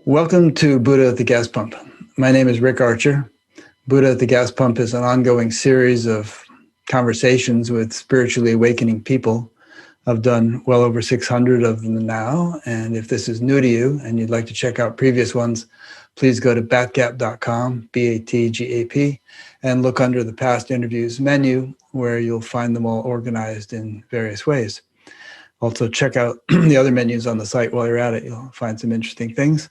Welcome to Buddha at the Gas Pump. My name is Rick Archer. Buddha at the Gas Pump is an ongoing series of conversations with spiritually awakening people. I've done well over 600 of them now, and if this is new to you and you'd like to check out previous ones, please go to batgap.com, B-A-T-G-A-P, and look under the past interviews menu where you'll find them all organized in various ways. Also, check out the other menus on the site while you're at it. You'll find some interesting things.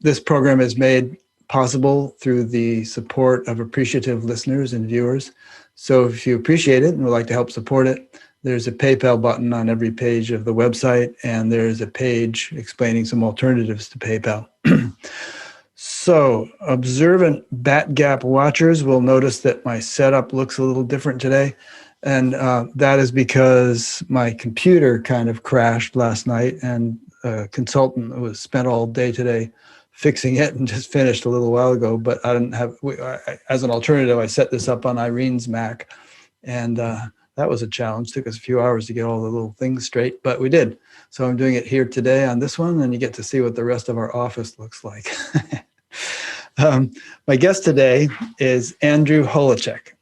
This program is made possible through the support of appreciative listeners and viewers. So if you appreciate it and would like to help support it, there's a PayPal button on every page of the website, and there's a page explaining some alternatives to PayPal. So observant BatGap watchers will notice that my setup looks a little different today. And that is because my computer kind of crashed last night, and a consultant was spent all day today fixing it and just finished a little while ago. But I didn't have, as an alternative, I set this up on Irene's Mac, and that was a challenge. It took us a few hours to get all the little things straight, but we did. So I'm doing it here today on this one, and you get to see what the rest of our office looks like. My guest today is Andrew Holecek.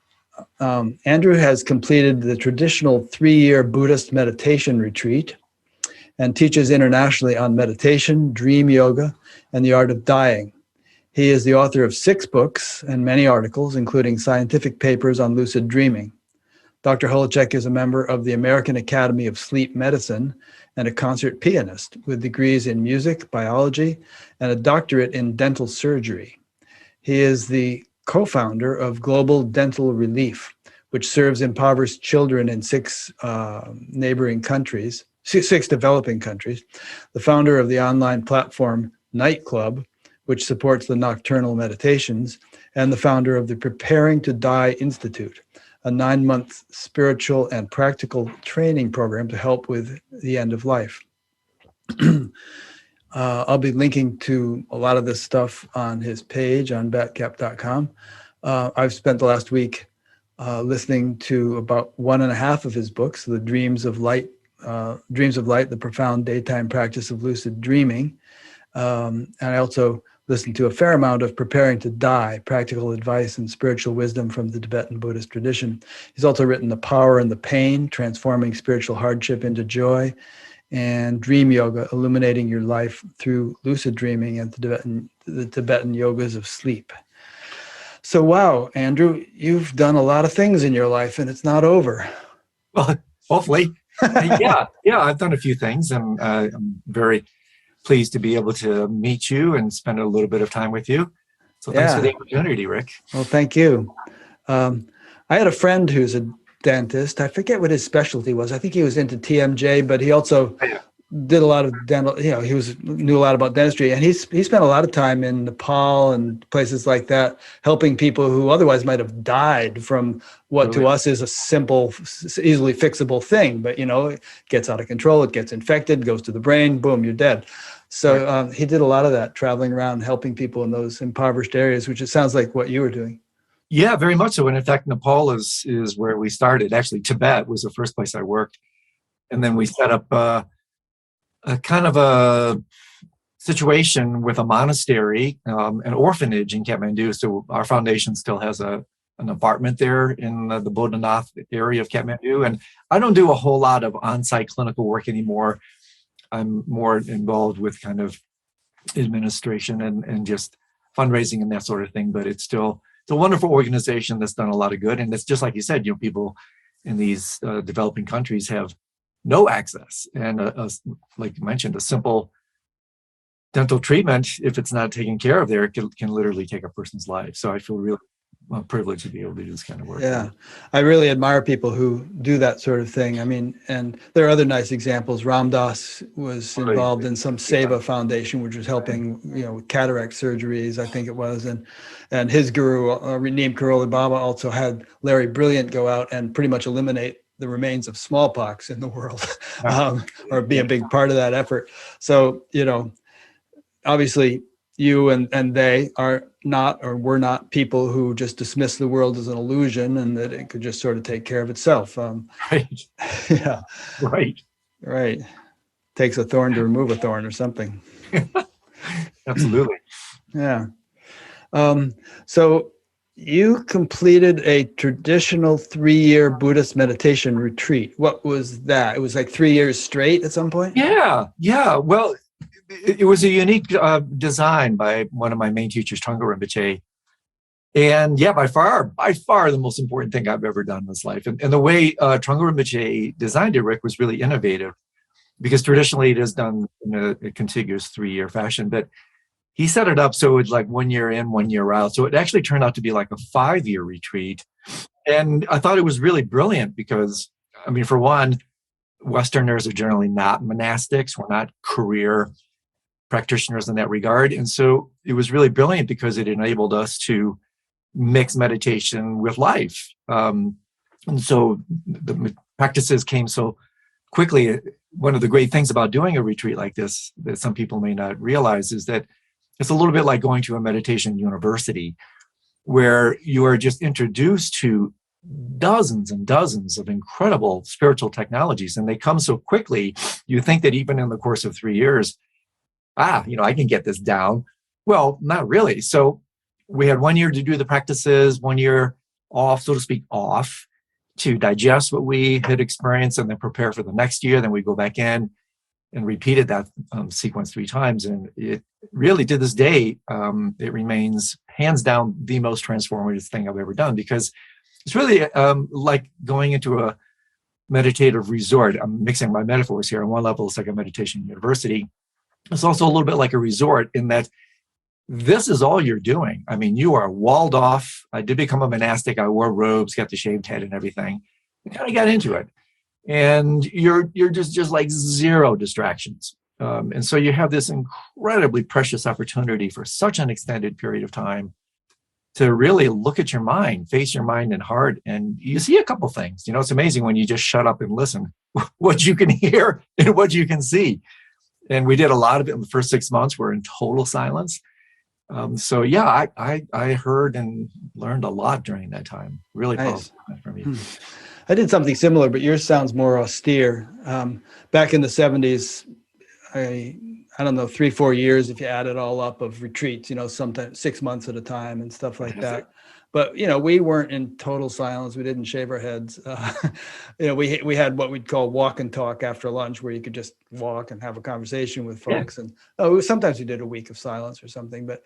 Andrew has completed the traditional 3-year Buddhist meditation retreat and teaches internationally on meditation, dream yoga, and the art of dying. He is the author of 6 books and many articles, including scientific papers on lucid dreaming. Dr. Holecek is a member of the American Academy of Sleep Medicine and a concert pianist with degrees in music, biology, and a doctorate in dental surgery. He is the co-founder of Global Dental Relief, which serves impoverished children in 6 neighboring countries, 6 developing countries, the founder of the online platform Night Club, which supports the nocturnal meditations, and the founder of the Preparing to Die Institute, a 9-month spiritual and practical training program to help with the end of life. I'll be linking to a lot of this stuff on his page on batgap.com. I've spent the last week listening to about 1.5 of his books, The Dreams of Light, The Profound Daytime Practice of Lucid Dreaming. And I also listened to a fair amount of Preparing to Die, Practical Advice and Spiritual Wisdom from the Tibetan Buddhist Tradition. He's also written The Power and the Pain, Transforming Spiritual Hardship into Joy, and Dream Yoga, Illuminating Your Life Through Lucid Dreaming and the Tibetan Yogas of Sleep. So, wow, Andrew, you've done a lot of things in your life, and it's not over. Well, hopefully. Yeah, I've done a few things, and I'm very pleased to be able to meet you and spend a little bit of time with you. So thanks for the opportunity, Rick. Well, thank you. I had a friend who's a dentist. I forget what his specialty was. I think he was into TMJ, but he also did a lot of dental, he knew a lot about dentistry, and he spent a lot of time in Nepal and places like that, helping people who otherwise might have died from what to us is a simple, easily fixable thing. But, it gets out of control, it gets infected, goes to the brain, boom, you're dead. So he did a lot of that, traveling around, helping people in those impoverished areas, which it sounds like what you were doing. Yeah, very much so. And in fact, Nepal is where we started. Actually, Tibet was the first place I worked. And then we set up a kind of a situation with a monastery, an orphanage in Kathmandu. So our foundation still has an apartment there in the Bodhanath area of Kathmandu. And I don't do a whole lot of on-site clinical work anymore. I'm more involved with kind of administration and just fundraising and that sort of thing. But it's a wonderful organization that's done a lot of good. And it's just like you said, people in these developing countries have no access. And like you mentioned, a simple dental treatment, if it's not taken care of there, can literally take a person's life. So I feel really privileged to be able to do this kind of work. Yeah, I really admire people who do that sort of thing. I mean, and there are other nice examples. Ram Dass was involved in some Seva Foundation, which was helping, with cataract surgeries, I think it was. And his guru, Neem Karoli Baba, also had Larry Brilliant go out and pretty much eliminate the remains of smallpox in the world, or be a big part of that effort. So, obviously you and they are not, or were not, people who just dismiss the world as an illusion and that it could just sort of take care of itself. Right. Yeah. Right. Right. Takes a thorn to remove a thorn or something. Absolutely. Yeah. So you completed a traditional 3-year Buddhist meditation retreat. What was that? It was like 3 years straight at some point? Yeah. Yeah. Well, it was a unique design by one of my main teachers, Trungpa Rinpoche. And yeah, by far the most important thing I've ever done in this life. And the way Trungpa Rinpoche designed it, Rick, was really innovative, because traditionally it is done in a contiguous 3-year fashion. But he set it up so it's like 1 year in, 1 year out. So it actually turned out to be like a 5-year retreat. And I thought it was really brilliant because, I mean, for one, Westerners are generally not monastics. We're not career practitioners in that regard. And so it was really brilliant because it enabled us to mix meditation with life. And so the practices came so quickly. One of the great things about doing a retreat like this that some people may not realize is that it's a little bit like going to a meditation university, where you are just introduced to dozens and dozens of incredible spiritual technologies, and they come so quickly. You think that even in the course of 3 years, I can get this down. Well, not really. So we had 1 year to do the practices, 1 year off, so to speak, off to digest what we had experienced and then prepare for the next year. Then we go back in and repeated that sequence 3 times. And it really, to this day, it remains hands down the most transformative thing I've ever done, because it's really like going into a meditative resort. I'm mixing my metaphors here. On one level, it's like a meditation university. It's also a little bit like a resort in that this is all you're doing. I mean, you are walled off. I did become a monastic. I wore robes, got the shaved head and everything. I kind of got into it. And you're just like zero distractions. And so you have this incredibly precious opportunity for such an extended period of time to really look at your mind, face your mind and heart. And you see a couple things. It's amazing when you just shut up and listen, what you can hear and what you can see. And we did a lot of it in the first 6 months. We're in total silence. So yeah, I heard and learned a lot during that time. Really powerful time for me. I did something similar, but yours sounds more austere. Back in the 70s, I don't know, 3-4 years, if you add it all up, of retreats, sometimes 6 months at a time and stuff like that. But, we weren't in total silence. We didn't shave our heads. We had what we'd call walk and talk after lunch, where you could just walk and have a conversation with folks. Yeah. And sometimes we did a week of silence or something, but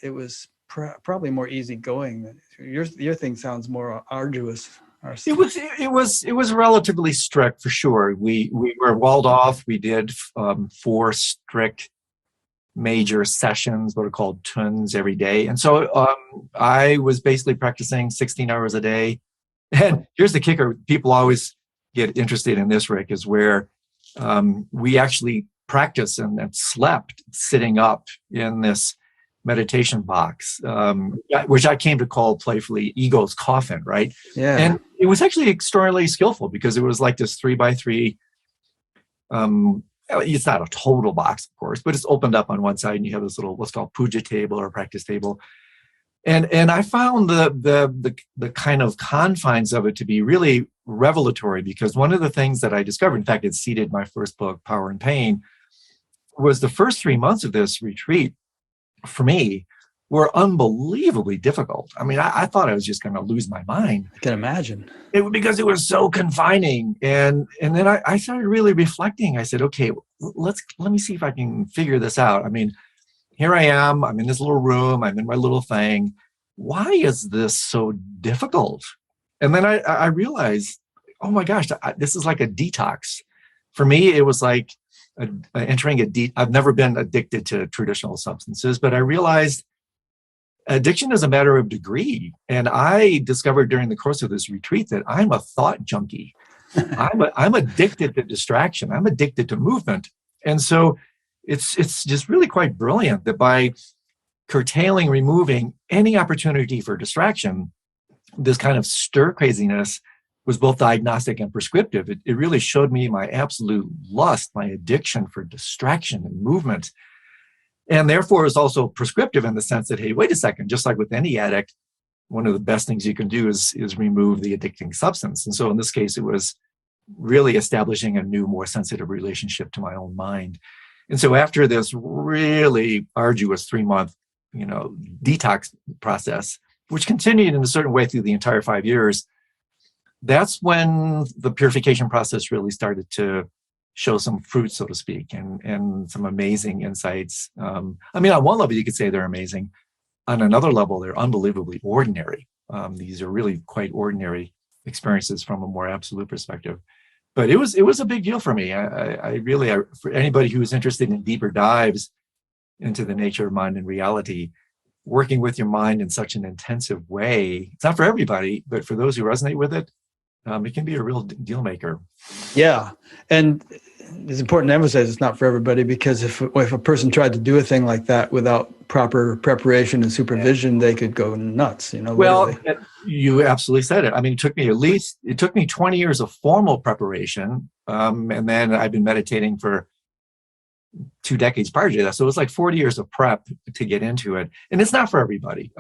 it was probably more easygoing. Your thing sounds more arduous. It was relatively strict, for sure. We were walled off. We did 4 strict major sessions, what are called tuns, every day. And so I was basically practicing 16 hours a day. And here's the kicker. People always get interested in this, Rick, is where we actually practiced and slept sitting up in this meditation box, which I came to call playfully ego's coffin, right? Yeah. And it was actually extraordinarily skillful, because it was like this 3x3. It's not a total box, of course, but it's opened up on one side, and you have this little what's called puja table or practice table. And I found the kind of confines of it to be really revelatory, because one of the things that I discovered, in fact, it seeded my first book, Power and Pain, was the first 3 months of this retreat for me were unbelievably difficult. I mean, I thought I was just going to lose my mind. I can imagine. Because it was so confining. And then I started really reflecting. I said, okay, let me see if I can figure this out. I mean, here I am. I'm in this little room. I'm in my little thing. Why is this so difficult? And then I realized, oh my gosh, this is like a detox. For me, it was like entering I've never been addicted to traditional substances, but I realized addiction is a matter of degree. And I discovered during the course of this retreat that I'm a thought junkie. I'm addicted to distraction. I'm addicted to movement. And so it's just really quite brilliant that by curtailing, removing any opportunity for distraction, this kind of stir craziness was both diagnostic and prescriptive. It really showed me my absolute lust, my addiction for distraction and movement. And therefore is also prescriptive in the sense that, hey, wait a second, just like with any addict, one of the best things you can do is remove the addicting substance. And so in this case, it was really establishing a new, more sensitive relationship to my own mind. And so after this really arduous 3-month, detox process, which continued in a certain way through the entire 5 years, that's when the purification process really started to show some fruit, so to speak, and some amazing insights. On one level, you could say they're amazing. On another level, they're unbelievably ordinary. These are really quite ordinary experiences from a more absolute perspective. But it was a big deal for me. I really, for anybody who is interested in deeper dives into the nature of mind and reality, working with your mind in such an intensive way, it's not for everybody, but for those who resonate with it, it can be a real deal maker. Yeah. And it's important to emphasize it's not for everybody, because if a person tried to do a thing like that without proper preparation and supervision, they could go nuts, Well, literally. you absolutely said it. It took me 20 years of formal preparation. And then I've been meditating for 2 decades prior to that. So it was like 40 years of prep to get into it. And it's not for everybody.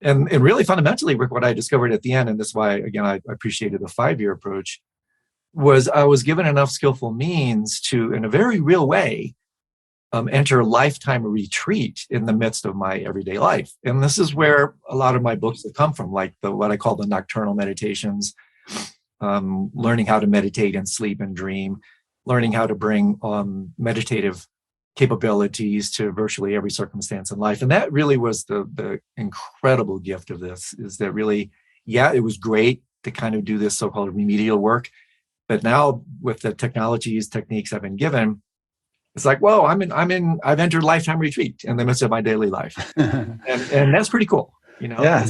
And really fundamentally, Rick, what I discovered at the end, and this is why, again, I appreciated the 5-year approach, was I was given enough skillful means to, in a very real way, enter a lifetime retreat in the midst of my everyday life. And this is where a lot of my books have come from, like what I call the nocturnal meditations, learning how to meditate and sleep and dream, learning how to bring meditative capabilities to virtually every circumstance in life. And that really was the incredible gift of this, is that really, it was great to kind of do this so-called remedial work. But now with the techniques I've been given, it's like, whoa, I've entered lifetime retreat in the midst of my daily life. and that's pretty cool, Yeah.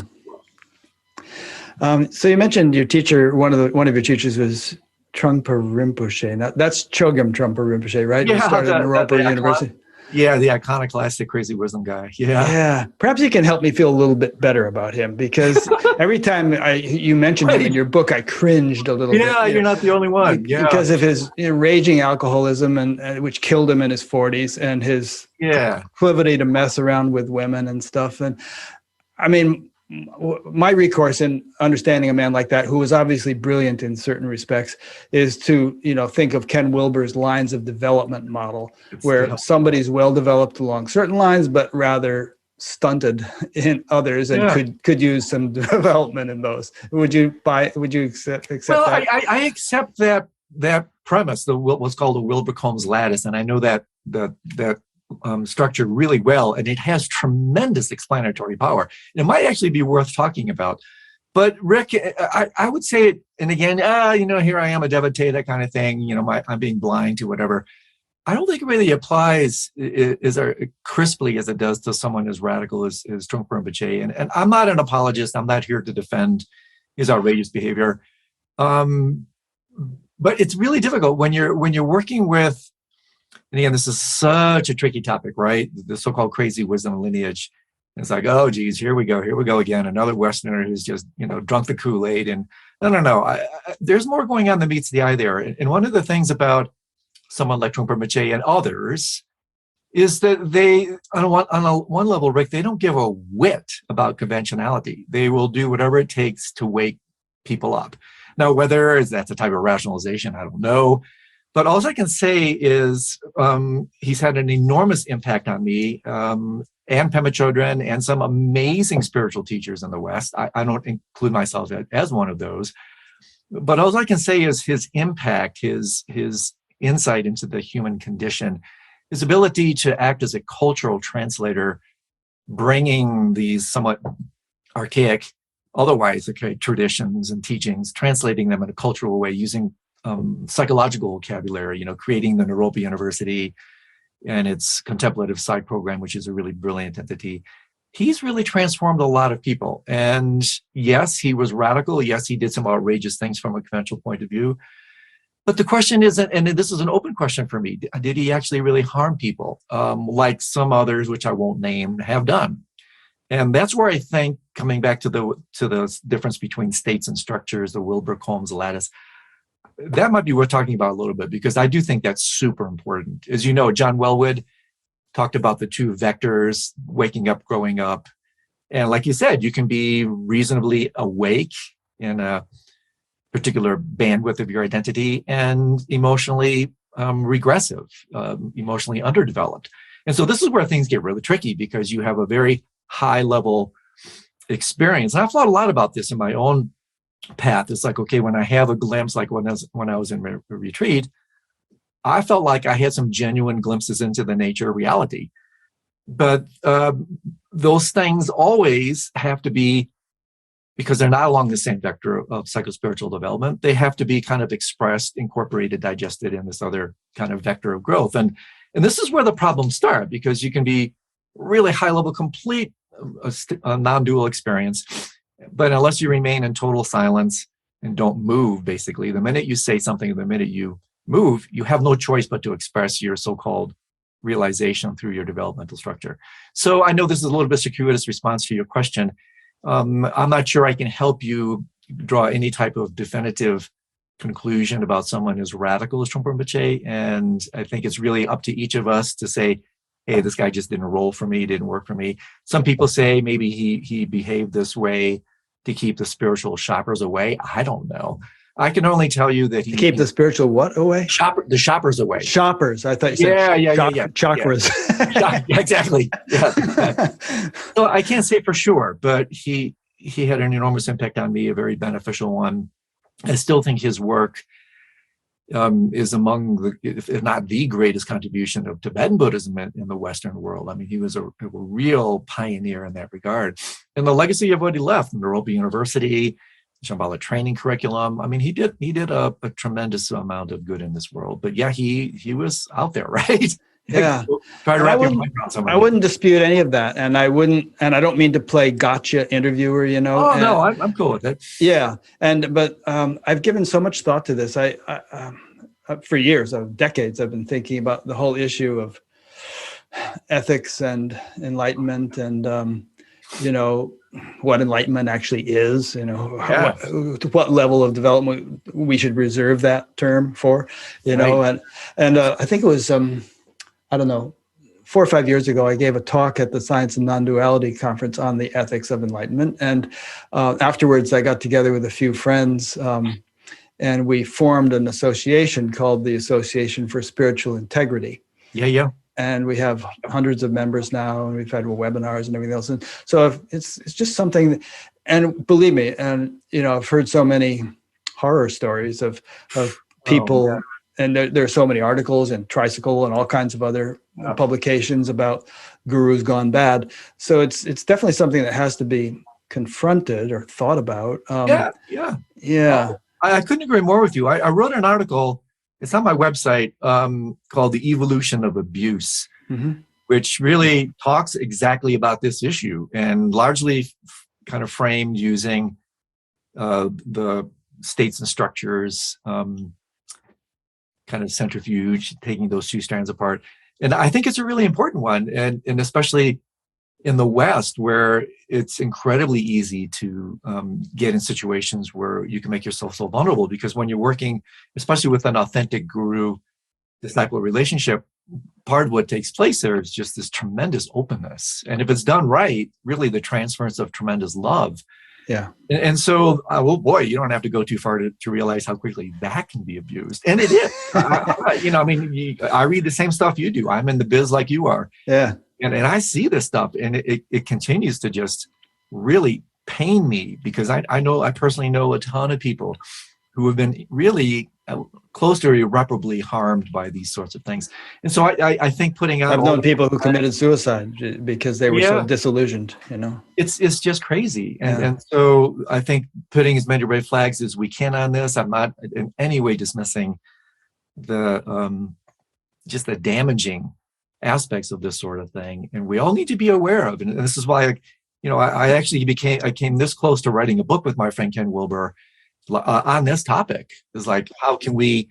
So you mentioned your teacher, one of your teachers was Trungpa Rinpoche. That's Chogyam Trungpa Rinpoche, right? Yeah, he started in Naropa University. Yeah, the iconoclastic crazy wisdom guy. Yeah. Perhaps you can help me feel a little bit better about him, because every time you mentioned him in your book, I cringed a little bit. Yeah, you're not the only one. Yeah. Because of his raging alcoholism, and which killed him in his 40s, and his proclivity to mess around with women and stuff. And my recourse in understanding a man like that, who was obviously brilliant in certain respects, is to, think of Ken Wilber's lines of development model, where somebody's well developed along certain lines, but rather stunted in others, and could use some development in those. Would you accept that? I accept that premise, what's called the Wilber-Combs lattice, and I know that structure really well, and it has tremendous explanatory power. It might actually be worth talking about. But Rick, I would say, and again, here I am, a devotee, that kind of thing. I'm being blind to whatever. I don't think it really applies as crisply as it does to someone as radical as Trungpa Rinpoche. And I'm not an apologist. I'm not here to defend his outrageous behavior. But it's really difficult when you're working with. And again, this is such a tricky topic, right? The so-called crazy wisdom lineage. It's like, oh, geez, here we go again. Another Westerner who's just, drunk the Kool-Aid. And no. There's more going on than meets the eye there. And one of the things about someone like Trungpa Rinpoche and others is that they, on one level, Rick, they don't give a whit about conventionality. They will do whatever it takes to wake people up. Now, whether that's a type of rationalization, I don't know. But all I can say is he's had an enormous impact on me, and Pema Chodron, and some amazing spiritual teachers in the West. I don't include myself as one of those. But all I can say is his impact, his insight into the human condition, his ability to act as a cultural translator, bringing these somewhat archaic, otherwise archaic traditions and teachings, translating them in a cultural way, using psychological vocabulary, creating the Naropa University and its contemplative psych program, which is a really brilliant entity. He's really transformed a lot of people. And yes, he was radical. Yes, he did some outrageous things from a conventional point of view. But the question isn't, and this is an open question for me, did he actually really harm people like some others, which I won't name, have done? And that's where I think, coming back to the difference between states and structures, the Wilber-Combs lattice, that might be worth talking about a little bit, because I do think that's super important. As you know, John Welwood talked about the 2 vectors, waking up, growing up. And like you said, you can be reasonably awake in a particular bandwidth of your identity and emotionally regressive, emotionally underdeveloped. And so this is where things get really tricky because you have a very high level experience. And I've thought a lot about this in my own path. It's like, okay, when I have a glimpse, like when I was in a retreat, I felt like I had some genuine glimpses into the nature of reality. But those things always have to be, because they're not along the same vector of psychospiritual development, they have to be kind of expressed, incorporated, digested in this other kind of vector of growth. And this is where the problems start, because you can be really high level, complete, a non-dual experience, but unless you remain in total silence and don't move, basically, the minute you say something, the minute you move, you have no choice but to express your so-called realization through your developmental structure. So I know this is a little bit circuitous response to your question. I'm not sure I can help you draw any type of definitive conclusion about someone as radical as Trungpa Rinpoche. And I think it's really up to each of us to say, hey, this guy just didn't roll for me, didn't work for me. Some people say maybe he behaved this way to keep the spiritual shoppers away. I don't know. I can only tell you that he keep the spiritual what away? The shoppers away. Shoppers. I thought you said chakras. Yeah, exactly. Yeah. So I can't say for sure, but he had an enormous impact on me, a very beneficial one. I still think his work is among the, if not the greatest contribution of Tibetan Buddhism in the Western world. I mean, he was a real pioneer in that regard. And the legacy of what he left, Naropa University, Shambhala training curriculum. I mean, he did a tremendous amount of good in this world. But yeah, he was out there, right? Yeah. Try to wrap your mind around somebody. I wouldn't dispute any of that. And I don't mean to play gotcha interviewer, you know. Oh, no, I'm cool with it. Yeah. But I've given so much thought to this. I for years, decades, I've been thinking about the whole issue of ethics and enlightenment and, what enlightenment actually is, what level of development we should reserve that term for, know, and I think it was, 4 or 5 years ago, I gave a talk at the Science and Non-Duality Conference on the ethics of enlightenment. And afterwards, I got together with a few friends and we formed an association called the Association for Spiritual Integrity. Yeah. And we have hundreds of members now, and we've had webinars and everything else. And so it's just something, and believe me, and I've heard so many horror stories of people, and there are so many articles and Tricycle and all kinds of other publications about gurus gone bad. So it's definitely something that has to be confronted or thought about. Yeah. I couldn't agree more with you. I wrote an article. It's on my website called The Evolution of Abuse, which really talks exactly about this issue and largely kind of framed using the states and structures kind of centrifuge, taking those two strands apart. And I think it's a really important one, and especially in the West, where it's incredibly easy to get in situations where you can make yourself so vulnerable, because when you're working, especially with an authentic guru-disciple relationship, part of what takes place there is just this tremendous openness. And if it's done right, really the transference of tremendous love. Yeah. And so, you don't have to go too far to realize how quickly that can be abused. And it is. I read the same stuff you do. I'm in the biz like you are. Yeah. And I see this stuff, and it continues to just really pain me, because I personally know a ton of people who have been really close to irreparably harmed by these sorts of things. And so I think putting out... I've known people who committed suicide because they were so disillusioned, It's just crazy. And so I think putting as many red flags as we can on this, I'm not in any way dismissing the just the damaging aspects of this sort of thing, and we all need to be aware of. And this is why, I came this close to writing a book with my friend Ken Wilber on this topic. Is like, how can we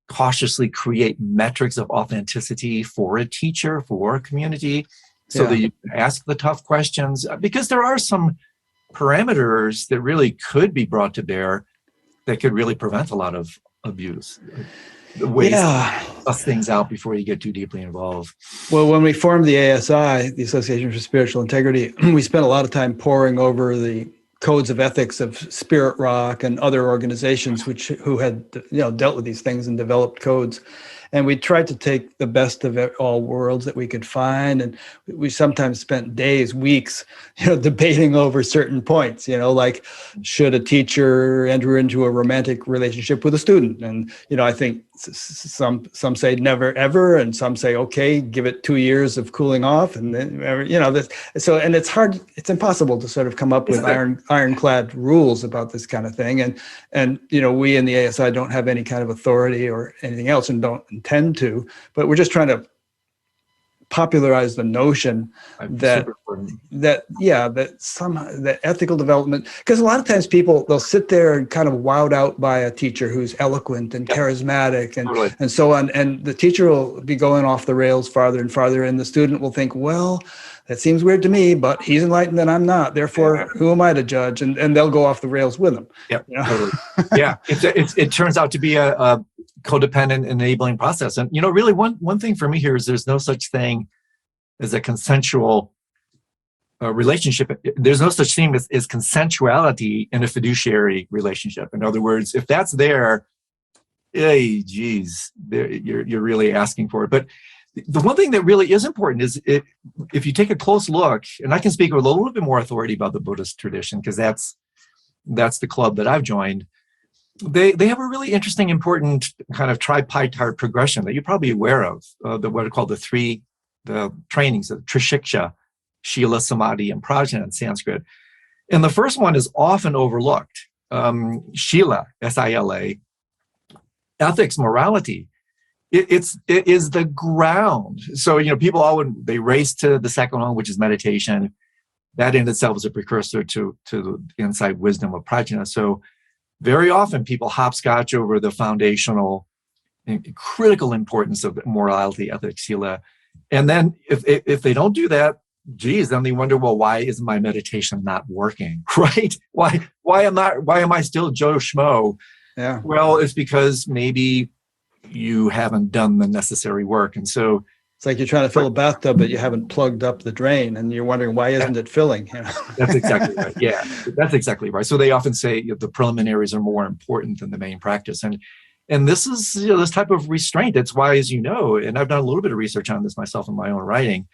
cautiously create metrics of authenticity for a teacher, for a community, so that you can ask the tough questions, because there are some parameters that really could be brought to bear that could really prevent a lot of abuse. The ways to suss things out before you get too deeply involved. Well, when we formed the ASI, the Association for Spiritual Integrity, we spent a lot of time poring over the codes of ethics of Spirit Rock and other organizations who had dealt with these things and developed codes. And we tried to take the best of all worlds that we could find. And we sometimes spent days, weeks, debating over certain points, like should a teacher enter into a romantic relationship with a student? And, I think some say never, ever. And some say, okay, give it 2 years of cooling off. And then, and it's hard, it's impossible to sort of come up with ironclad rules about this kind of thing. And we in the ASI don't have any kind of authority or anything else and don't intend to, but we're just trying to popularize the notion that ethical development, because a lot of times they'll sit there and kind of wowed out by a teacher who's eloquent and charismatic and so on, and the teacher will be going off the rails farther and farther, and the student will think, well, that seems weird to me, but he's enlightened and I'm not, therefore who am I to judge? And they'll go off the rails with him. Totally. It turns out to be a codependent enabling process. And really one thing for me here is there's no such thing as a consensual relationship. There's no such thing as consensuality in a fiduciary relationship. In other words, if that's there, hey, geez, you're really asking for it. But the one thing that really is important is if you take a close look, and I can speak with a little bit more authority about the Buddhist tradition because that's the club that I've joined. They have a really interesting, important kind of tripartite progression that you're probably aware of, what are called the trainings of Trishiksha, Shila, Samadhi, and Prajna in Sanskrit. And the first one is often overlooked. Shila, S-I-L-A, ethics, morality. It is the ground. So, people they race to the second one, which is meditation. That in itself is a precursor to the insight wisdom of Prajna. So very often people hopscotch over the foundational and critical importance of morality, ethics, sila. And then if they don't do that, geez, then they wonder, well, why is my meditation not working? Right? Why am I still Joe Schmo? Yeah. Well, it's because maybe you haven't done the necessary work. And so it's like you're trying to fill a bathtub, but you haven't plugged up the drain, and you're wondering why isn't it filling? That's exactly right. Yeah, that's exactly right. So they often say the preliminaries are more important than the main practice, and this is this type of restraint. That's why, as you know, and I've done a little bit of research on this myself in my own writing.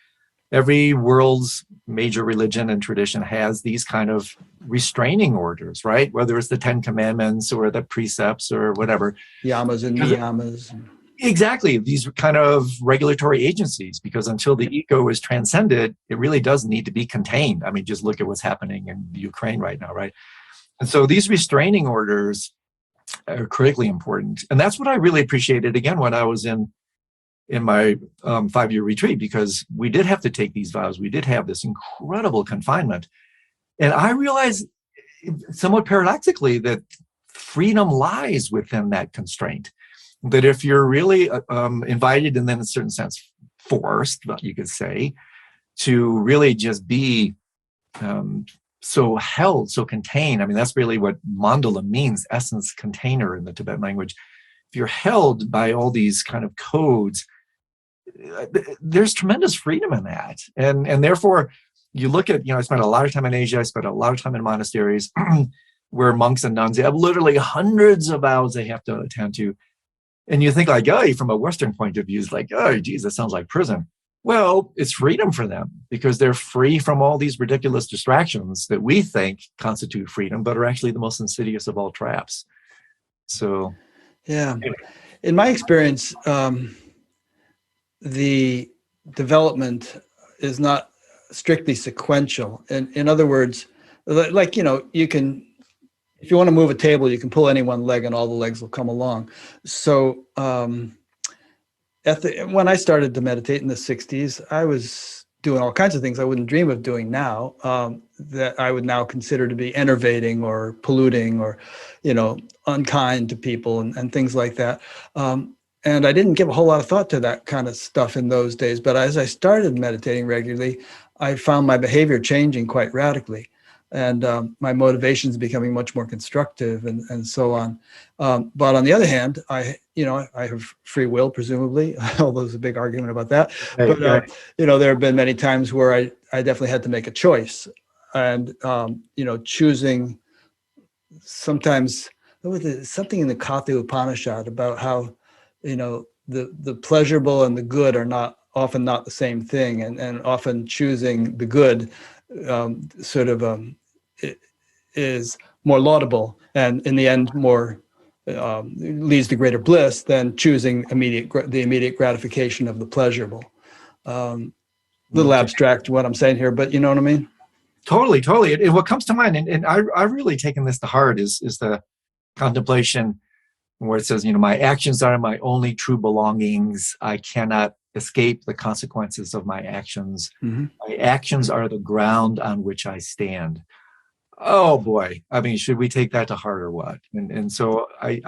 Every world's major religion and tradition has these kind of restraining orders, right? Whether it's the 10 Commandments or the precepts or whatever. Yamas and niyamas. Exactly. These kind of regulatory agencies, because until the ego is transcended, it really does need to be contained. I mean, just look at what's happening in Ukraine right now, right? And so these restraining orders are critically important. And that's what I really appreciated, again, when I was in my 5-year retreat, because we did have to take these vows. We did have this incredible confinement. And I realized somewhat paradoxically that freedom lies within that constraint. That if you're really invited and then in a certain sense forced, you could say, to really just be so held, so contained. I mean, that's really what mandala means, essence, container in the Tibetan language. If you're held by all these kind of codes, there's tremendous freedom in that. And therefore, you look at, I spent a lot of time in Asia, I spent a lot of time in monasteries where monks and nuns, they have literally hundreds of vows they have to attend to. And you think like, oh, from a Western point of view, it's like, oh, geez, that sounds like prison. Well, it's freedom for them because they're free from all these ridiculous distractions that we think constitute freedom, but are actually the most insidious of all traps. So, yeah. In my experience, the development is not strictly sequential. And in other words, like, you can, if you want to move a table, you can pull any one leg and all the legs will come along. So when I started to meditate in the 60s, I was doing all kinds of things I wouldn't dream of doing now, that I would now consider to be enervating or polluting or, unkind to people and things like that. And I didn't give a whole lot of thought to that kind of stuff in those days. But as I started meditating regularly, I found my behavior changing quite radically. And my motivations becoming much more constructive and so on. But on the other hand, I have free will, presumably, although there's a big argument about that. But, there have been many times where I definitely had to make a choice. And, choosing sometimes, something in the Katha Upanishad about how, the the pleasurable and the good are not often not the same thing, and often choosing the good is more laudable, and in the end more leads to greater bliss than choosing the immediate gratification of the pleasurable. Little abstract what I'm saying here, but you know what I mean? Totally. And what comes to mind, and I've really taken this to heart, is the contemplation where it says, my actions are my only true belongings. I cannot escape the consequences of my actions. Mm-hmm. My actions are the ground on which I stand. Oh boy. I mean, should we take that to heart or what? And so I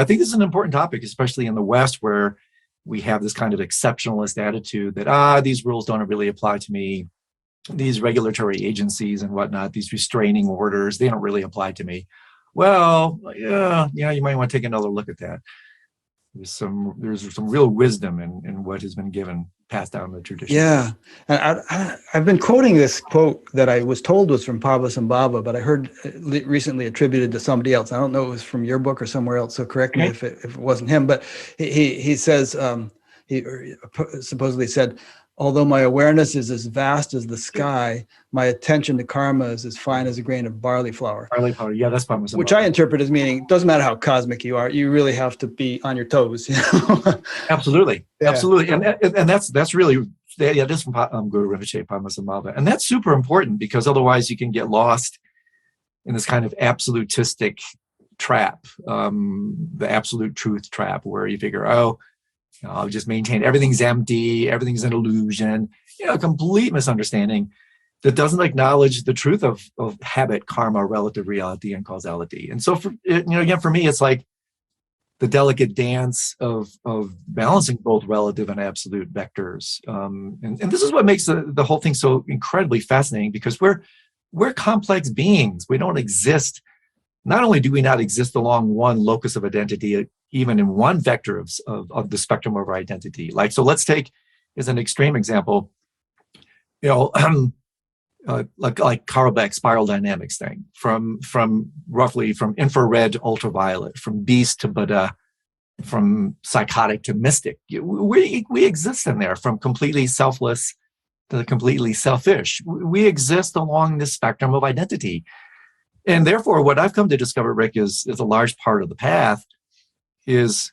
think this is an important topic, especially in the West, where we have this kind of exceptionalist attitude that, these rules don't really apply to me. These regulatory agencies and whatnot, these restraining orders, they don't really apply to me. Well, yeah, you might want to take another look at that. There's some real wisdom in what has been passed down in the tradition. Yeah, and I've been quoting this quote that I was told was from Pablo-Sambhava, but I heard recently attributed to somebody else. I don't know if it was from your book or somewhere else, so correct me if it wasn't him. But he says, he supposedly said, although my awareness is as vast as the sky, my attention to karma is as fine as a grain of barley flour. Barley flour, yeah, that's Pablo-Sambhava. Which I interpret as meaning, it doesn't matter how cosmic you are, you really have to be on your toes. Absolutely, Yeah. absolutely, and that's really, this from Guru Rinpoche, Pablo-Sambhava, and that's super important, because otherwise you can get lost in this kind of absolutistic trap, the absolute truth trap, where you figure, I'll just maintain everything's empty, everything's an illusion, a complete misunderstanding that doesn't acknowledge the truth of habit, karma, relative reality, and causality. And so, for me, it's like the delicate dance of balancing both relative and absolute vectors. And this is what makes the whole thing so incredibly fascinating, because we're complex beings. We don't exist. Not only do we not exist along one locus of identity, even in one vector of the spectrum of our identity. So let's take as an extreme example, like Carl Beck's spiral dynamics thing, from infrared to ultraviolet, from beast to Buddha, from psychotic to mystic. We exist in there, from completely selfless to completely selfish. We exist along this spectrum of identity. And therefore, what I've come to discover, Rick, is a large part of the path is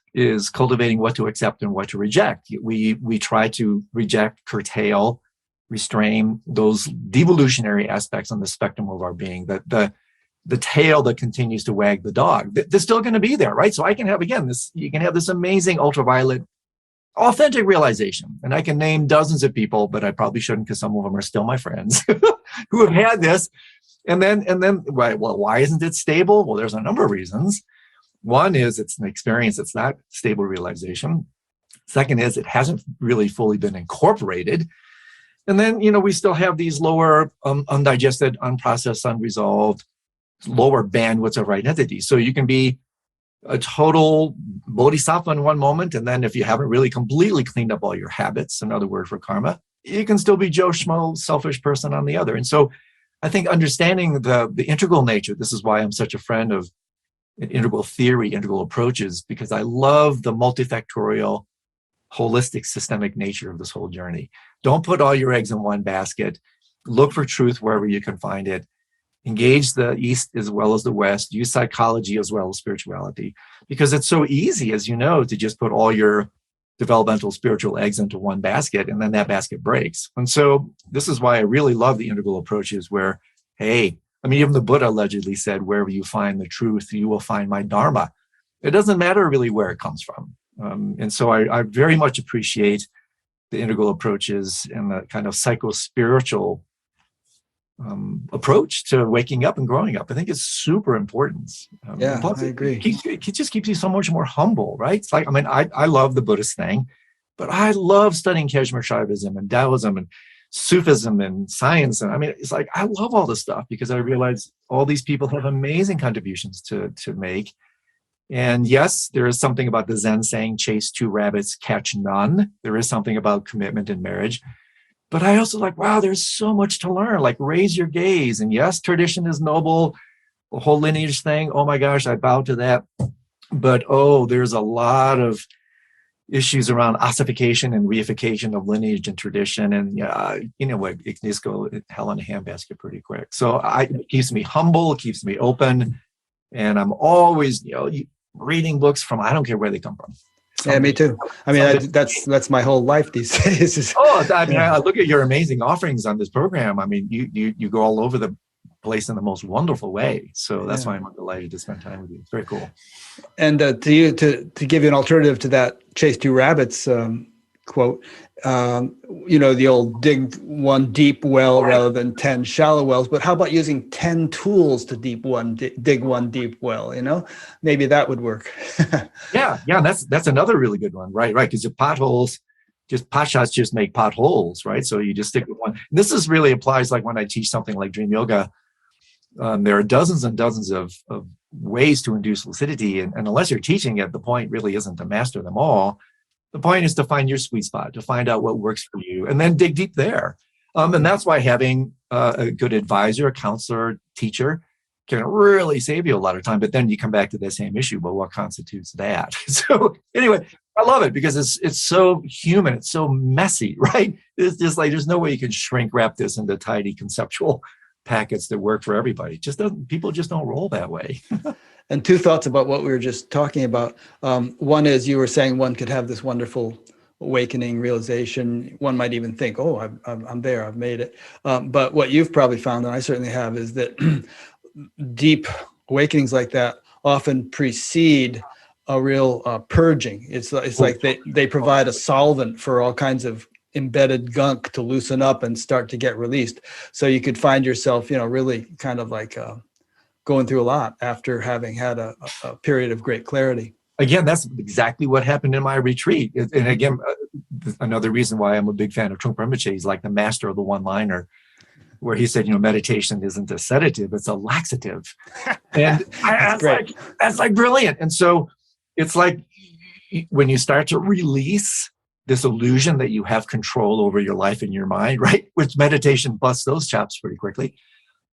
cultivating what to accept and what to reject. We try to reject, curtail, restrain those devolutionary aspects on the spectrum of our being, the tail that continues to wag the dog. They're still going to be there, right? So I can have, you can have this amazing ultraviolet, authentic realization. And I can name dozens of people, but I probably shouldn't, because some of them are still my friends who have had this. And then, why isn't it stable? Well, there's a number of reasons. One is it's an experience that's not stable realization. Second is it hasn't really fully been incorporated. And then, we still have these lower, undigested, unprocessed, unresolved, lower bandwidths of our identity. So you can be a total bodhisattva in one moment, and then if you haven't really completely cleaned up all your habits, another word for karma, you can still be Joe Schmo, selfish person on the other. And so I think understanding the integral nature, this is why I'm such a friend of integral theory, integral approaches, because I love the multifactorial, holistic, systemic nature of this whole journey. Don't put all your eggs in one basket. Look for truth wherever you can find it. Engage the East as well as the West. Use psychology as well as spirituality, because it's so easy, as you know, to just put all your developmental spiritual eggs into one basket, and then that basket breaks. And so this is why I really love the integral approaches where, even the Buddha allegedly said, wherever you find the truth, you will find my Dharma. It doesn't matter really where it comes from. And so I very much appreciate the integral approaches and the kind of psycho-spiritual approach to waking up and growing up. I think it's super important. Plus, I agree. It just keeps you so much more humble, right? It's like, I love the Buddhist thing, but I love studying Kashmir Shaivism and Taoism and Sufism and science. And it's like, I love all this stuff because I realize all these people have amazing contributions to make. And yes, there is something about the Zen saying, chase two rabbits, catch none. There is something about commitment in marriage. But I also wow, there's so much to learn, raise your gaze. And yes, tradition is noble, the whole lineage thing. Oh my gosh, I bow to that. But there's a lot of, issues around ossification and reification of lineage and tradition. And you know what, it can just go hell in a handbasket pretty quick. So it keeps me humble, keeps me open. And I'm always, reading books from, I don't care where they come from. Yeah, me too. I mean, that's my whole life these days. I look at your amazing offerings on this program. I mean, you go all over the place in the most wonderful way. So that's why I'm delighted to spend time with you. It's very cool. And to give you an alternative to that chase two rabbits quote, the old dig one deep well rather than 10 shallow wells. But how about using 10 tools to dig one deep well? Maybe that would work. Yeah. That's another really good one. Right. Because pot shots just make potholes, right? So you just stick with one. This really applies like when I teach something like Dream Yoga. There are dozens and dozens of ways to induce lucidity. And unless you're teaching it, the point really isn't to master them all. The point is to find your sweet spot, to find out what works for you, and then dig deep there. And that's why having a good advisor, a counselor, teacher can really save you a lot of time. But then you come back to the same issue, but what constitutes that? So anyway, I love it because it's so human. It's so messy, right? It's just like there's no way you can shrink wrap this into tidy conceptual packets that work for everybody. People just don't roll that way. And two thoughts about what we were just talking about. One is you were saying one could have this wonderful awakening realization. One might even think, oh, I'm there, I've made it. But what you've probably found, and I certainly have, is that deep awakenings like that often precede a real purging. It's like they provide a solvent for all kinds of embedded gunk to loosen up and start to get released. So you could find yourself, really kind of like going through a lot after having had a period of great clarity. Again, that's exactly what happened in my retreat. And again, another reason why I'm a big fan of Trungpa Rinpoche. He's like the master of the one-liner, where he said, meditation isn't a sedative, it's a laxative. And that's like brilliant. And so it's like when you start to release this illusion that you have control over your life and your mind, right? Which meditation busts those chops pretty quickly.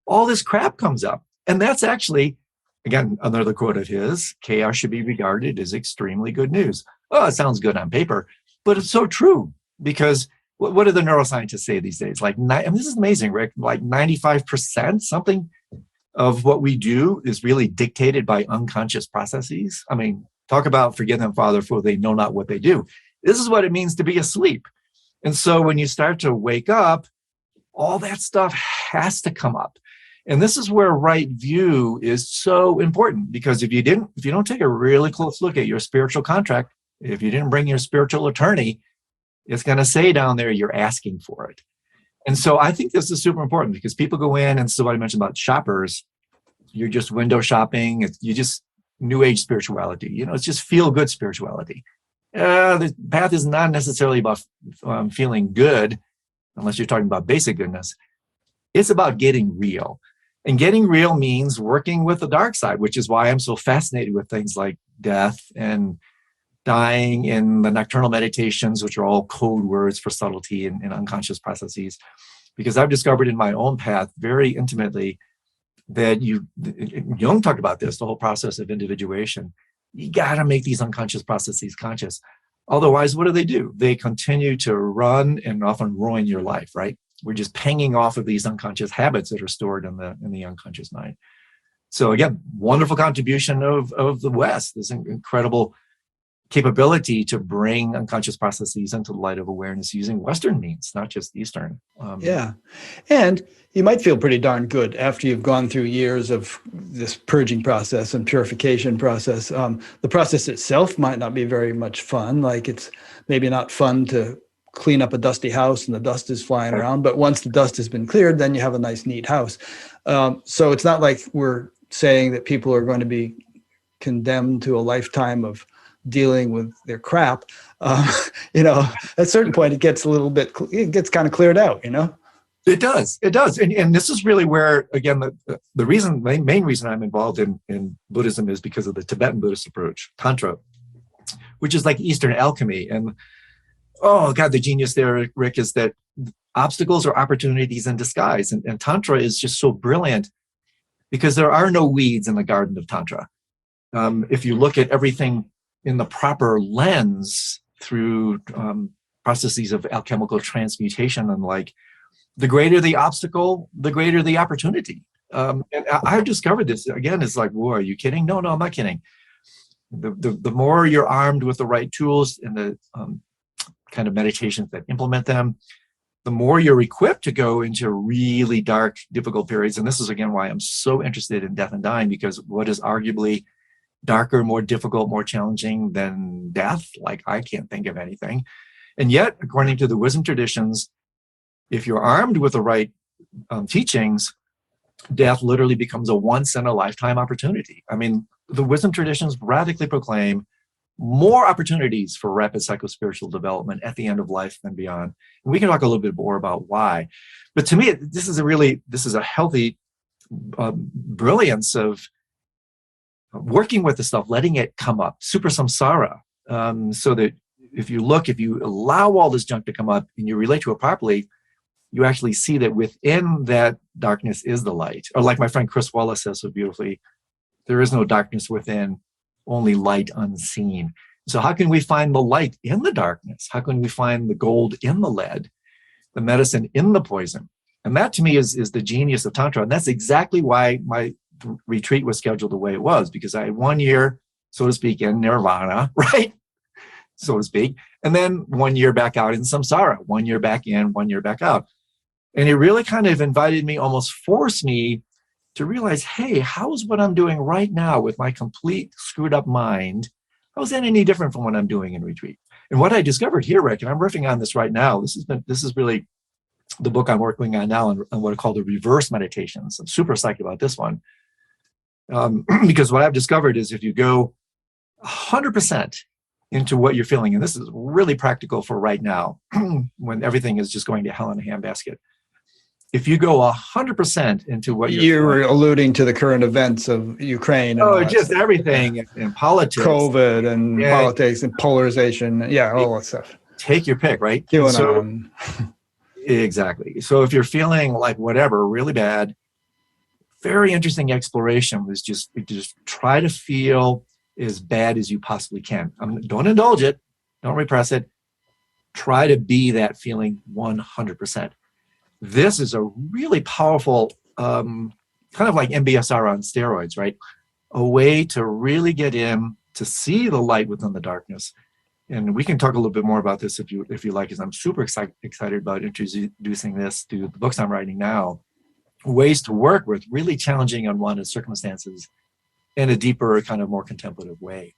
All this crap comes up. And that's actually, again, another quote of his, chaos should be regarded as extremely good news. Oh, it sounds good on paper, but it's so true because what do the neuroscientists say these days? This is amazing, Rick, like 95% something of what we do is really dictated by unconscious processes. I mean, talk about forgive them, Father, for they know not what they do. This is what it means to be asleep. And so when you start to wake up, all that stuff has to come up. And this is where right view is so important, because if you don't take a really close look at your spiritual contract, if you didn't bring your spiritual attorney, it's going to say down there, you're asking for it. And so I think this is super important because people go in, and so what I mentioned about shoppers, you're just window shopping. You just new age spirituality, it's just feel good spirituality. The path is not necessarily about feeling good, unless you're talking about basic goodness. It's about getting real. And getting real means working with the dark side, which is why I'm so fascinated with things like death and dying in the nocturnal meditations, which are all code words for subtlety and unconscious processes. Because I've discovered in my own path very intimately that Jung talked about this, the whole process of individuation. You got to make these unconscious processes conscious. Otherwise, what do? They continue to run and often ruin your life, right? We're just pinging off of these unconscious habits that are stored in the unconscious mind. So again, wonderful contribution of the West, this incredible capability to bring unconscious processes into the light of awareness using Western means, not just Eastern. Yeah. And you might feel pretty darn good after you've gone through years of this purging process and purification process. The process itself might not be very much fun. Like it's maybe not fun to clean up a dusty house and the dust is flying around. But once the dust has been cleared, then you have a nice, neat house. So it's not like we're saying that people are going to be condemned to a lifetime of dealing with their crap. At a certain point, it gets kind of cleared out, It does. And this is really where, again, the main reason I'm involved in Buddhism is because of the Tibetan Buddhist approach, Tantra, which is like Eastern alchemy. And oh God, the genius there, Rick, is that obstacles are opportunities in disguise. And Tantra is just so brilliant because there are no weeds in the garden of Tantra. If you look at everything in the proper lens, through processes of alchemical transmutation and like, the greater the obstacle, the greater the opportunity. And I've discovered this again. It's like, whoa, are you kidding? No, I'm not kidding. The more you're armed with the right tools and the kind of meditations that implement them, the more you're equipped to go into really dark, difficult periods. And this is, again, why I'm so interested in death and dying, because what is arguably darker, more difficult, more challenging than death? Like, I can't think of anything. And yet, according to the wisdom traditions, if you're armed with the right teachings, death literally becomes a once-in-a-lifetime opportunity. I mean, the wisdom traditions radically proclaim more opportunities for rapid psychospiritual development at the end of life and beyond. And we can talk a little bit more about why. But to me, this is a healthy brilliance of working with the stuff, letting it come up, super samsara, so that if you allow all this junk to come up and you relate to it properly, you actually see that within that darkness is the light. Or like my friend Chris Wallace says so beautifully, there is no darkness within, only light unseen. So how can we find the light in the darkness? How can we find the gold in the lead, the medicine in the poison? And that to me is the genius of Tantra. And that's exactly why my retreat was scheduled the way it was, because I had 1 year, so to speak, in nirvana, right? So to speak. And then 1 year back out in samsara, 1 year back in, 1 year back out. And it really kind of invited me, almost forced me to realize, hey, how's what I'm doing right now with my complete screwed up mind? How is that any different from what I'm doing in retreat? And what I discovered here, Rick, and I'm riffing on this right now, this is really the book I'm working on now, and what I call the reverse meditations. I'm super psyched about this one. Because what I've discovered is if you go 100% into what you're feeling, and this is really practical for right now, when everything is just going to hell in a handbasket. If you go 100% into what you're alluding to the current events of Ukraine. And just everything in politics, COVID and politics and polarization. Yeah, all that stuff. Take your pick, right? QAnon. Exactly. So if you're feeling like whatever, really bad, very interesting exploration was just try to feel as bad as you possibly can. Don't indulge it. Don't repress it. Try to be that feeling 100%. This is a really powerful, kind of like MBSR on steroids, right? A way to really get in, to see the light within the darkness. And we can talk a little bit more about this if you like, because I'm super excited about introducing this to the books I'm writing now. Ways to work with really challenging, unwanted circumstances in a deeper, kind of more contemplative way.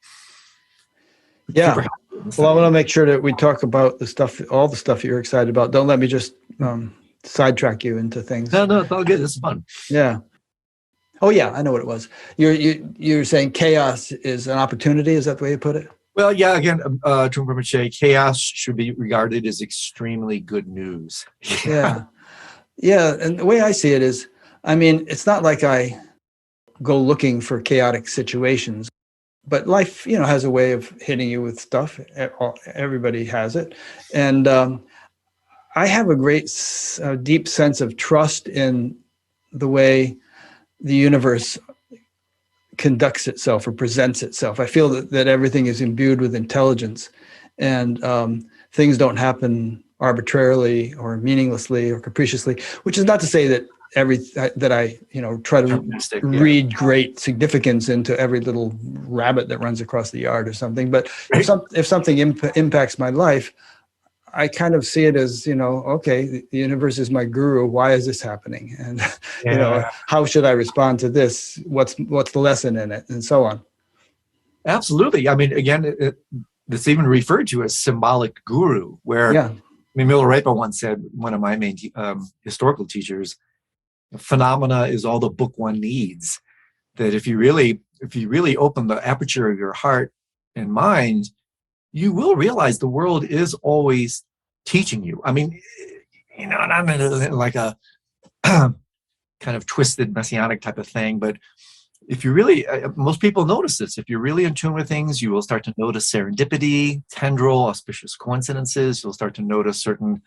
Yeah. Well, I want to make sure that we talk about the stuff, all the stuff you're excited about. Don't let me just sidetrack you into things. No, it's all good. This is fun. Yeah. Oh, yeah. I know what it was. You're saying chaos is an opportunity. Is that the way you put it? Well, yeah. Again, Trungpa Rinpoche, chaos should be regarded as extremely good news. Yeah. Yeah. And the way I see it is, I mean, it's not like I go looking for chaotic situations, but life, has a way of hitting you with stuff. Everybody has it. And I have a great, deep sense of trust in the way the universe conducts itself or presents itself. I feel that everything is imbued with intelligence, and things don't happen arbitrarily or meaninglessly or capriciously, which is not to say that I try to read great significance into every little rabbit that runs across the yard or something. But if something impacts my life, I kind of see it as, okay, the universe is my guru. Why is this happening? And, how should I respond to this? What's the lesson in it? And so on. Absolutely. I mean, again, it's even referred to as symbolic guru, where Milarepa once said, one of my main historical teachers, phenomena is all the book one needs. That if you really open the aperture of your heart and mind, you will realize the world is always teaching you. I mean, not in like a kind of twisted messianic type of thing, but if you really, most people notice this. If you're really in tune with things, you will start to notice serendipity, tendril, auspicious coincidences. You'll start to notice certain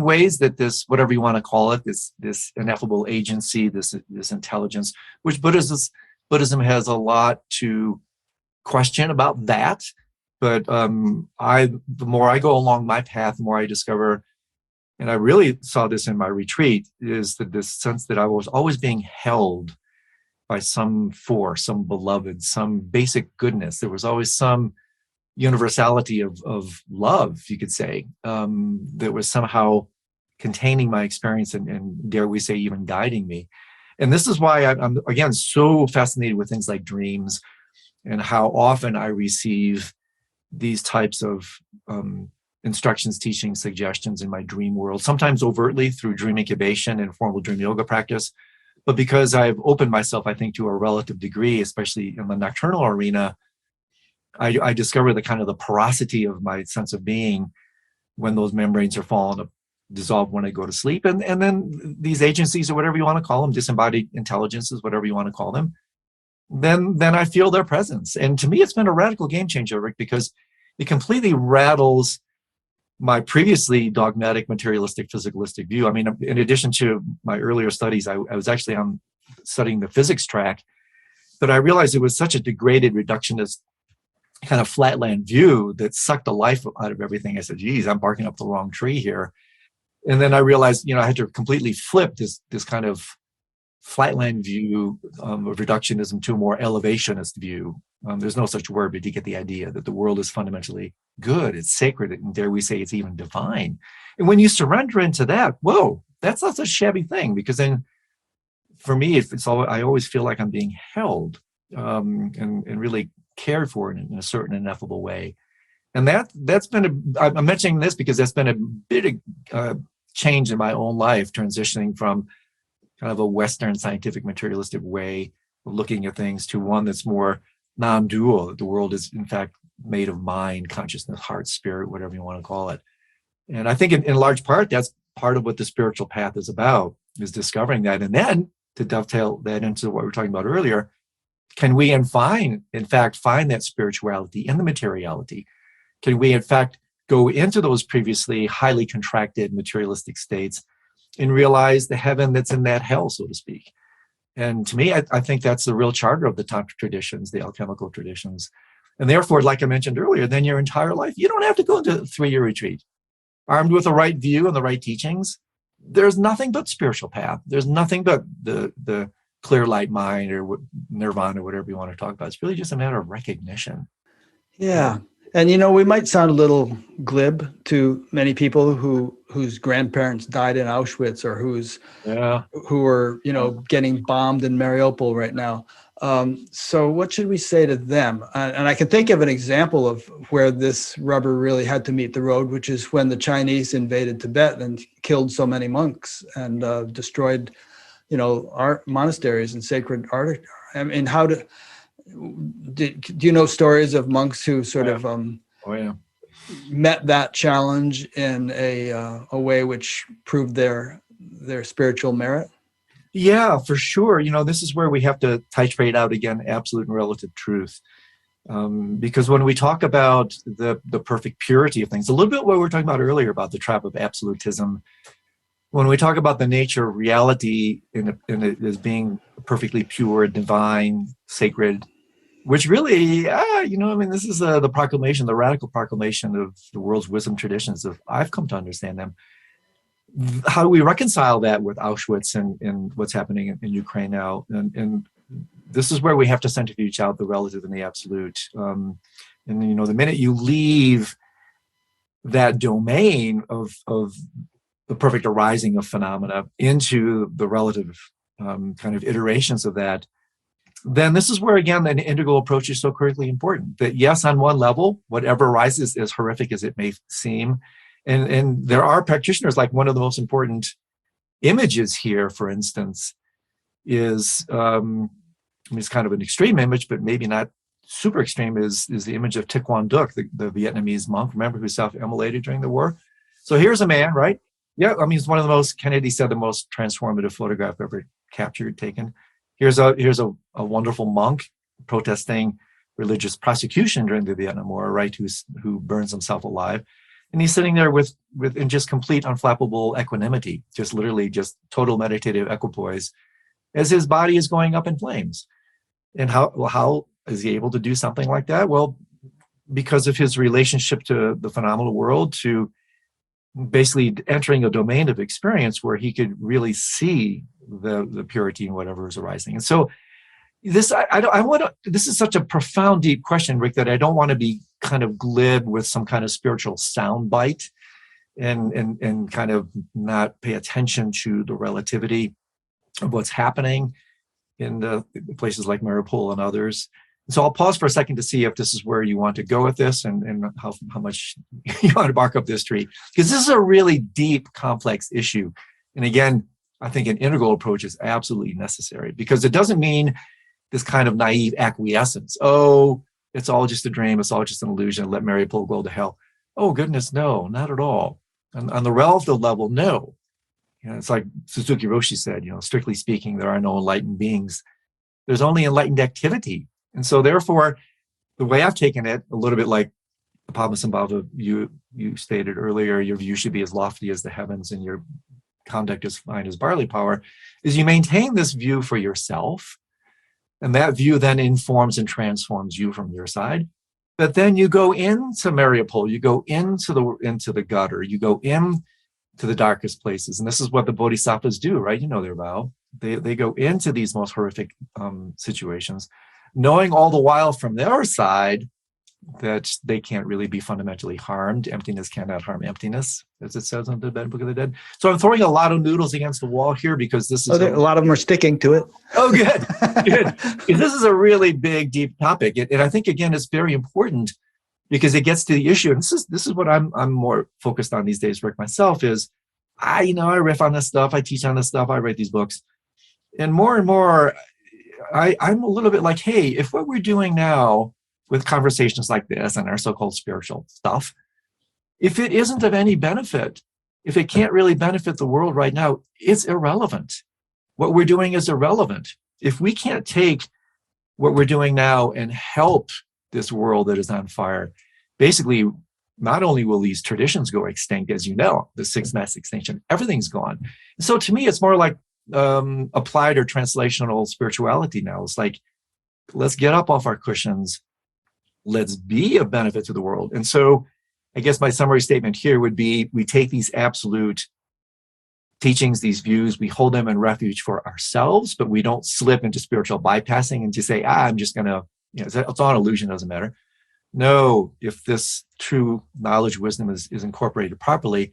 ways that this, whatever you want to call it, this ineffable agency, this intelligence, which Buddhism has a lot to question about that. But the more I go along my path, the more I discover, and I really saw this in my retreat, is that this sense that I was always being held by some force, some beloved, some basic goodness. There was always some universality of love, you could say, that was somehow containing my experience and dare we say even guiding me. And this is why I'm again so fascinated with things like dreams and how often I receive these types of instructions, teachings, suggestions in my dream world, sometimes overtly through dream incubation and formal dream yoga practice. But because I've opened myself, I think, to a relative degree, especially in the nocturnal arena, I discover the kind of the porosity of my sense of being when those membranes are falling, dissolve when I go to sleep. And then these agencies, or whatever you want to call them, disembodied intelligences, whatever you want to call them, then I feel their presence. And to me, it's been a radical game changer, Rick, because it completely rattles my previously dogmatic, materialistic, physicalistic view. I mean, in addition to my earlier studies, I was actually studying the physics track, but I realized it was such a degraded, reductionist kind of flatland view that sucked the life out of everything. I said, geez, I'm barking up the wrong tree here. And then I realized, I had to completely flip this kind of flatland view of reductionism to a more elevationist view. There's no such word, but you get the idea that the world is fundamentally good, it's sacred, and dare we say it's even divine. And when you surrender into that, whoa, that's not such a shabby thing, because then for me, I always feel like I'm being held and really cared for in a certain ineffable way. And that's been I'm mentioning this because that's been a bit of change in my own life, transitioning from kind of a Western scientific materialistic way of looking at things to one that's more non-dual, that the world is in fact made of mind, consciousness, heart, spirit, whatever you want to call it. And I think in large part, that's part of what the spiritual path is about, is discovering that. And then to dovetail that into what we were talking about earlier, can we in fact find that spirituality in the materiality? Can we in fact go into those previously highly contracted materialistic states and realize the heaven that's in that hell, so to speak? And to me, I think that's the real charter of the tantric traditions, the alchemical traditions. And therefore, like I mentioned earlier, then your entire life, you don't have to go into a 3-year retreat. Armed with the right view and the right teachings, there's nothing but spiritual path. There's nothing but the clear light mind or nirvana, or whatever you want to talk about. It's really just a matter of recognition. Yeah. And, we might sound a little glib to many people whose grandparents died in Auschwitz, or who are, getting bombed in Mariupol right now. So what should we say to them? And I can think of an example of where this rubber really had to meet the road, which is when the Chinese invaded Tibet and killed so many monks and destroyed, art monasteries and sacred art. I mean, do you know stories of monks who sort of met that challenge in a way which proved their spiritual merit? Yeah, for sure. This is where we have to titrate out again absolute and relative truth. Because when we talk about the perfect purity of things, a little bit what we were talking about earlier about the trap of absolutism, when we talk about the nature of reality in it as being perfectly pure, divine, sacred, which really, this is the proclamation, the radical proclamation of the world's wisdom traditions, I've come to understand them. How do we reconcile that with Auschwitz and what's happening in Ukraine now? And this is where we have to centrifuge out the relative and the absolute. And the minute you leave that domain of the perfect arising of phenomena into the relative kind of iterations of that, then this is where, again, an integral approach is so critically important. That yes, on one level, whatever arises, as horrific as it may seem, and there are practitioners, like one of the most important images here, for instance, is, it's kind of an extreme image, but maybe not super extreme, is the image of Thich Quang Duc, the Vietnamese monk, remember, who self-immolated during the war. So here's a man, right? Yeah, it's one of the most, Kennedy said, the most transformative photograph ever captured, taken. Here's a wonderful monk protesting religious prosecution during the Vietnam War, right? Who burns himself alive, and he's sitting there with in just complete unflappable equanimity, just literally just total meditative equipoise, as his body is going up in flames. And how is he able to do something like that? Well, because of his relationship to the phenomenal world, to basically entering a domain of experience where he could really see the purity in whatever is arising. And so this, I want to, this is such a profound, deep question, Rick, that I don't want to be kind of glib with some kind of spiritual soundbite and kind of not pay attention to the relativity of what's happening in the places like Mariupol and others. So I'll pause for a second to see if this is where you want to go with this and how much you want to bark up this tree, because this is a really deep, complex issue. And again, I think an integral approach is absolutely necessary, because it doesn't mean this kind of naive acquiescence. Oh, it's all just a dream. It's all just an illusion. Let Mariupol go to hell. Oh, goodness, no, not at all. On the relative level, no. You know, it's like Suzuki Roshi said, you know, strictly speaking, there are no enlightened beings. There's only enlightened activity. And so therefore, the way I've taken it, a little bit like the Padmasambhava you stated earlier, your view should be as lofty as the heavens and your conduct as fine as barley power, is you maintain this view for yourself. And that view then informs and transforms you from your side. But then you go into Mariupol, you go into the gutter, you go into the darkest places. And this is what the bodhisattvas do, right? You know their vow. They go into these most horrific situations, knowing all the while from their side that they can't really be fundamentally harmed. Emptiness cannot harm emptiness, as it says in the Tibetan Book of the Dead. So I'm throwing a lot of noodles against the wall here, because this is a lot of them are sticking to it. Oh, good, good. This is a really big, deep topic, and I think again it's very important because it gets to the issue. And this is what I'm more focused on these days, Rick. Myself is I riff on this stuff, I teach on this stuff, I write these books, and more, I'm a little bit like, hey, if what we're doing now with conversations like this and our so-called spiritual stuff, if it isn't of any benefit, if it can't really benefit the world right now, it's irrelevant. What we're doing is irrelevant. If we can't take what we're doing now and help this world that is on fire, basically, not only will these traditions go extinct, as you know, the sixth mass extinction, everything's gone. So to me, it's more like applied or translational spirituality now. It's like, let's get up off our cushions. Let's be of benefit to the world. And so I guess my summary statement here would be, we take these absolute teachings, these views, we hold them in refuge for ourselves, but we don't slip into spiritual bypassing and just say, I'm just going to, it's all an illusion, doesn't matter. No, if this true knowledge, wisdom is incorporated properly,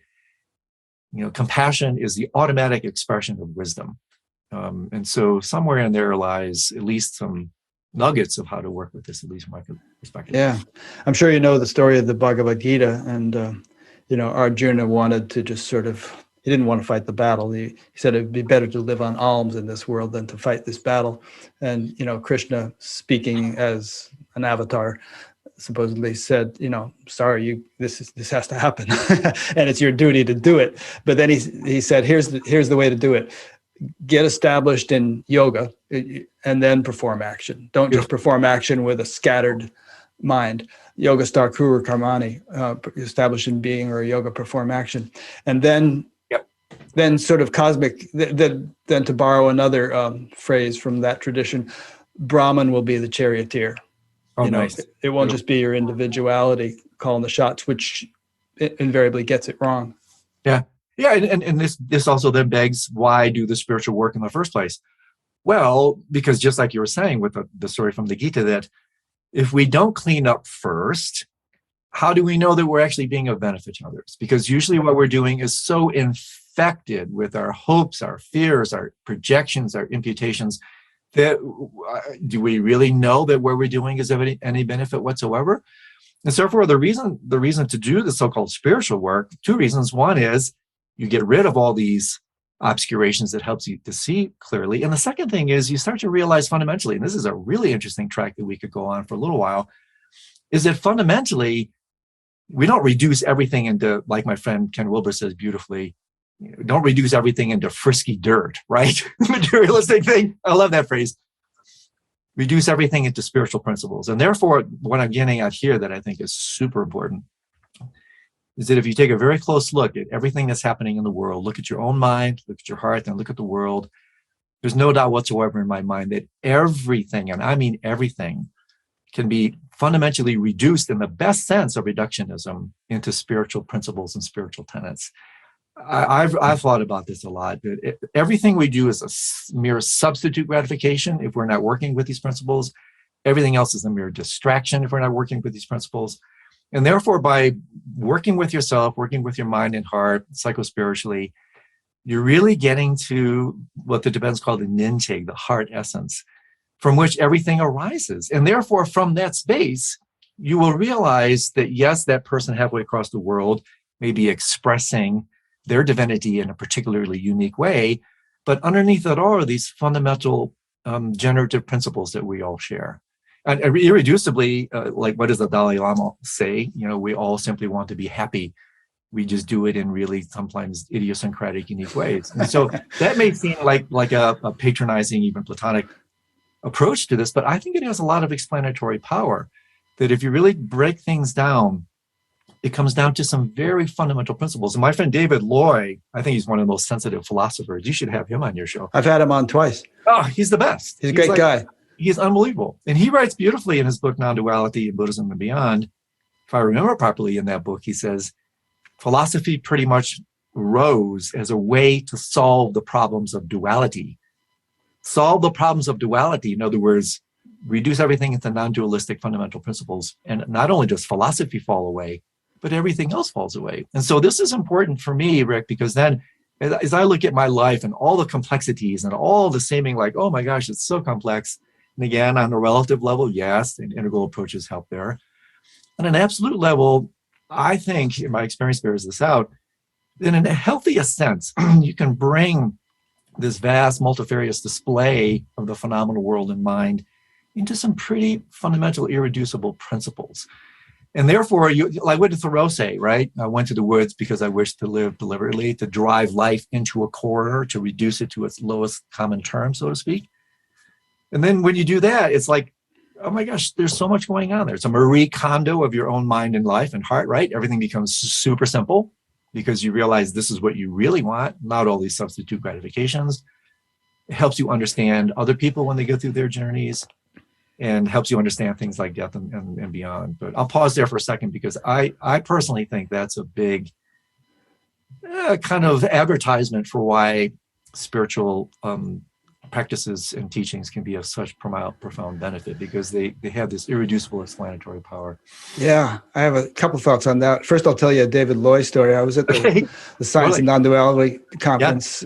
compassion is the automatic expression of wisdom. And so somewhere in there lies at least some nuggets of how to work with this, at least from my perspective. Yeah, I'm sure you know the story of the Bhagavad Gita, and Arjuna wanted to just he didn't want to fight the battle. He said it'd be better to live on alms in this world than to fight this battle. And Krishna, speaking as an avatar, supposedly said, sorry, this has to happen, and it's your duty to do it. But then he said, here's the way to do it. Get established in yoga and then perform action. Don't just perform action with a scattered mind. Yoga star Kuru Karmani, establish in being, or yoga perform action. And then sort of cosmic, then to borrow another phrase from that tradition, Brahman will be the charioteer. Oh, nice. It won't just be your individuality calling the shots, which invariably gets it wrong. Yeah. Yeah, and this also then begs, why do the spiritual work in the first place? Well, because just like you were saying with the story from the Gita, that if we don't clean up first, how do we know that we're actually being of benefit to others? Because usually what we're doing is so infected with our hopes, our fears, our projections, our imputations, that do we really know that what we're doing is of any benefit whatsoever? And so therefore, the reason to do the so-called spiritual work, two reasons. One is you get rid of all these obscurations that helps you to see clearly. And the second thing is you start to realize fundamentally, and this is a really interesting track that we could go on for a little while, is that fundamentally, we don't reduce everything into, like my friend Ken Wilber says beautifully, don't reduce everything into frisky dirt, right? Materialistic thing. I love that phrase. Reduce everything into spiritual principles. And therefore, what I'm getting at here that I think is super important is that if you take a very close look at everything that's happening in the world, look at your own mind, look at your heart, and look at the world, there's no doubt whatsoever in my mind that everything, and I mean everything, can be fundamentally reduced, in the best sense of reductionism, into spiritual principles and spiritual tenets. I've thought about this a lot. Everything we do is a mere substitute gratification if we're not working with these principles. Everything else is a mere distraction if we're not working with these principles. And therefore, by working with yourself, working with your mind and heart, psychospiritually, you're really getting to what the Tibetans call the nintig, the heart essence, from which everything arises. And therefore, from that space, you will realize that, yes, that person halfway across the world may be expressing their divinity in a particularly unique way, but underneath it all are these fundamental generative principles that we all share. And irreducibly, like what does the Dalai Lama say? We all simply want to be happy. We just do it in really sometimes idiosyncratic, unique ways. And so that may seem like a patronizing, even Platonic approach to this, but I think it has a lot of explanatory power, that if you really break things down, it comes down to some very fundamental principles. And my friend David Loy, I think he's one of the most sensitive philosophers. You should have him on your show. I've had him on twice. Oh, he's the best. He's a great guy. He's unbelievable. And he writes beautifully in his book, Non-Duality in Buddhism and Beyond. If I remember properly in that book, he says, philosophy pretty much rose as a way to solve the problems of duality. Solve the problems of duality. In other words, reduce everything into non-dualistic fundamental principles. And not only does philosophy fall away, but everything else falls away. And so this is important for me, Rick, because then as I look at my life and all the complexities and all the seeming like, oh my gosh, it's so complex. And again, on a relative level, yes, and integral approaches help there. On an absolute level, I think, in my experience bears this out, that in a healthiest sense, you can bring this vast multifarious display of the phenomenal world and mind into some pretty fundamental, irreducible principles. And therefore, like what did Thoreau say, right? I went to the woods because I wished to live deliberately, to drive life into a corridor, to reduce it to its lowest common term, so to speak. And then when you do that, it's like, oh my gosh, there's so much going on there. It's a Marie Kondo of your own mind and life and heart, right? Everything becomes super simple because you realize this is what you really want, not all these substitute gratifications. It helps you understand other people when they go through their journeys, and helps you understand things like death and beyond. But I'll pause there for a second because I personally think that's a big kind of advertisement for why spiritual practices and teachings can be of such profound benefit, because they have this irreducible explanatory power. Yeah, I have a couple thoughts on that. First, I'll tell you a David Loy story. I was at the Science and Non-Duality Conference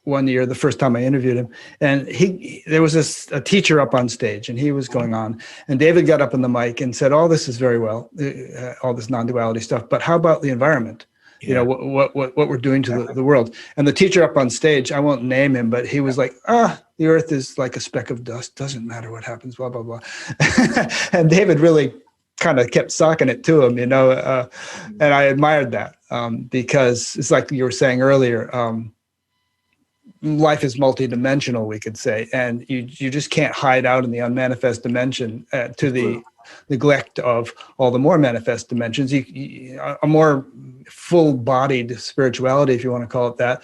one year, the first time I interviewed him, and there was a teacher up on stage, and he was going on, and David got up on the mic and said, "All this is very well, all this non-duality stuff, but how about the environment? Yeah. What we're doing to the world?" And the teacher up on stage, I won't name him, but he was like, the earth is like a speck of dust, doesn't matter what happens, blah, blah, blah. And David really kind of kept socking it to him, and I admired that because it's like you were saying earlier, life is multidimensional, we could say, and you just can't hide out in the unmanifest dimension to the neglect of all the more manifest dimensions. A more full-bodied spirituality, if you want to call it that,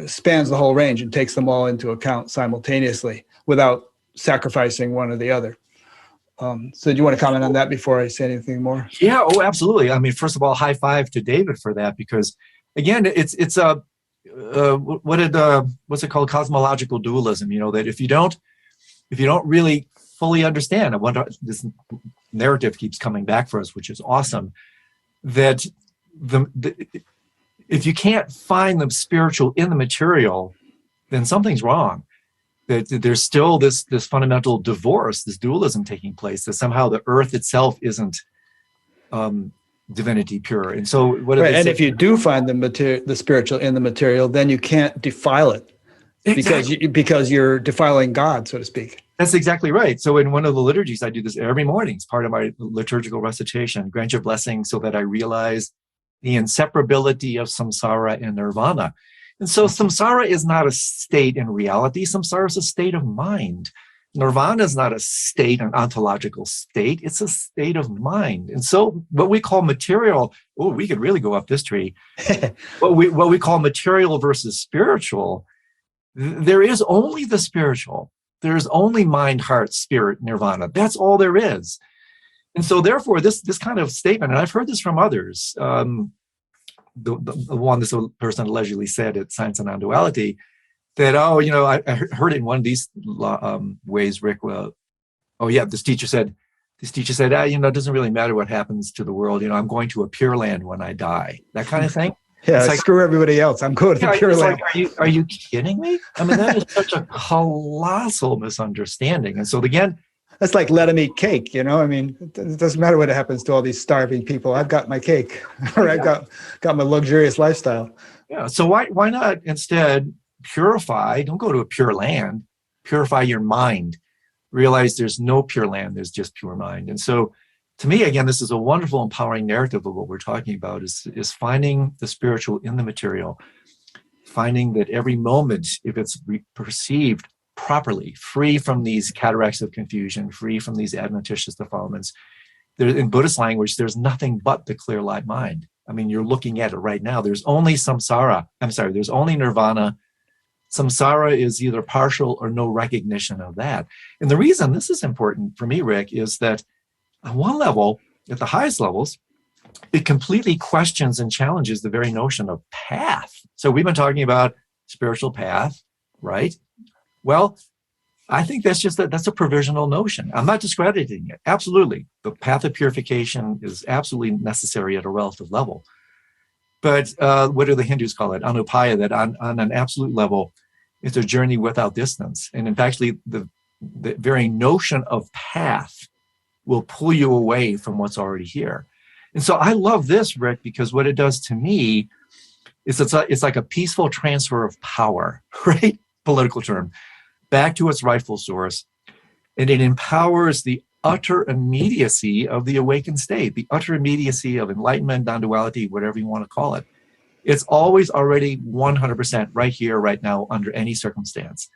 spans the whole range and takes them all into account simultaneously without sacrificing one or the other. So do you want to comment on that before I say anything more? Yeah, oh, absolutely. I mean, first of all, high five to David for that, because again, it's a what's it called? Cosmological dualism. That if you don't really fully understand, I wonder, this narrative keeps coming back for us, which is awesome, that if you can't find the spiritual in the material, then something's wrong. That there's still this fundamental divorce, this dualism taking place, that somehow the earth itself isn't divinity pure. And so what right, and if you do find the spiritual in the material, then you can't defile it. Exactly. because you're defiling God, so to speak. That's exactly right. So in one of the liturgies, I do this every morning. It's part of my liturgical recitation. Grant your blessing so that I realize the inseparability of samsara and nirvana. And so samsara is not a state in reality. Samsara is a state of mind. Nirvana is not a state, an ontological state. It's a state of mind. And so what we call material, we could really go up this tree. what we call material versus spiritual, there is only the spiritual. There's only mind, heart, spirit, nirvana. That's all there is. And so therefore, this kind of statement, and I've heard this from others, the one this person allegedly said at Science and Non-Duality, that, oh, I heard it in one of these ways, Rick. Well, oh yeah, this teacher said, it doesn't really matter what happens to the world. I'm going to a Pure Land when I die. That kind of thing. Yeah, it's like, screw everybody else. I'm going to Pure Land. Like, are you kidding me? I mean, that is such a colossal misunderstanding. And so again, that's like let them eat cake. I mean, it doesn't matter what happens to all these starving people. I've got my cake, or I've got my luxurious lifestyle. Yeah. So why not instead purify? Don't go to a Pure Land. Purify your mind. Realize there's no pure land. There's just pure mind. And so, to me, again, this is a wonderful, empowering narrative of what we're talking about. Is finding the spiritual in the material, finding that every moment, if it's perceived properly, free from these cataracts of confusion, free from these adventitious defilements. In Buddhist language, there's nothing but the clear light mind. I mean, you're looking at it right now. There's only there's only nirvana. Samsara is either partial or no recognition of that. And the reason this is important for me, Rick, is that on one level, at the highest levels, it completely questions and challenges the very notion of path. So we've been talking about spiritual path, right? Well, I think that's a provisional notion. I'm not discrediting it. Absolutely. The path of purification is absolutely necessary at a relative level. But what do the Hindus call it? Anupaya, that on an absolute level, it's a journey without distance. And in fact, the very notion of path will pull you away from what's already here. And so I love this, Rick, because what it does to me is it's like a peaceful transfer of power, right? Political term, back to its rightful source. And it empowers the utter immediacy of the awakened state, the utter immediacy of enlightenment, non-duality, whatever you want to call it. It's always already 100% right here, right now, under any circumstance.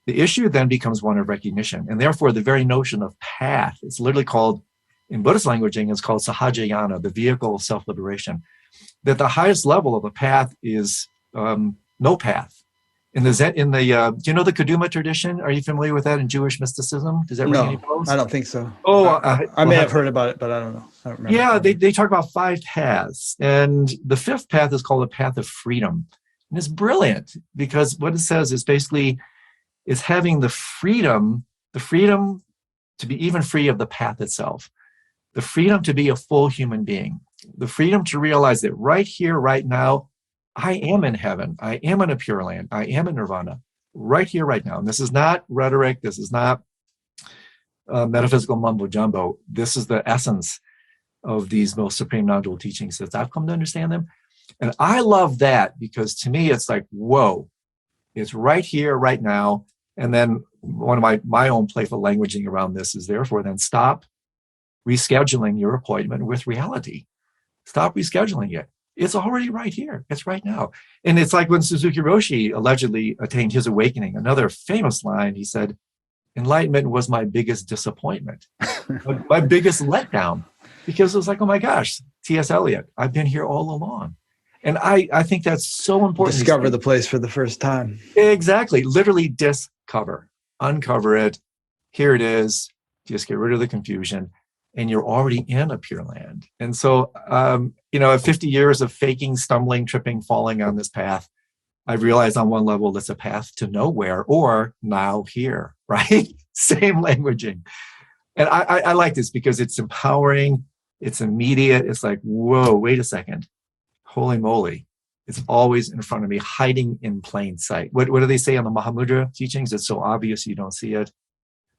The issue then becomes one of recognition. And therefore, the very notion of path, it's literally called, in Buddhist languaging, it's called Sahajayana, the vehicle of self-liberation. That the highest level of a path is no path. In the do you know the Kaduma tradition? Are you familiar with that in Jewish mysticism? Does that ring any bells? I don't think so. Oh, I may have heard about it, but I don't know. I don't remember. Yeah, they talk about 5 paths, and the 5th path is called the path of freedom, and it's brilliant because what it says is basically it's having the freedom to be even free of the path itself, the freedom to be a full human being, the freedom to realize that right here, right now, I am in heaven. I am in a pure land. I am in nirvana right here, right now. And this is not rhetoric. This is not metaphysical mumbo jumbo. This is the essence of these most supreme non-dual teachings as I've come to understand them. And I love that because to me, it's like, whoa, it's right here, right now. And then one of my own playful languaging around this is therefore then stop rescheduling your appointment with reality. Stop rescheduling it. It's already right here. It's right now. And it's like when Suzuki Roshi allegedly attained his awakening, another famous line, he said, enlightenment was my biggest disappointment, my biggest letdown, because it was like, oh my gosh, T.S. Eliot, I've been here all along. And I think that's so important. Discover the place for the first time. Exactly. Literally discover, uncover it. Here it is. Just get rid of the confusion. And you're already in a pure land. And so, 50 years of faking, stumbling, tripping, falling on this path, I've realized on one level, it's a path to nowhere or now here, right? Same languaging. And I like this because it's empowering, it's immediate. It's like, whoa, wait a second. Holy moly. It's always in front of me, hiding in plain sight. What do they say on the Mahamudra teachings? It's so obvious you don't see it.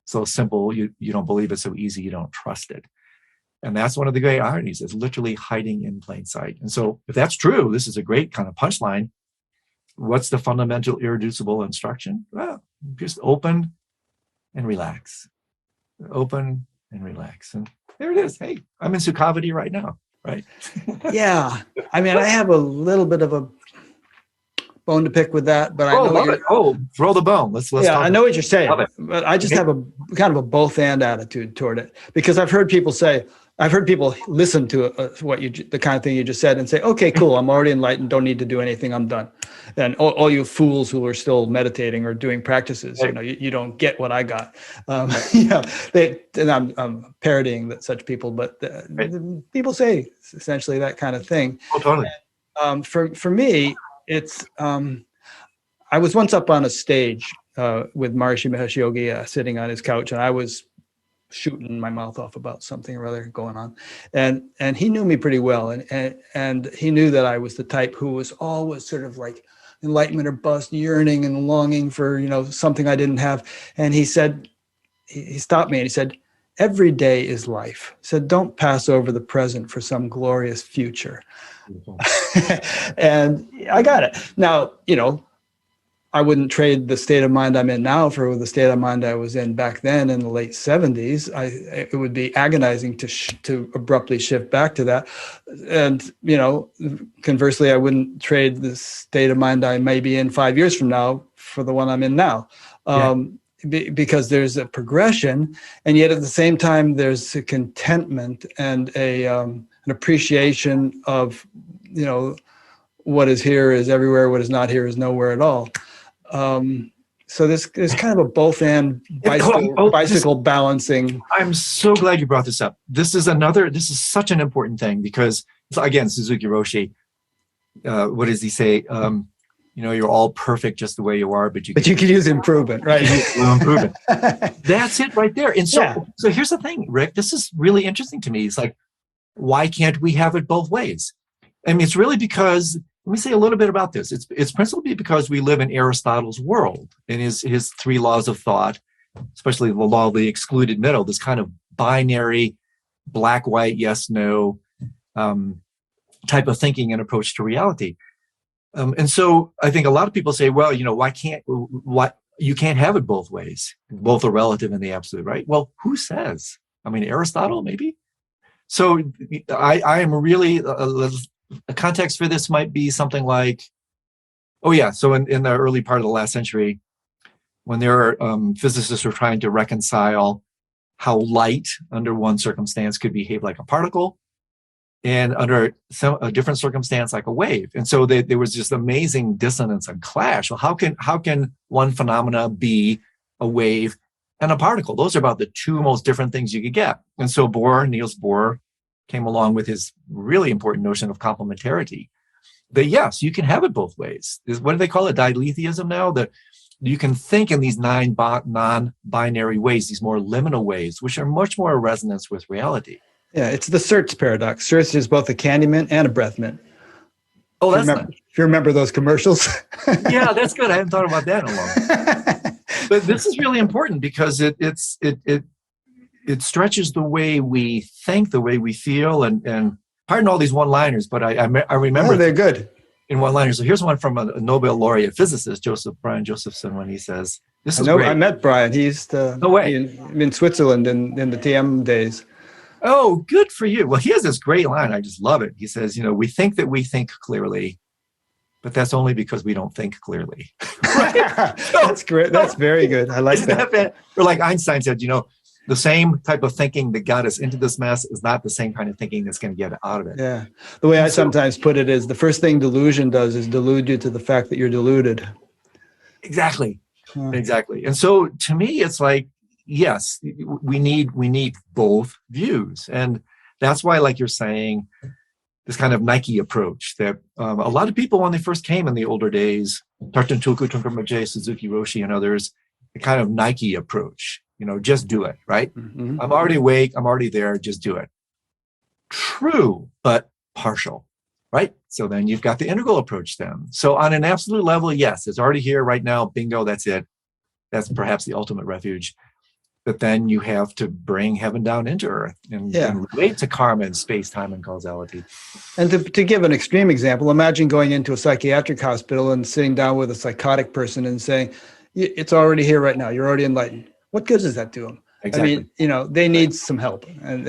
So simple, you don't believe it. So easy, you don't trust it. And that's one of the great ironies. It's literally hiding in plain sight. And so if that's true, this is a great kind of punchline. What's the fundamental irreducible instruction? Well, just open and relax. Open and relax. And there it is. Hey, I'm in Sukhavati right now, right? Yeah. I mean, I have a little bit of a bone to pick with that, but I Oh, know love you're, it. Oh, throw the bone. Let's yeah, talk. I know what you're saying, Love it. but I just Okay. have a kind of a both and attitude toward it, because I've heard people listen to the kind of thing you just said and say, okay, cool, I'm already enlightened, don't need to do anything, I'm done. And all you fools who are still meditating or doing practices, Right. you don't get what I got. Right. And I'm parodying such people, but Right. people say essentially that kind of thing. Oh, totally. For me, it's I was once up on a stage with Maharishi Mahesh Yogi sitting on his couch, and I was shooting my mouth off about something or other going on, and he knew me pretty well, and he knew that I was the type who was always sort of like enlightenment or bust, yearning and longing for something I didn't have. And he said, he stopped me and he said, every day is life. He said, don't pass over the present for some glorious future. And I got it. Now, I wouldn't trade the state of mind I'm in now for the state of mind I was in back then in the late 70s. It would be agonizing to abruptly shift back to that. And, conversely, I wouldn't trade the state of mind I may be in 5 years from now for the one I'm in now. Because there's a progression, and yet at the same time, there's a contentment and an appreciation of, what is here is everywhere, what is not here is nowhere at all. So there's kind of a both and bicycle balancing. I'm so glad you brought this up. This is such an important thing, because again, Suzuki Roshi, what does he say? You're all perfect just the way you are, but you could use improvement, right? Improvement. That's it right there. And so here's the thing, Rick, this is really interesting to me. It's like, why can't we have it both ways? I mean, it's really because, let me say a little bit about this. It's principally because we live in Aristotle's world and his three laws of thought, especially the law of the excluded middle, this kind of binary, black, white, yes, no type of thinking and approach to reality. And so I think a lot of people say, well, you can't have it both ways. Both are relative and the absolute, right? Well, who says? I mean, Aristotle, maybe? So I am really, a context for this might be something like, so in the early part of the last century, when there are physicists who are trying to reconcile how light under one circumstance could behave like a particle, and under a different circumstance like a wave. And so there was just amazing dissonance and clash. Well, how can one phenomena be a wave and a particle? Those are about the two most different things you could get. And so Niels Bohr came along with his really important notion of complementarity. That yes, you can have it both ways. What do they call it? Diletheism now? That you can think in these non-binary ways, these more liminal ways, which are much more in resonance with reality. Yeah, it's the Search paradox. Search is both a candy mint and a breath mint. Oh, if you remember those commercials. Yeah, that's good. I haven't thought about that in a long. But this is really important because it stretches the way we think, the way we feel, and pardon all these one-liners, but I remember they're good in one-liners. So here's one from a Nobel laureate physicist, Brian Josephson, when he says, "This is great." I met Brian. He's in Switzerland in the TM days. Oh, good for you. Well, he has this great line. I just love it. He says, we think that we think clearly, but that's only because we don't think clearly. That's great. That's very good. I like that. Or like Einstein said, the same type of thinking that got us into this mess is not the same kind of thinking that's going to get out of it. Yeah. The way I sometimes put it is the first thing delusion does is delude you to the fact that you're deluded. Exactly. Exactly. And so to me, it's like, yes, we need both views. And that's why, like you're saying, this kind of Nike approach that a lot of people, when they first came in the older days, Tartan Tulku, Trungpa Rinpoche, Suzuki Roshi, and others, the kind of Nike approach, just do it, right? Mm-hmm. I'm already awake, I'm already there, just do it. True, but partial, right? So then you've got the integral approach then. So on an absolute level, yes, it's already here right now, bingo, that's it. That's perhaps the ultimate refuge. But then you have to bring heaven down into earth and relate to karma and space, time, and causality. And to give an extreme example, imagine going into a psychiatric hospital and sitting down with a psychotic person and saying, it's already here right now. You're already enlightened. What good does that do them? Exactly. I mean, they need some help, and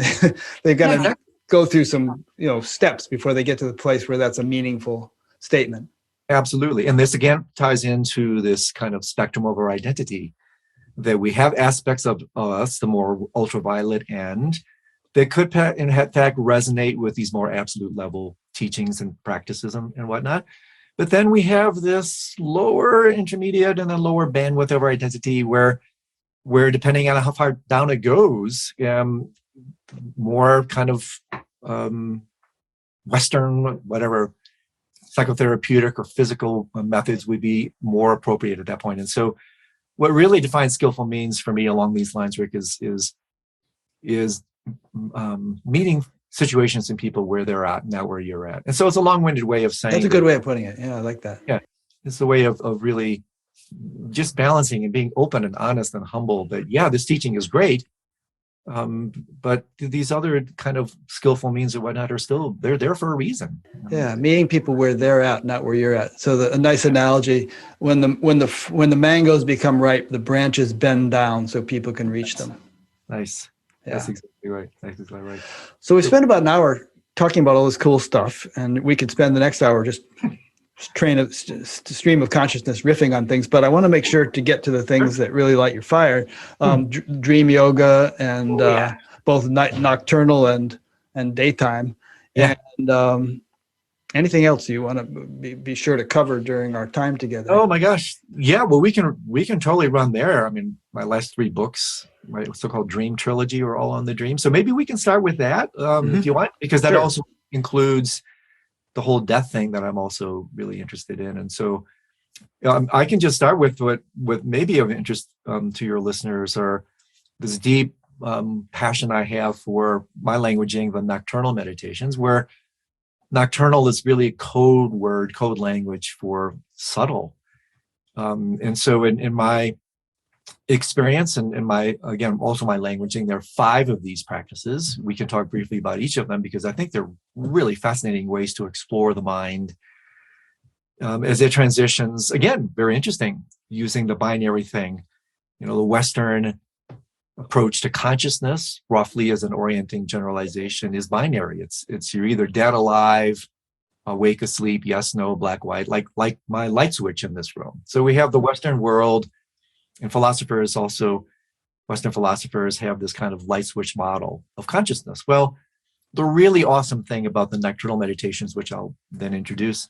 they've got to go through some, steps before they get to the place where that's a meaningful statement. Absolutely. And this again ties into this kind of spectrum of our identity, that we have aspects of us, the more ultraviolet end, that could in fact resonate with these more absolute level teachings and practices and whatnot. But then we have this lower intermediate and then lower bandwidth of our identity where depending on how far down it goes, more kind of Western, whatever, psychotherapeutic or physical methods would be more appropriate at that point. And so what really defines skillful means for me along these lines, Rick, is meeting situations and people where they're at, not where you're at. And so it's a long-winded way of saying. That's a good way of putting it. Yeah, I like that. Yeah, it's a way of really just balancing and being open and honest and humble. That yeah, this teaching is great, but these other kind of skillful means and whatnot are still they're there for a reason. Yeah, meeting people where they're at, not where you're at. So a nice analogy: when the mangoes become ripe, the branches bend down so people can reach them. Nice. Yeah. That's exactly right. That's exactly right. So we spent about an hour talking about all this cool stuff, and we could spend the next hour just stream of consciousness riffing on things. But I want to make sure to get to the things that really light your fire. Dream yoga and both nocturnal and daytime. Yeah. And anything else you want to be sure to cover during our time together? Oh my gosh. Yeah. Well, we can totally run there. I mean, my last 3 books, my so-called Dream Trilogy, are all on the dream. So maybe we can start with that if you want, because that also includes the whole death thing that I'm also really interested in. And so I can just start with what maybe of interest to your listeners, or this deep passion I have for my languaging, the nocturnal meditations, where nocturnal is really a code language for subtle. And so in my experience and in my, again, also my languaging, there are 5 of these practices. We can talk briefly about each of them because I think they're really fascinating ways to explore the mind as it transitions. Again, very interesting, using the binary thing. You know, the Western approach to consciousness, roughly as an orienting generalization, is binary. It's you're either dead, alive, awake, asleep, yes, no, black, white, like my light switch in this room. So we have the Western world, and Western philosophers have this kind of light switch model of consciousness. Well, the really awesome thing about the nocturnal meditations, which I'll then introduce,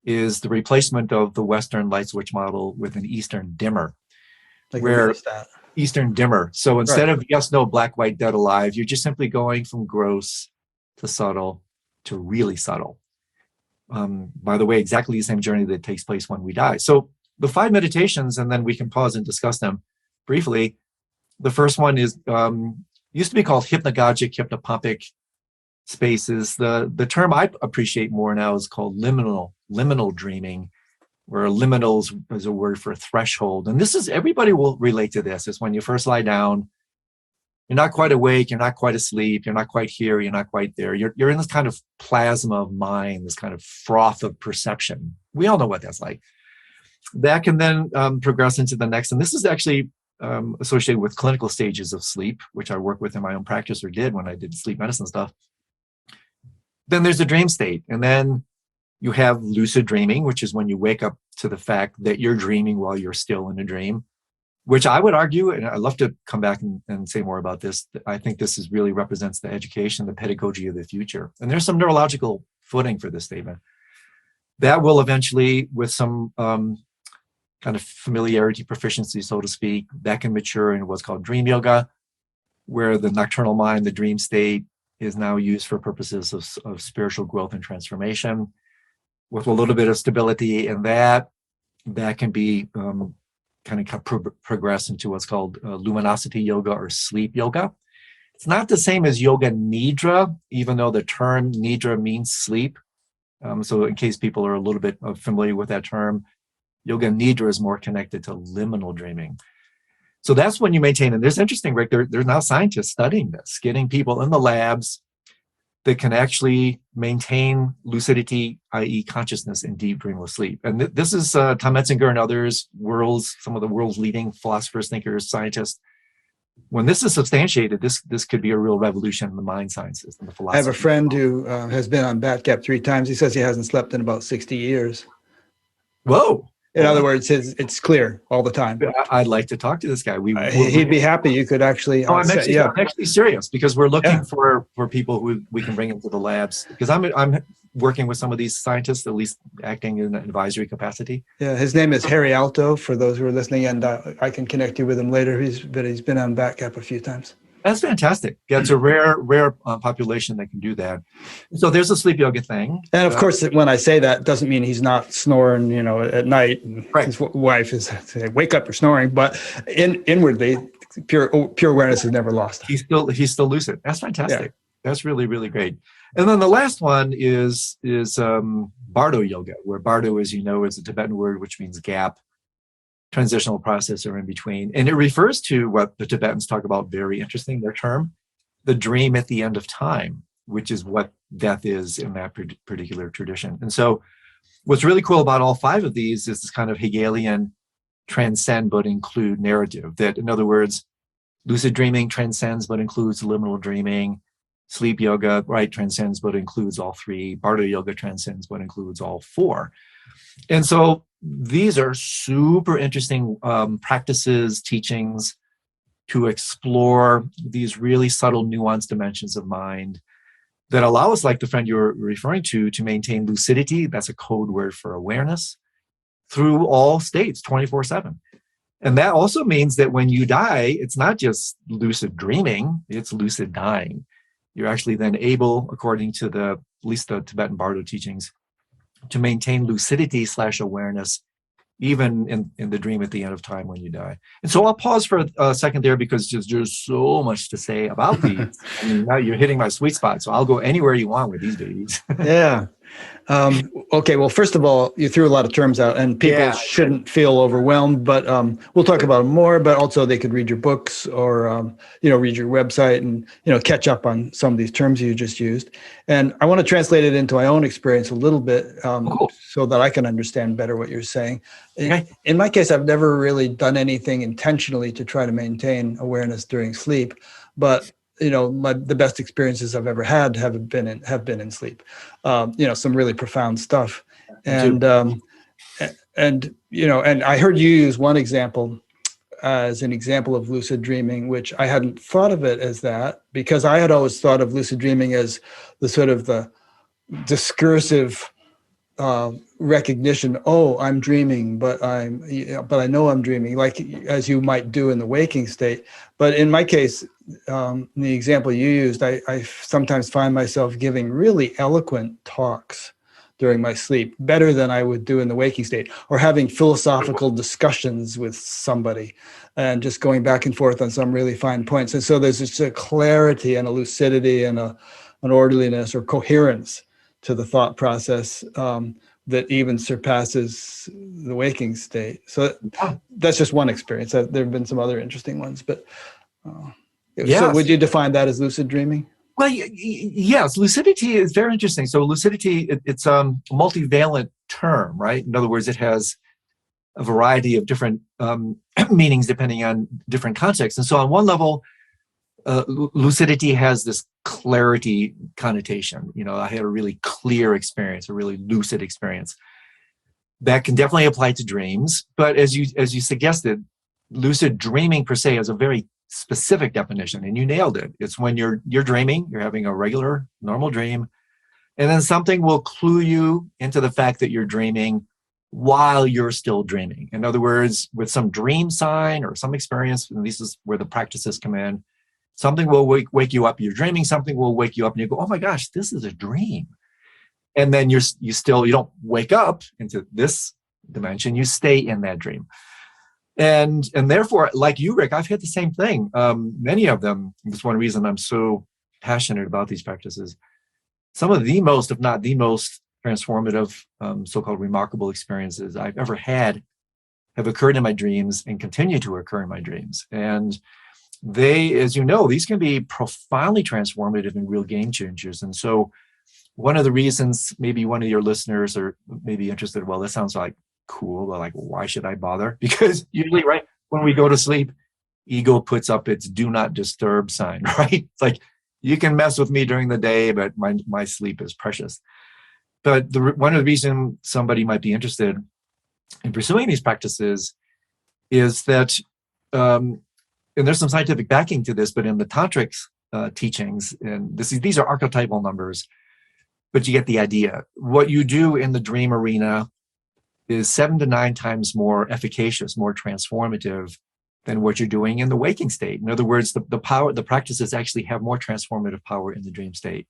is the replacement of the Western light switch model with an Eastern dimmer. Like, where is that? Eastern dimmer. So instead of yes, no, black, white, dead, alive, you're just simply going from gross to subtle to really subtle. By the way, exactly the same journey that takes place when we die. So the 5 meditations, and then we can pause and discuss them briefly. The first one is used to be called hypnagogic, hypnopompic spaces. The term I appreciate more now is called liminal dreaming, where liminal is a word for threshold. And this is, everybody will relate to this. It's when you first lie down, you're not quite awake, you're not quite asleep, you're not quite here, you're not quite there. You're in this kind of plasma of mind, this kind of froth of perception. We all know what that's like. That can then progress into the next. And this is actually associated with clinical stages of sleep, which I work with in my own practice, or did when I did sleep medicine stuff. Then there's a dream state. And then you have lucid dreaming, which is when you wake up to the fact that you're dreaming while you're still in a dream, which I would argue, and I'd love to come back and say more about this, I think this is really represents the education, the pedagogy of the future. And there's some neurological footing for this statement. That will eventually, with some kind of familiarity, proficiency, so to speak, that can mature in what's called dream yoga, where the nocturnal mind, the dream state, is now used for purposes of spiritual growth and transformation, with a little bit of stability. And that can be kind of progress into what's called luminosity yoga or sleep yoga. It's not the same as yoga nidra, even though the term nidra means sleep. So in case people are a little bit familiar with that term, yoga nidra is more connected to liminal dreaming. So that's when you maintain, and there's interesting, Rick, there's now scientists studying this, getting people in the labs that can actually maintain lucidity, i.e. consciousness in deep dreamless sleep. And this is Tom Metzinger and others, some of the world's leading philosophers, thinkers, scientists. When this is substantiated, this could be a real revolution in the mind sciences and the philosophy. I have a friend who has been on Batgap 3 times. He says he hasn't slept in about 60 years. Whoa. In other words, it's clear all the time. I'd like to talk to this guy. He'd be happy. You could actually No, I'm actually serious, because we're looking Yeah. for people who we can bring into the labs, because I'm working with some of these scientists, at least acting in an advisory capacity. Yeah, his name is Harry Alto, for those who are listening, and I can connect you with him later. He's been on BATCAP a few times. That's fantastic. Yeah, it's a rare population that can do that. So there's a sleep yoga thing. And of course, when I say that, doesn't mean he's not snoring, at night. And Right. His wife is saying, "Wake up, you're snoring." But inwardly, pure awareness is never lost. He's still lucid. That's fantastic. Yeah. That's really, really great. And then the last one is Bardo yoga, where Bardo, as you know, is a Tibetan word which means gap, transitional process, or in between. And it refers to what the Tibetans talk about, very interesting, their term, the dream at the end of time, which is what death is in that particular tradition. And so what's really cool about all 5 of these is this kind of Hegelian transcend but include narrative, that, in other words, lucid dreaming transcends but includes liminal dreaming. Sleep yoga, right, transcends but includes all 3. Bardo yoga transcends but includes all 4. And so these are super interesting practices, teachings to explore these really subtle, nuanced dimensions of mind that allow us, like the friend you were referring to maintain lucidity. That's a code word for awareness through all states, 24/7. And that also means that when you die, it's not just lucid dreaming, it's lucid dying. You're actually then able, according to at least the Tibetan Bardo teachings, to maintain lucidity / awareness, even in the dream at the end of time when you die. And so I'll pause for a second there, because there's so much to say about these. I mean, now you're hitting my sweet spot, so I'll go anywhere you want with these babies. Yeah. Okay. Well, first of all, you threw a lot of terms out, and people shouldn't feel overwhelmed, but we'll talk about them more, but also they could read your books or, read your website and, catch up on some of these terms you just used. And I want to translate it into my own experience a little bit so that I can understand better what you're saying. Okay. In my case, I've never really done anything intentionally to try to maintain awareness during sleep, but the best experiences I've ever had have been in sleep. Some really profound stuff. And I heard you use one example as an example of lucid dreaming, which I hadn't thought of it as that, because I had always thought of lucid dreaming as the sort of the discursive recognition. Oh, I'm dreaming, but I know I'm dreaming, like as you might do in the waking state. But in my case, the example you used, I sometimes find myself giving really eloquent talks during my sleep, better than I would do in the waking state, or having philosophical discussions with somebody and just going back and forth on some really fine points. And so there's just a clarity and a lucidity and an orderliness or coherence to the thought process that even surpasses the waking state. So that's just one experience. There have been some other interesting ones, but so would you define that as lucid dreaming? Well, yes, lucidity is very interesting. So lucidity, it's a multivalent term, right? In other words, it has a variety of different meanings depending on different contexts. And so on one level, lucidity has this clarity connotation. I had a really clear experience, a really lucid experience. That can definitely apply to dreams. But as you suggested, lucid dreaming per se has a very specific definition, and you nailed it. It's when you're dreaming, you're having a regular, normal dream, and then something will clue you into the fact that you're dreaming while you're still dreaming. In other words, with some dream sign or some experience, and this is where the practices come in, something will wake you up. You're dreaming, something will wake you up, and you go, "Oh my gosh, this is a dream." And then you don't wake up into this dimension. You stay in that dream. And therefore, like you, Rick, I've had the same thing. Many of them. That's one reason I'm so passionate about these practices. Some of the most, if not the most, transformative, so-called remarkable experiences I've ever had have occurred in my dreams and continue to occur in my dreams. And they, as you know, these can be profoundly transformative and real game changers. And so one of the reasons maybe one of your listeners are maybe interested, well, this sounds like cool, but like, why should I bother? Because usually, right, when we go to sleep, ego puts up its do not disturb sign, right? It's like, you can mess with me during the day, but my sleep is precious. But one of the reasons somebody might be interested in pursuing these practices is that, and there's some scientific backing to this, but in the tantric teachings, and these are archetypal numbers, but you get the idea. What you do in the dream arena is 7 to 9 times more efficacious, more transformative than what you're doing in the waking state. In other words, the practices actually have more transformative power in the dream state.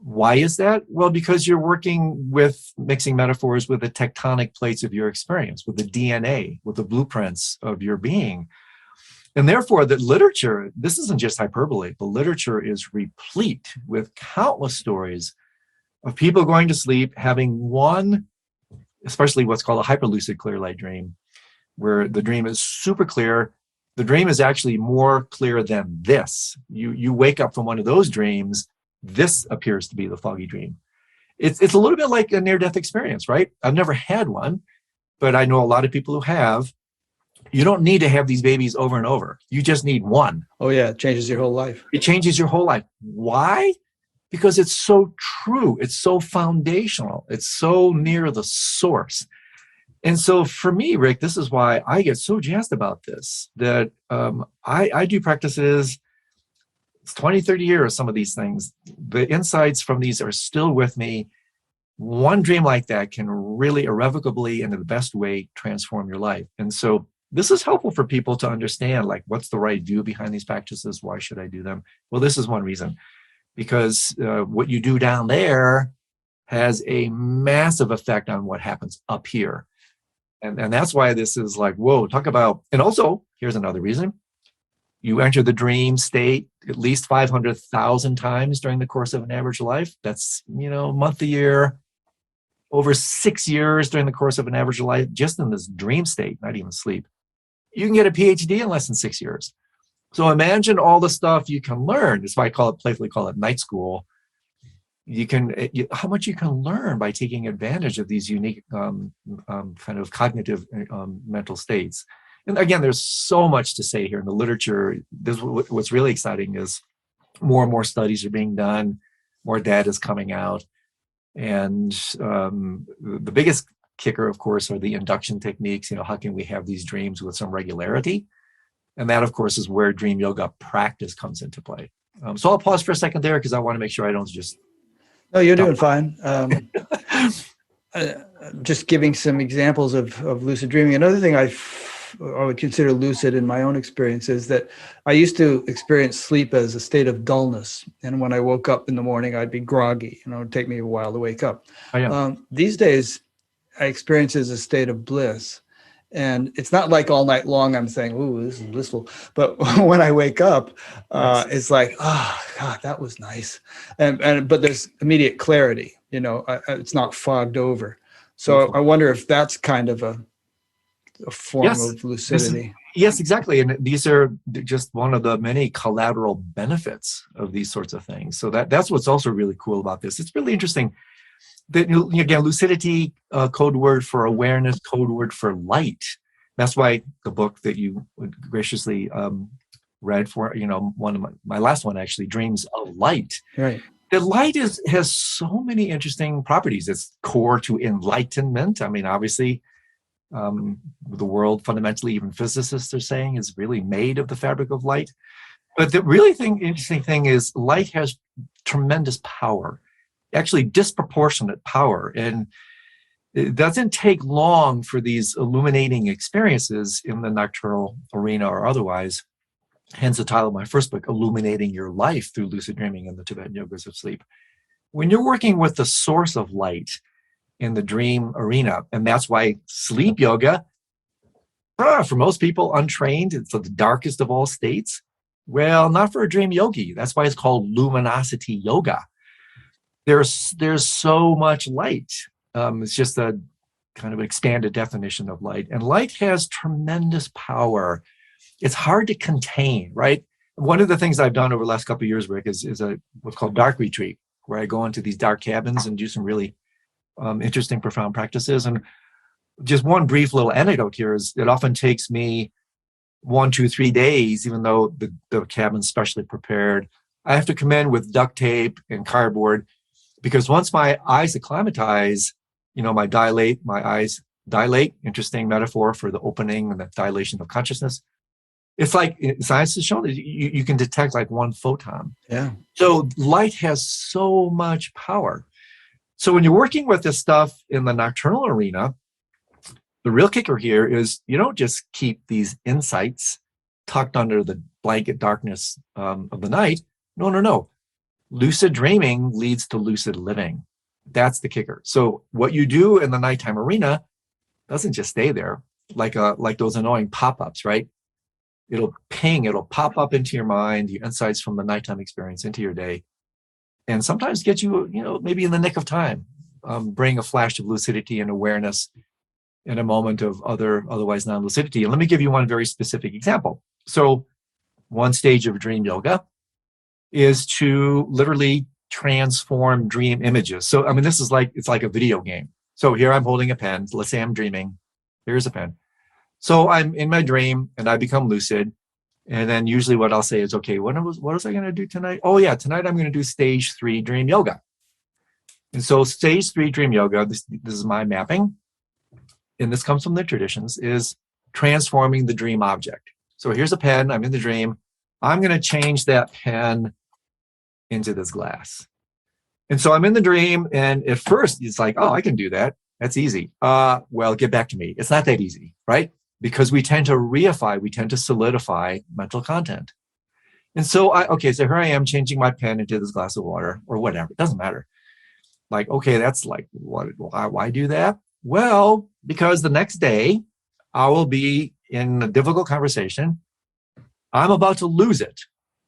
Why is that? Well, because you're working with mixing metaphors with the tectonic plates of your experience, with the DNA, with the blueprints of your being. And therefore, the literature, this isn't just hyperbole, the literature is replete with countless stories of people going to sleep, having one, especially what's called a hyperlucid clear light dream, where the dream is super clear. The dream is actually more clear than this. You wake up from one of those dreams, this appears to be the foggy dream. It's a little bit like a near-death experience, right? I've never had one, but I know a lot of people who have. You don't need to have these babies over and over. You just need one. Oh yeah, it changes your whole life. It changes your whole life. Why? Because it's so true. It's so foundational. It's so near the source. And so for me, Rick, this is why I get so jazzed about this, that I do practices, it's 20, 30 years, some of these things. The insights from these are still with me. One dream like that can really irrevocably and in the best way transform your life. And so this is helpful for people to understand, like, what's the right view behind these practices? Why should I do them? Well, this is one reason, because what you do down there has a massive effect on what happens up here. And that's why this is like, whoa, talk about, and also, here's another reason. You enter the dream state at least 500,000 times during the course of an average life. That's, month a year, over 6 years during the course of an average life, just in this dream state, not even sleep. You can get a PhD in less than 6 years. So imagine all the stuff you can learn. That's why I playfully call it night school. How much you can learn by taking advantage of these unique kind of cognitive mental states. And again, there's so much to say here in the literature. What's really exciting is more and more studies are being done, more data is coming out. And the biggest kicker, of course, are the induction techniques. How can we have these dreams with some regularity? And that, of course, is where dream yoga practice comes into play. So I'll pause for a second there because I want to make sure I don't just... No, you're doing fine. Just giving some examples of lucid dreaming. Another thing I would consider lucid in my own experience is that I used to experience sleep as a state of dullness. And when I woke up in the morning, I'd be groggy. It would take me a while to wake up. Oh, yeah. These days, I experience it as a state of bliss. And it's not like all night long I'm saying, ooh, this is blissful. But when I wake up, it's like, oh, God, that was nice. But there's immediate clarity, it's not fogged over. So I wonder if that's kind of a form of lucidity. Yes, exactly. And these are just one of the many collateral benefits of these sorts of things. So that's what's also really cool about this. It's really interesting. Again, lucidity, code word for awareness, code word for light. That's why the book that you graciously read for, one of my last one actually, Dreams of Light. Right. The light has so many interesting properties. It's core to enlightenment. I mean, obviously, the world fundamentally, even physicists are saying, is really made of the fabric of light. But the really interesting thing is light has tremendous power. Actually disproportionate power. And it doesn't take long for these illuminating experiences in the nocturnal arena or otherwise. Hence the title of my first book, Illuminating Your Life Through Lucid Dreaming and the Tibetan Yogas of Sleep. When you're working with the source of light in the dream arena, and that's why sleep yoga, for most people untrained, it's the darkest of all states. Well, not for a dream yogi. That's why it's called luminosity yoga. There's so much light. It's just a kind of expanded definition of light. And light has tremendous power. It's hard to contain, right? One of the things I've done over the last couple of years, Rick, is what's called dark retreat, where I go into these dark cabins and do some really interesting, profound practices. And just one brief little anecdote here is it often takes me 1, 2, 3 days, even though the cabin's specially prepared. I have to come in with duct tape and cardboard, because once my eyes acclimatize, my eyes Dilate, interesting metaphor for the opening and the dilation of consciousness. It's like science has shown that you can detect like one photon. Yeah. So light has so much power. So when you're working with this stuff in the nocturnal arena, the real kicker here is you don't just keep these insights tucked under the blanket darkness of the night. No, no, no. Lucid dreaming leads to lucid living. That's the kicker. So what you do in the nighttime arena doesn't just stay there like those annoying pop-ups, right? It'll ping, it'll pop up into your mind, the insights from the nighttime experience into your day, and sometimes get you, maybe in the nick of time, bring a flash of lucidity and awareness in a moment of otherwise non-lucidity. And let me give you one very specific example. So one stage of dream yoga is to literally transform dream images. So, I mean, it's like a video game. So here I'm holding a pen. Let's say I'm dreaming. Here's a pen. So I'm in my dream and I become lucid. And then usually what I'll say is, okay, what was I going to do tonight? Oh yeah, tonight I'm going to do stage 3 dream yoga. And so stage 3 dream yoga, this is my mapping, and this comes from the traditions, is transforming the dream object. So here's a pen, I'm in the dream. I'm going to change that pen into this glass. And so I'm in the dream, and at first it's like, oh, I can do that. That's easy. Well, get back to me. It's not that easy, right? Because we tend to reify, we tend to solidify mental content. And so, so here I am changing my pen into this glass of water or whatever. It doesn't matter. Like, okay, that's like, why do that? Well, because the next day I will be in a difficult conversation. I'm about to lose it.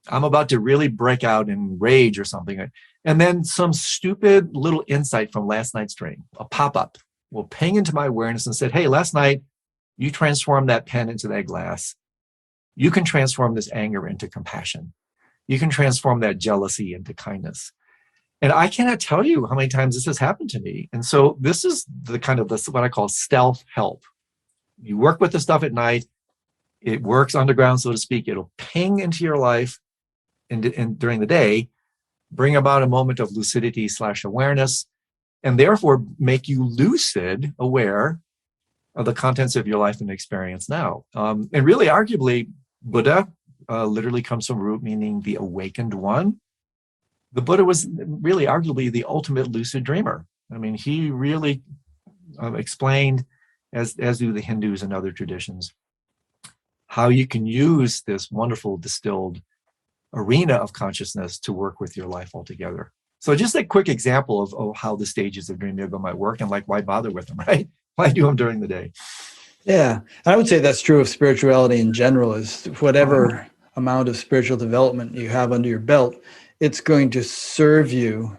I'm about to really break out in rage or something. And then some stupid little insight from last night's dream, a pop-up, will ping into my awareness and said, hey, last night you transformed that pen into that glass. You can transform this anger into compassion. You can transform that jealousy into kindness. And I cannot tell you how many times this has happened to me. And so this is the kind of what I call stealth help. You work with the stuff at night. It works underground, so to speak. It'll ping into your life and during the day, bring about a moment of lucidity / awareness, and therefore make you lucid aware of the contents of your life and experience now. And really, arguably, Buddha literally comes from root meaning the awakened one. The Buddha was really arguably the ultimate lucid dreamer. I mean, he really explained, as do the Hindus and other traditions, how you can use this wonderful distilled arena of consciousness to work with your life altogether. So just a quick example of how the stages of dream yoga might work, and like, why bother with them, right? Why do them during the day? Yeah. I would say that's true of spirituality in general, is whatever amount of spiritual development you have under your belt, it's going to serve you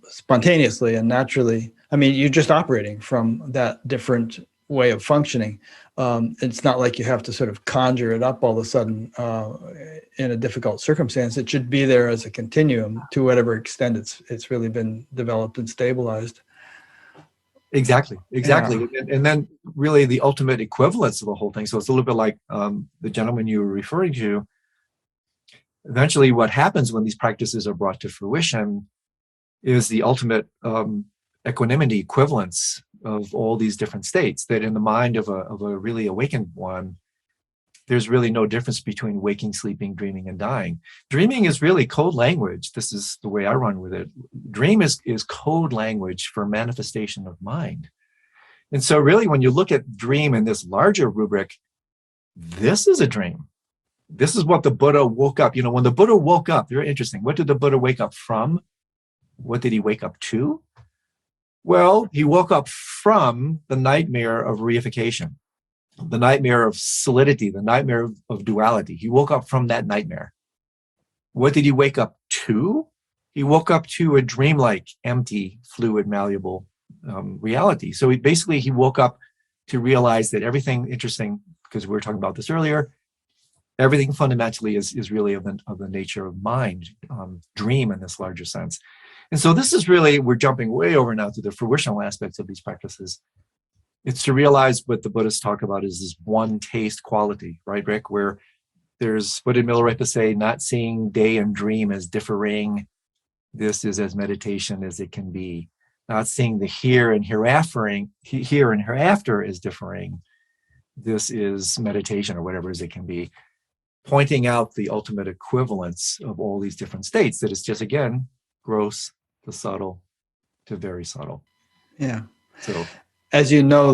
spontaneously and naturally. I mean, you're just operating from that different way of functioning. It's not like you have to sort of conjure it up all of a sudden in a difficult circumstance. It should be there as a continuum to whatever extent it's really been developed and stabilized. Exactly. Yeah. And then really the ultimate equivalence of the whole thing. So it's a little bit like the gentleman you were referring to. Eventually what happens when these practices are brought to fruition is the ultimate equanimity equivalence of all these different states, that in the mind of a really awakened one, there's really no difference between waking, sleeping, dreaming, and dying. Dreaming is really code language. This is the way I run with it. Dream is code language for manifestation of mind. And so really when you look at dream in this larger rubric, this is a dream. This is what the Buddha woke up. When the Buddha woke up, very interesting. What did the Buddha wake up from? What did he wake up to? Well, he woke up from the nightmare of reification, the nightmare of solidity, the nightmare of duality. He woke up from that nightmare. What did he wake up to? He woke up to a dreamlike, empty, fluid, malleable reality. So he woke up to realize that everything, interesting, because we were talking about this earlier, everything fundamentally is really of the nature of mind, dream in this larger sense. And so this is really, we're jumping way over now to the fruitional aspects of these practices. It's to realize what the Buddhists talk about is this one taste quality, right, Rick? Where there's, what did Milarepa say? Not seeing day and dream as differing. This is as meditation as it can be. not seeing the here and hereafter as differing. This is meditation or whatever it can be, pointing out the ultimate equivalence of all these different states, that it's just, again, gross to subtle to very subtle. Yeah. So, as you know,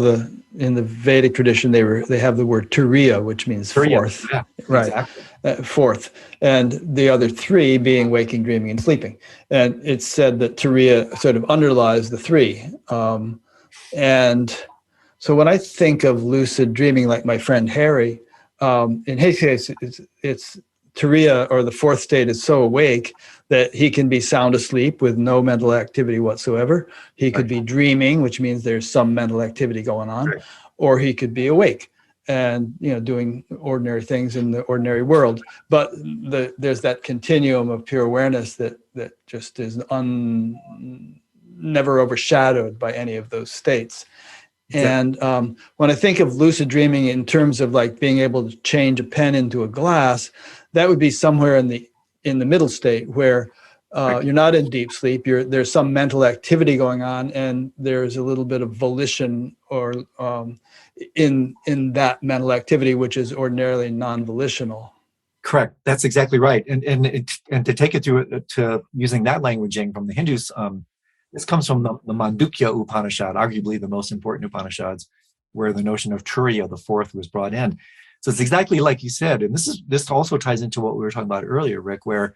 in the Vedic tradition, they have the word turiya, which means fourth. Yeah, right? Exactly. Fourth, and the other three being waking, dreaming, and sleeping. And it's said that turiya sort of underlies the three. And so when I think of lucid dreaming, like my friend Harry, in his case, it's turiya, or the fourth state, is so awake that he can be sound asleep with no mental activity whatsoever. He could be dreaming, which means there's some mental activity going on, or he could be awake and doing ordinary things in the ordinary world. But there's that continuum of pure awareness that just is never overshadowed by any of those states. And when I think of lucid dreaming in terms of like being able to change a pen into a glass, that would be somewhere in the middle state where you're not in deep sleep. There's some mental activity going on, and there's a little bit of volition or in that mental activity, which is ordinarily non-volitional. Correct. That's exactly right. And to take it to using that languaging from the Hindus. This comes from the Mandukya Upanishad, arguably the most important Upanishads, where the notion of turiya, the fourth, was brought in. So it's exactly like you said, and this also ties into what we were talking about earlier, Rick, where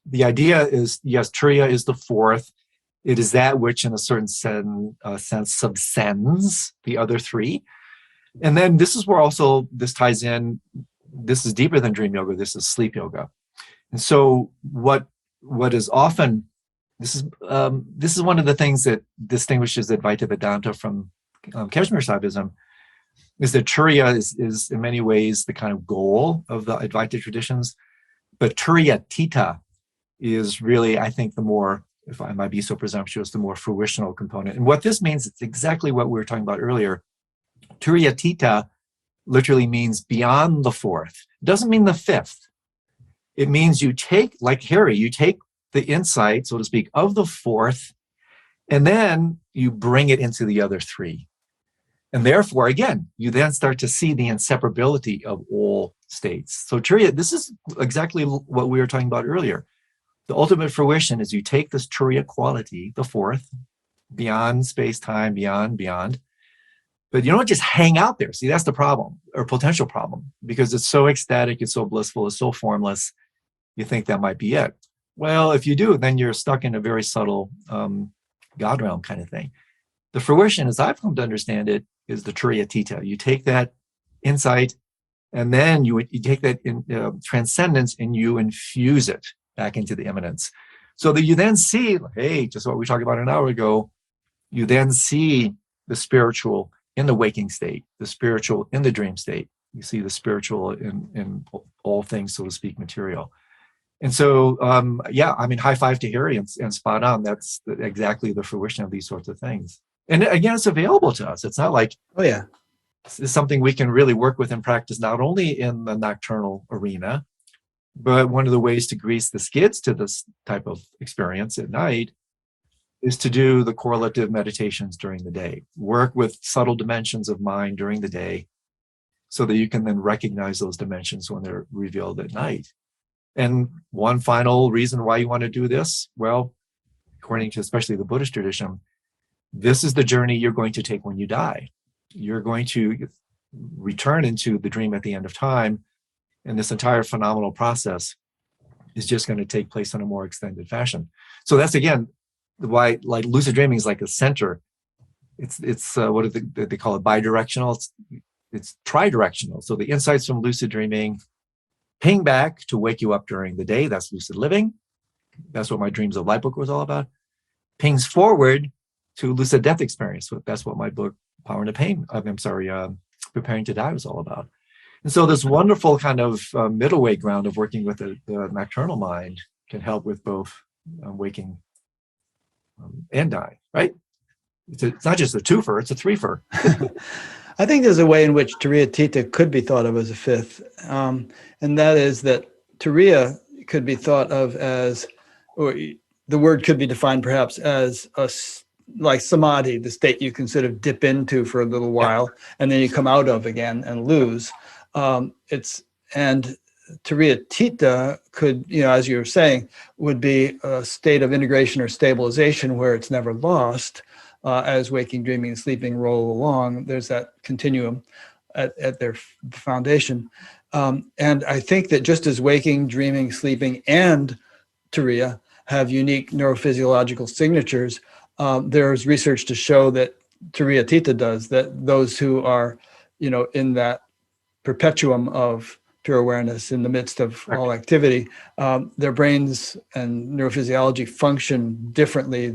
the idea is, yes, turiya is the fourth. It is that which, in a certain sense, subsends the other three. And then this is where also this ties in. This is deeper than dream yoga. This is sleep yoga. And so what is often this is one of the things that distinguishes Advaita Vedanta from Kashmir Saivism, is that turiya is in many ways the kind of goal of the Advaita traditions, but turiyatita is really, I think, the more, if I might be so presumptuous, the more fruitional component. And what this means, it's exactly what we were talking about earlier. Turiyatita literally means beyond the fourth. It doesn't mean the fifth. It means you take, like Harry, you take the insight, so to speak, of the fourth, and then you bring it into the other three. And therefore, again, you then start to see the inseparability of all states. So turiya, this is exactly what we were talking about earlier. The ultimate fruition is you take this turiya quality, the fourth, beyond space-time, beyond, but you don't just hang out there. See, that's the problem, or potential problem, because it's so ecstatic, it's so blissful, it's so formless, you think that might be it. Well, if you do, then you're stuck in a very subtle God realm kind of thing. The fruition, as I've come to understand it, is the turiyatita. You take that insight, and then you take that transcendence, and you infuse it back into the immanence. So that you then see, hey, just what we talked about an hour ago, you then see the spiritual in the waking state, the spiritual in the dream state. You see the spiritual in all things, so to speak, material. And so, high five to Harry and spot on. That's exactly the fruition of these sorts of things. And again, it's available to us. It's not like, it's something we can really work with and practice, not only in the nocturnal arena, but one of the ways to grease the skids to this type of experience at night is to do the correlative meditations during the day. Work with subtle dimensions of mind during the day so that you can then recognize those dimensions when they're revealed at night. And one final reason why you want to do this, well, according to especially the Buddhist tradition, this is the journey you're going to take when you die. You're going to return into the dream at the end of time, and this entire phenomenal process is just going to take place in a more extended fashion. So that's, again, why, like, lucid dreaming is like a center. It's what do they call it? Bidirectional. It's tridirectional. So the insights from lucid dreaming ping back to wake you up during the day. That's lucid living. That's what my Dreams of Light book was all about. Pings forward to lucid death experience. That's what my book, Preparing to Die was all about. And so this wonderful kind of middle way ground of working with the nocturnal mind can help with both waking and dying, right? It's not just a twofer, it's a threefer. I think there's a way in which turiyatita could be thought of as a fifth, and that is that turiya could be thought of as, or the word could be defined perhaps as like samadhi, the state you can sort of dip into for a little while, and then you come out of again and lose. It's and Turiya Tita could, as you were saying, would be a state of integration or stabilization where it's never lost. As waking, dreaming, and sleeping roll along, there's that continuum at their foundation. And I think that just as waking, dreaming, sleeping, and Turiya have unique neurophysiological signatures, there's research to show that Turiya Tita does, that those who are, in that perpetuum of pure awareness in the midst of all activity, their brains and neurophysiology function differently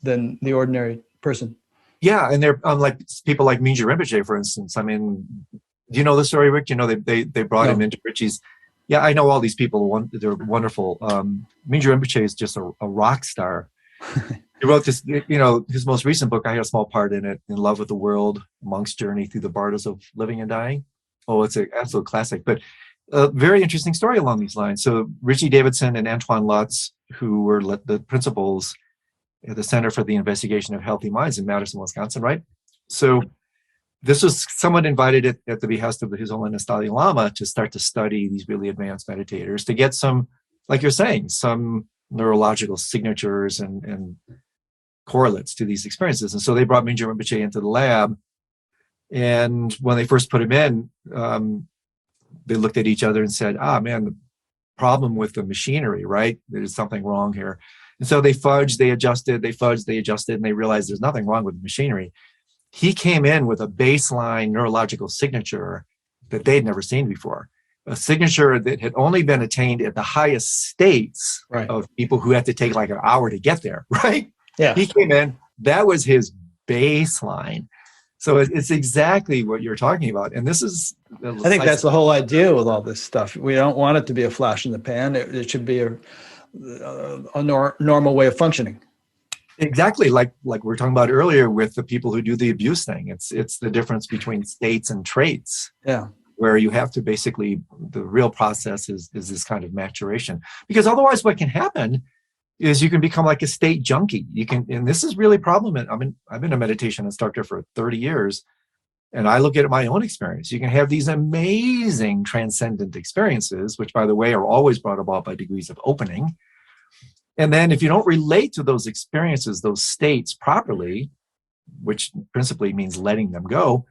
than the ordinary person. Yeah, and they're like people like Mingyur Rinpoche, for instance. I mean, do you know the story, Rick? They brought him into Ritchie's. Yeah, I know all these people. They're wonderful. Mingyur Rinpoche is just a rock star. He wrote this, his most recent book. I had a small part in it, In Love with the World, Monk's Journey Through the Bardos of Living and Dying. Oh, it's an absolute classic, but a very interesting story along these lines. So Richie Davidson and Antoine Lutz, who were the principals at the Center for the Investigation of Healthy Minds in Madison, Wisconsin, right? So this was someone invited at the behest of His Holiness Dalai Lama to start to study these really advanced meditators to get some, like you're saying, some neurological signatures and correlates to these experiences. And so they brought Mingyur Rinpoche into the lab. And when they first put him in, they looked at each other and said, man, the problem with the machinery, right? There's something wrong here. And so they fudged, they adjusted, and they realized there's nothing wrong with the machinery. He came in with a baseline neurological signature that they'd never seen before, a signature that had only been attained at the highest states of people who had to take like an hour to get there, right? Yeah. He came in, that was his baseline. So it's exactly what you're talking about. And this is... I think that's the whole idea with all this stuff. We don't want it to be a flash in the pan. It should be a normal way of functioning. Exactly, like we were talking about earlier with the people who do the abuse thing. It's the difference between states and traits. Yeah. Where you have to basically, the real process is this kind of maturation. Because otherwise what can happen is you can become like a state junkie. And this is really a problem. I've been a meditation instructor for 30 years, and I look at my own experience. You can have these amazing transcendent experiences, which by the way, are always brought about by degrees of opening. And then if you don't relate to those experiences, those states properly, which principally means letting them go,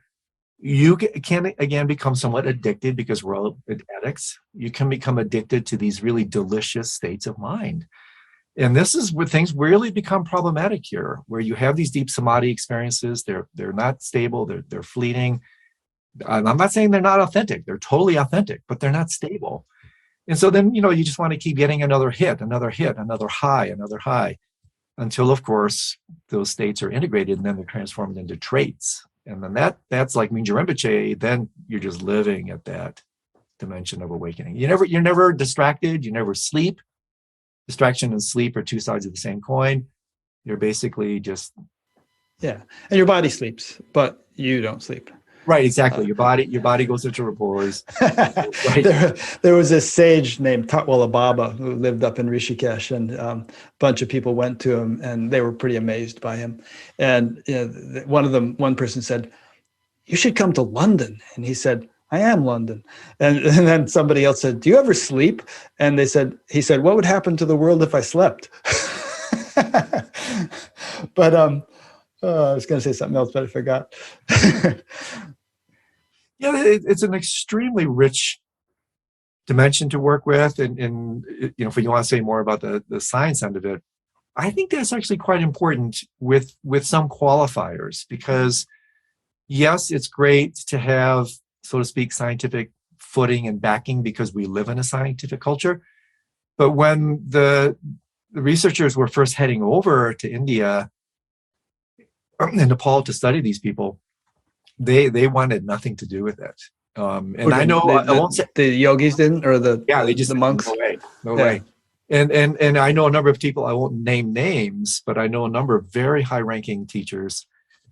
you can again become somewhat addicted, because we're all addicts. You can become addicted to these really delicious states of mind. And this is where things really become problematic here, where you have these deep samadhi experiences. They're not stable, they're fleeting. I'm not saying they're not authentic. They're totally authentic, but they're not stable. And so then, you just want to keep getting another hit, another high, until, of course, those states are integrated and then they're transformed into traits. And then that's like Mingyur Rinpoche, then you're just living at that dimension of awakening. You're never distracted, you never sleep. Distraction and sleep are two sides of the same coin. You're basically just... Yeah, and your body sleeps, but you don't sleep. Right, exactly. Your body goes into repose. Right. There was this sage named Tatwala Baba who lived up in Rishikesh, and a bunch of people went to him, and they were pretty amazed by him. And one person said, "You should come to London." And he said, "I am London." And then somebody else said, "Do you ever sleep?" And he said, "What would happen to the world if I slept?" But I was going to say something else, but I forgot. Yeah, it's an extremely rich dimension to work with. And if you want to say more about the science end of it, I think that's actually quite important with some qualifiers, because yes, it's great to have, so to speak, scientific footing and backing because we live in a scientific culture. But when the researchers were first heading over to India and Nepal to study these people, they wanted nothing to do with it. And I know I won't say the yogis didn't, or the monks. No way. And I know a number of people, I won't name names, but I know a number of very high-ranking teachers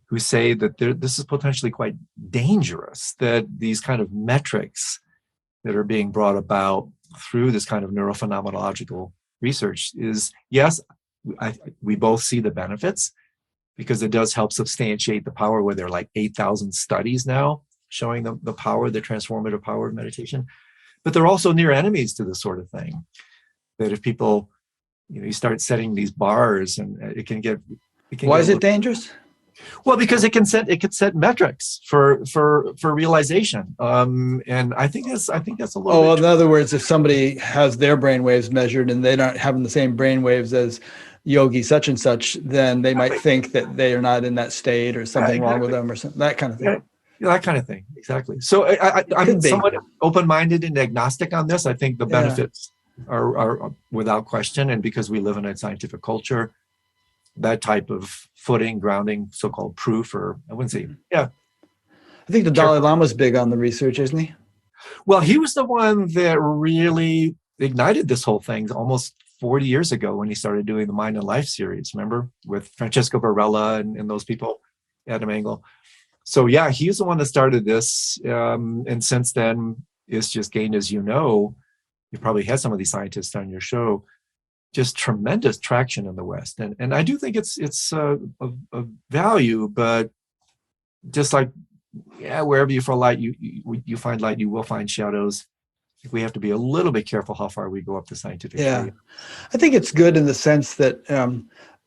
who say that this is potentially quite dangerous, that these kind of metrics that are being brought about through this kind of neurophenomenological research is, yes, we both see the benefits, because it does help substantiate the power, where there are like 8,000 studies now showing the power, the transformative power of meditation. But they're also near enemies to this sort of thing. That if people, you start setting these bars, and it can get. Why is it dangerous? Well, because it can set metrics for realization, and I think that's a little. Oh, in other words, if somebody has their brain waves measured and they're not having the same brain waves as yogi such and such, then they might think that they are not in that state, or something wrong with them, or something, that kind of thing. Yeah, that kind of thing, exactly. So I'm somewhat open-minded and agnostic on this. I think the benefits are without question, and because we live in a scientific culture, that type of footing, grounding, so-called proof, or I wouldn't say, I think the Dalai Lama's big on the research, isn't he? Well, he was the one that really ignited this whole thing almost 40 years ago, when he started doing the Mind and Life series, remember, with Francesco Varela and those people, Adam Engel. So yeah, he's the one that started this. And since then, it's just gained, as you know, you probably had some of these scientists on your show, just tremendous traction in the West. And I do think it's of value, but just like, wherever you find light, you find light, you will find shadows. I think we have to be a little bit careful how far we go up the scientific tree. I think it's good in the sense that,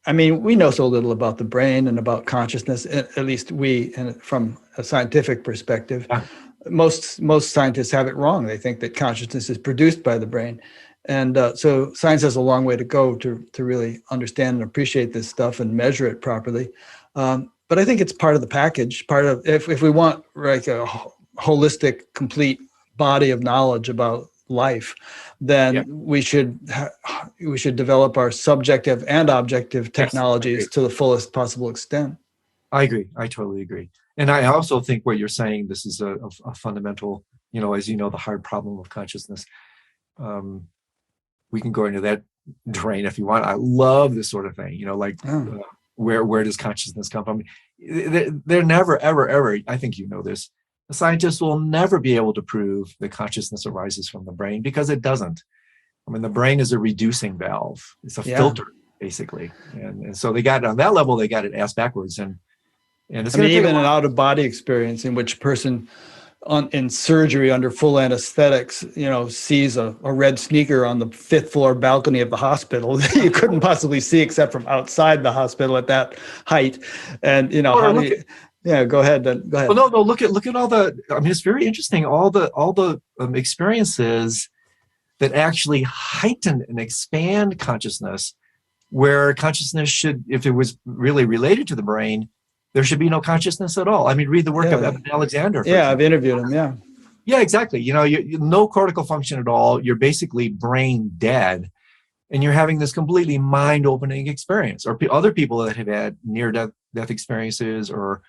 we know so little about the brain and about consciousness, at least we, and from a scientific perspective. Yeah. Most scientists have it wrong. They think that consciousness is produced by the brain. And so science has a long way to go to really understand and appreciate this stuff and measure it properly. But I think it's part of the package, part of, if we want like a holistic, complete body of knowledge about life, then we should develop our subjective and objective technologies to the fullest possible extent. I agree. I totally agree. And I also think what you're saying, this is a fundamental, as you know, the hard problem of consciousness. We can go into that terrain if you want. I love this sort of thing, where does consciousness come from? They're never, ever, ever, I think you know this, the scientists will never be able to prove that consciousness arises from the brain, because it doesn't. The brain is a reducing valve. It's a filter, basically. And so they got it on that level, they got it ass backwards. And it's even an out-of-body experience in which a person in surgery under full anesthetics, sees a red sneaker on the 5th floor balcony of the hospital that you couldn't possibly see except from outside the hospital at that height. And, go ahead. Well, no, look at all the, it's very interesting. All the experiences that actually heighten and expand consciousness, where consciousness should, if it was really related to the brain, there should be no consciousness at all. Read the work of Eben Alexander. I've interviewed him. Yeah, exactly. You no cortical function at all. You're basically brain dead, and you're having this completely mind-opening experience. Or other people that have had near-death experiences, or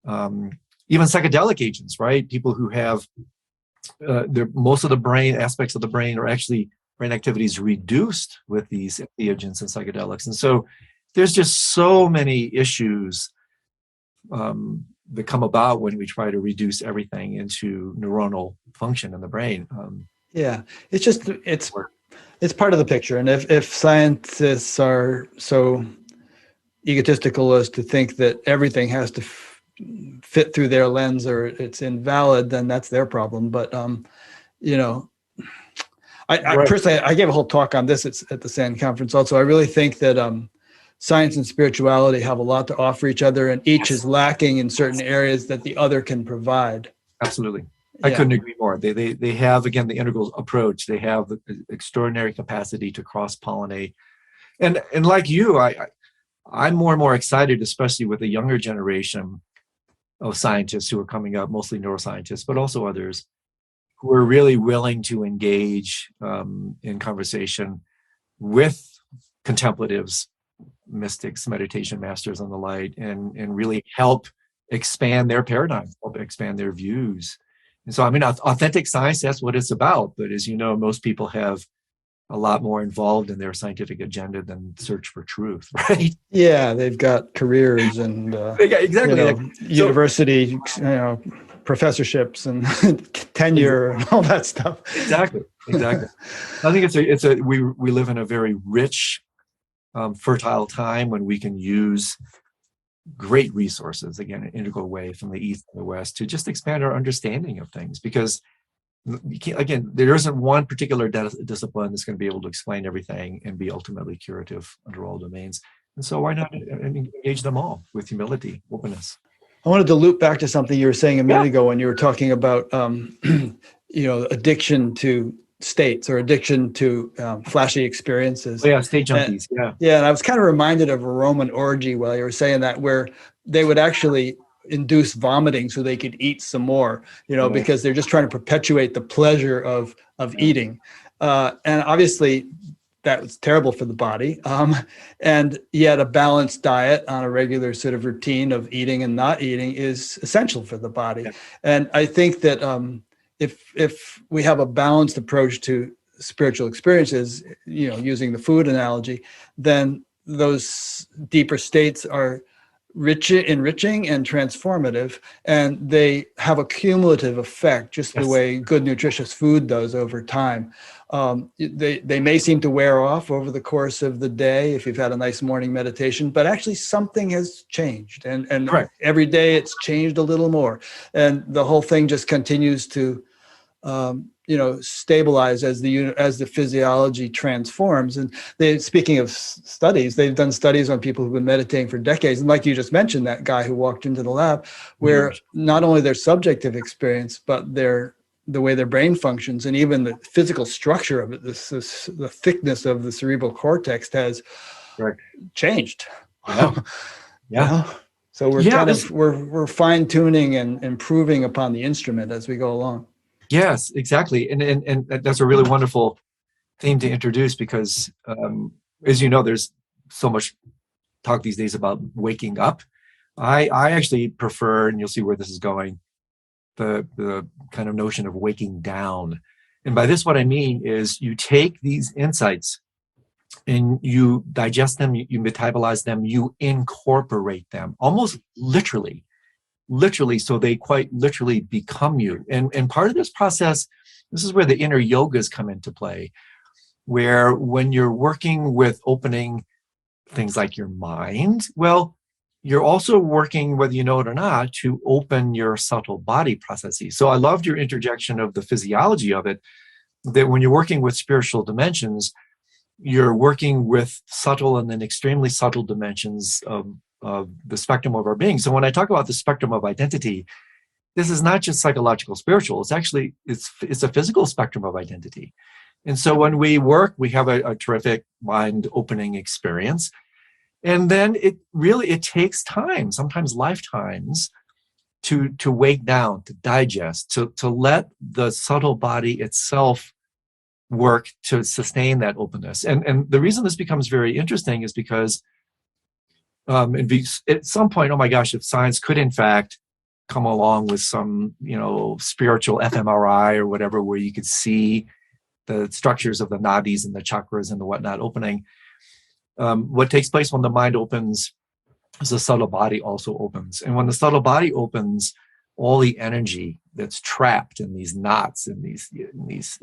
even psychedelic agents, right? People who have most of the brain aspects of the brain, or actually brain activities, reduced with these agents and psychedelics. And so there's just so many issues that come about when we try to reduce everything into neuronal function in the brain. It's part of the picture. And if scientists are so egotistical as to think that everything has to fit through their lens, or it's invalid, then that's their problem. But I personally, I gave a whole talk on this at the SAND conference also. I really think that science and spirituality have a lot to offer each other, and each is lacking in certain areas that the other can provide. Absolutely. I couldn't agree more. They have, again, the integral approach. They have the extraordinary capacity to cross-pollinate. And like you, I'm more and more excited, especially with the younger generation of scientists who are coming up, mostly neuroscientists, but also others, who are really willing to engage in conversation with contemplatives, mystics, meditation masters, and the like, and really help expand their paradigm, help expand their views. And so, authentic science, that's what it's about. But as you know, most people have a lot more involved in their scientific agenda than search for truth, right? Yeah, they've got careers and university, professorships and tenure and all that stuff. Exactly. I think we live in a very rich, fertile time when we can use great resources, again, an integral way from the East and the West to just expand our understanding of things. Because you can't, again, there isn't one particular discipline that's going to be able to explain everything and be ultimately curative under all domains. And so why not engage them all with humility, openness? I wanted to loop back to something you were saying a minute Yeah. ago when you were talking about, addiction to states or addiction to flashy experiences. Oh, yeah, state junkies. Yeah, and I was kind of reminded of a Roman orgy while you were saying that, where they would actually induce vomiting so they could eat some more, Right. because they're just trying to perpetuate the pleasure of eating. And obviously, that was terrible for the body. And yet a balanced diet on a regular sort of routine of eating and not eating is essential for the body. Yeah. And I think that if we have a balanced approach to spiritual experiences, using the food analogy, then those deeper states are enriching and transformative, and they have a cumulative effect, just the Yes. way good nutritious food does over time. They may seem to wear off over the course of the day if you've had a nice morning meditation, but actually something has changed, and Correct. every day it's changed a little more, and the whole thing just continues to stabilize as the physiology transforms. And speaking of studies, they've done studies on people who've been meditating for decades. And like you just mentioned, that guy who walked into the lab, where not only their subjective experience, but the way their brain functions and even the physical structure of it, the thickness of the cerebral cortex has changed. Yeah. Yeah. So we're fine tuning and improving upon the instrument as we go along. Yes, exactly. And that's a really wonderful theme to introduce because, as you know, there's so much talk these days about waking up. I actually prefer, and you'll see where this is going, the kind of notion of waking down. And by this, what I mean is you take these insights and you digest them, you metabolize them, you incorporate them almost literally, so they quite literally become you. And part of this process, this is where the inner yogas come into play, where when you're working with opening things like your mind, well, you're also working, whether you know it or not, to open your subtle body processes. So I loved your interjection of the physiology of it, that when you're working with spiritual dimensions, you're working with subtle and then extremely subtle dimensions of the spectrum of our being. So when I talk about the spectrum of identity, this is not just psychological, spiritual. It's actually, it's a physical spectrum of identity. And so when we work, we have a terrific mind opening experience. And then it takes time, sometimes lifetimes, to wake down, to digest, to let the subtle body itself work to sustain that openness. And the reason this becomes very interesting is because at some point, oh my gosh, if science could in fact come along with some, spiritual fMRI or whatever, where you could see the structures of the nadis and the chakras and the whatnot opening, what takes place when the mind opens is the subtle body also opens. And when the subtle body opens, all the energy that's trapped in these knots and these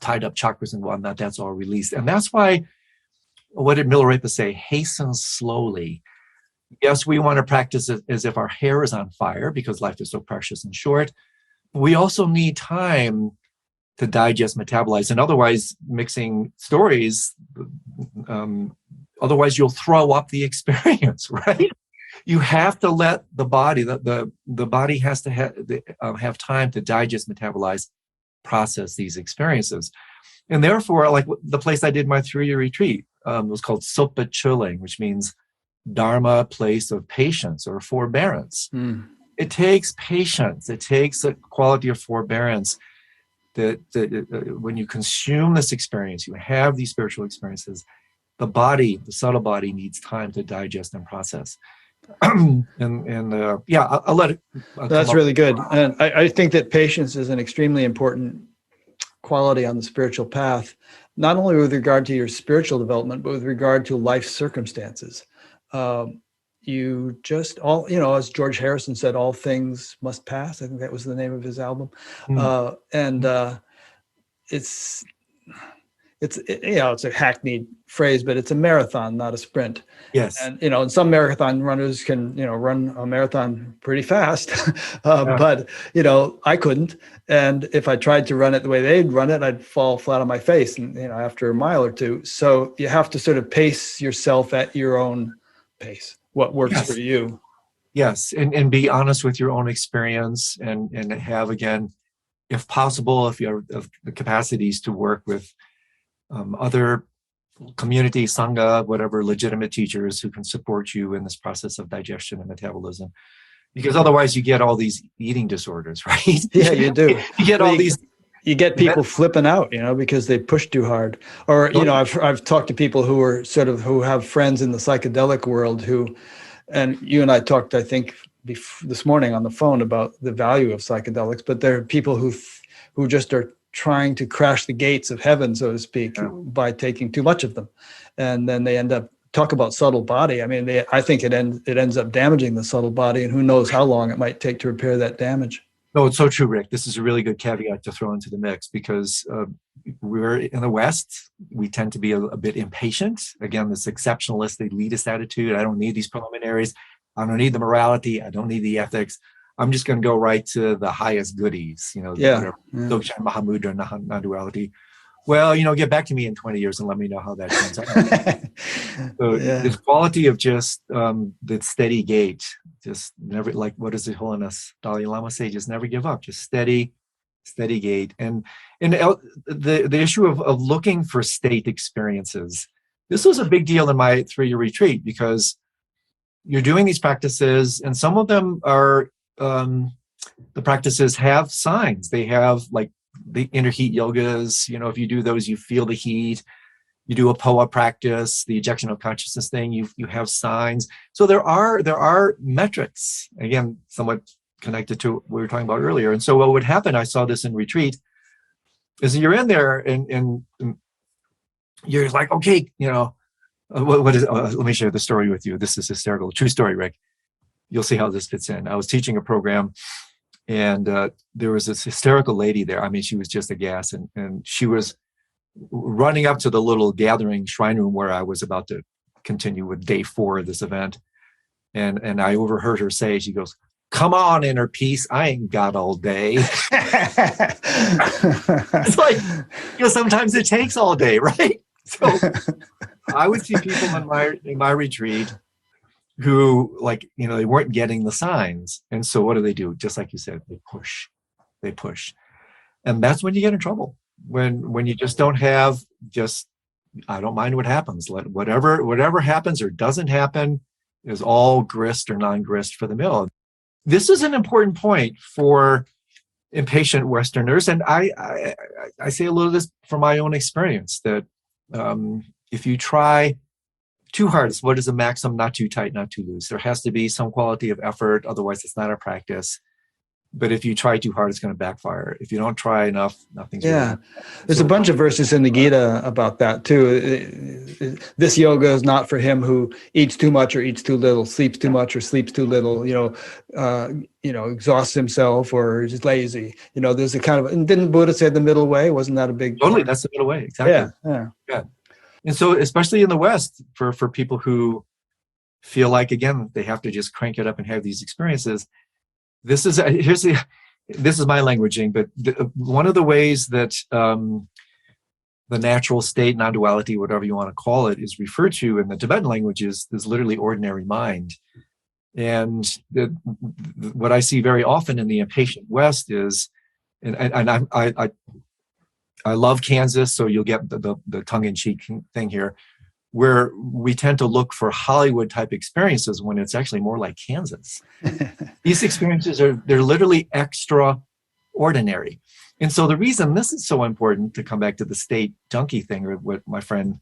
tied up chakras and whatnot, that's all released. And that's why, what did Milarepa say? Hasten slowly. Yes, we want to practice it as if our hair is on fire because life is so precious and short. We also need time to digest, metabolize, and otherwise mixing stories. Otherwise, you'll throw up the experience, right? You have to let the body, the body has to have time to digest, metabolize, process these experiences. And therefore, like the place I did my 3-year retreat was called Sopa Chuling, which means Dharma, place of patience or forbearance. It takes patience. It takes a quality of forbearance that when you consume this experience, you have these spiritual experiences, the subtle body needs time to digest and process. I'll let it. That's really good. And I think that patience is an extremely important quality on the spiritual path, not only with regard to your spiritual development, but with regard to life circumstances. You just as George Harrison said, all things must pass. I think that was the name of his album. it's a hackneyed phrase, but it's a marathon, not a sprint. Yes. And, and some marathon runners can, run a marathon pretty fast, but, I couldn't. And if I tried to run it the way they'd run it, I'd fall flat on my face, and, after a mile or two. So you have to sort of pace yourself at your own pace, what works for you. Yes. And be honest with your own experience, and have, again, if possible, if you have the capacities to work with other community, sangha, whatever, legitimate teachers who can support you in this process of digestion and metabolism. Because otherwise you get all these eating disorders, right? Yeah, you do. You get all these. You get people flipping out, because they push too hard. Or, I've talked to people who have friends in the psychedelic world and you and I talked, I think, this morning on the phone about the value of psychedelics, but there are people who just are trying to crash the gates of heaven, so to speak, by taking too much of them. And then they end up, talk about subtle body. I mean, I think it ends up damaging the subtle body, and who knows how long it might take to repair that damage. No, it's so true, Rick. This is a really good caveat to throw into the mix, because we're in the West, we tend to be a bit impatient. Again, this exceptionalist, elitist attitude. I don't need these preliminaries. I don't need the morality. I don't need the ethics. I'm just going to go right to the highest goodies, Dzogchen, Mahamudra, non-duality. Well, get back to me in 20 years and let me know how that turns out. So this quality of just the steady gait, just never, like, what does His Holiness Dalai Lama say? Just never give up, just steady gait. And the issue of looking for state experiences, this was a big deal in my 3-year retreat, because you're doing these practices, and some of them are, the practices have signs. They have, like, the inner heat yogas, if you do those, you feel the heat. You do a POA practice, the ejection of consciousness thing, you have signs. So there are metrics, again, somewhat connected to what we were talking about earlier. And so what would happen, I saw this in retreat, is you're in there and you're like, okay, what is, let me share the story with you. This is hysterical. True story, Rick. You'll see how this fits in. I was teaching a program, and there was this hysterical lady there. I mean, she was just a gas, and she was running up to the little gathering shrine room where I was about to continue with day 4 of this event. And I overheard her say, she goes, "Come on, inner peace. I ain't got all day." It's like, sometimes it takes all day, right? So I would see people in my retreat who, like, they weren't getting the signs. And so what do? Just like you said, they push. And that's when you get in trouble. When you just don't have, I don't mind what happens. Let whatever happens or doesn't happen is all grist or non-grist for the mill. This is an important point for impatient Westerners. And I say a little of this from my own experience, that if you try too hard, what is a maxim? Not too tight, not too loose. There has to be some quality of effort. Otherwise, it's not a practice. But if you try too hard, it's going to backfire. If you don't try enough, nothing's going to happen. There's a bunch of verses in the Gita about that too. This yoga is not for him who eats too much or eats too little, sleeps too much or sleeps too little, exhausts himself or is lazy. There's a kind of, and didn't Buddha say the middle way? Wasn't that a big Totally, that's the middle way, exactly. Yeah. And so, especially in the West, for people who feel like, again, they have to just crank it up and have these experiences, this is my languaging, but one of the ways that the natural state, non-duality, whatever you want to call it, is referred to in the Tibetan languages is literally ordinary mind. And what I see very often in the impatient West is, and I love Kansas, so you'll get the tongue-in-cheek thing here, where we tend to look for Hollywood-type experiences when it's actually more like Kansas. These experiences they're literally extraordinary. And so the reason this is so important, to come back to the state junkie thing, or what my friend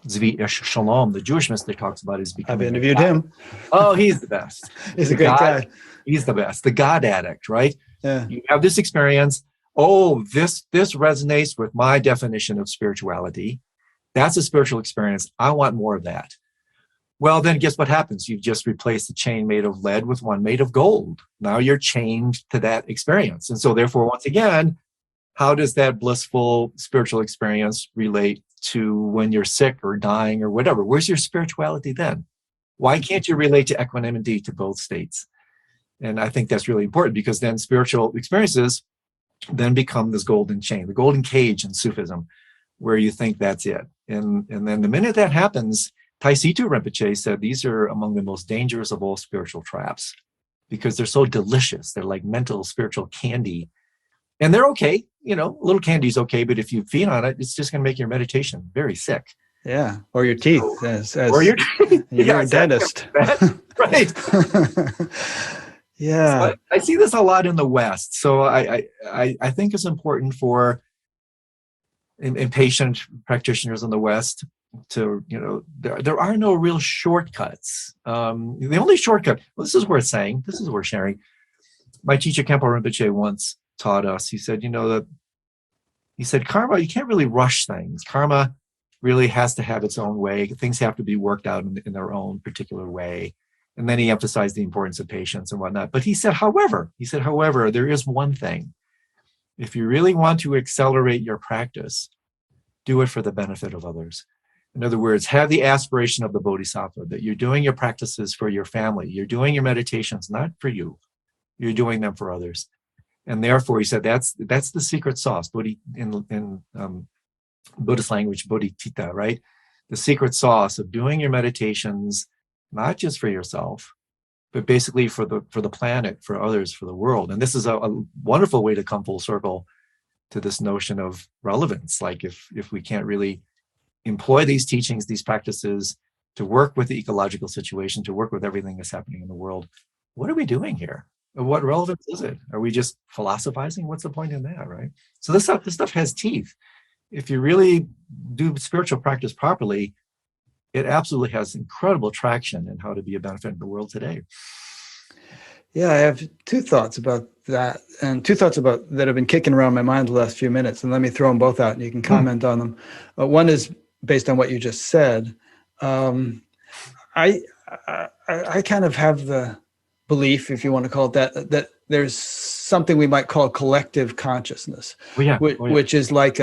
Zvi Shalom, the Jewish mystic, talks about, is becoming. I've interviewed him. Oh, he's the best. He's a great guy. He's the best. The God addict, right? Yeah. You have this experience. Oh, this resonates with my definition of spirituality. That's a spiritual experience. I want more of that. Well, then guess what happens? You've just replaced the chain made of lead with one made of gold. Now you're chained to that experience. And so therefore, once again, how does that blissful spiritual experience relate to when you're sick or dying or whatever. Where's your spirituality then? Why can't you relate to equanimity to both states? And I think that's really important, because then spiritual experiences then become this golden chain, the golden cage in Sufism, where you think that's it. And then the minute that happens, Taisitu Rinpoche said these are among the most dangerous of all spiritual traps, because they're so delicious. They're like mental, spiritual candy. And they're okay. A little candy's okay, but if you feed on it, it's just going to make your meditation very sick. Yeah. Or your teeth, or your teeth. You're a dentist. Right. Yeah. So I see this a lot in the West. So I think it's important for impatient practitioners in the West to, there are no real shortcuts. The only shortcut, this is worth saying, this is worth sharing. My teacher, Khenpo Rinpoche, once taught us, he said, karma, you can't really rush things. Karma really has to have its own way. Things have to be worked out in their own particular way. And then he emphasized the importance of patience and whatnot. But he said, however, there is one thing. If you really want to accelerate your practice, do it for the benefit of others. In other words, have the aspiration of the bodhisattva, that you're doing your practices for your family. You're doing your meditations not for you. You're doing them for others. And therefore, he said, that's the secret sauce. In Buddhist language, bodhicitta, right? The secret sauce of doing your meditations, not just for yourself, but basically for the planet, for others, for the world. And this is a wonderful way to come full circle to this notion of relevance. Like if we can't really employ these teachings, these practices to work with the ecological situation, to work with everything that's happening in the world, what are we doing here? What relevance is it? Are we just philosophizing? What's the point in that, right? So this stuff has teeth. If you really do spiritual practice properly, it absolutely has incredible traction in how to be a benefit in the world today. Yeah, I have two thoughts about that, and two thoughts about that have been kicking around my mind the last few minutes, and let me throw them both out and you can comment on them. One is based on what you just said. I kind of have the belief, if you want to call it that there's something we might call collective consciousness, which is like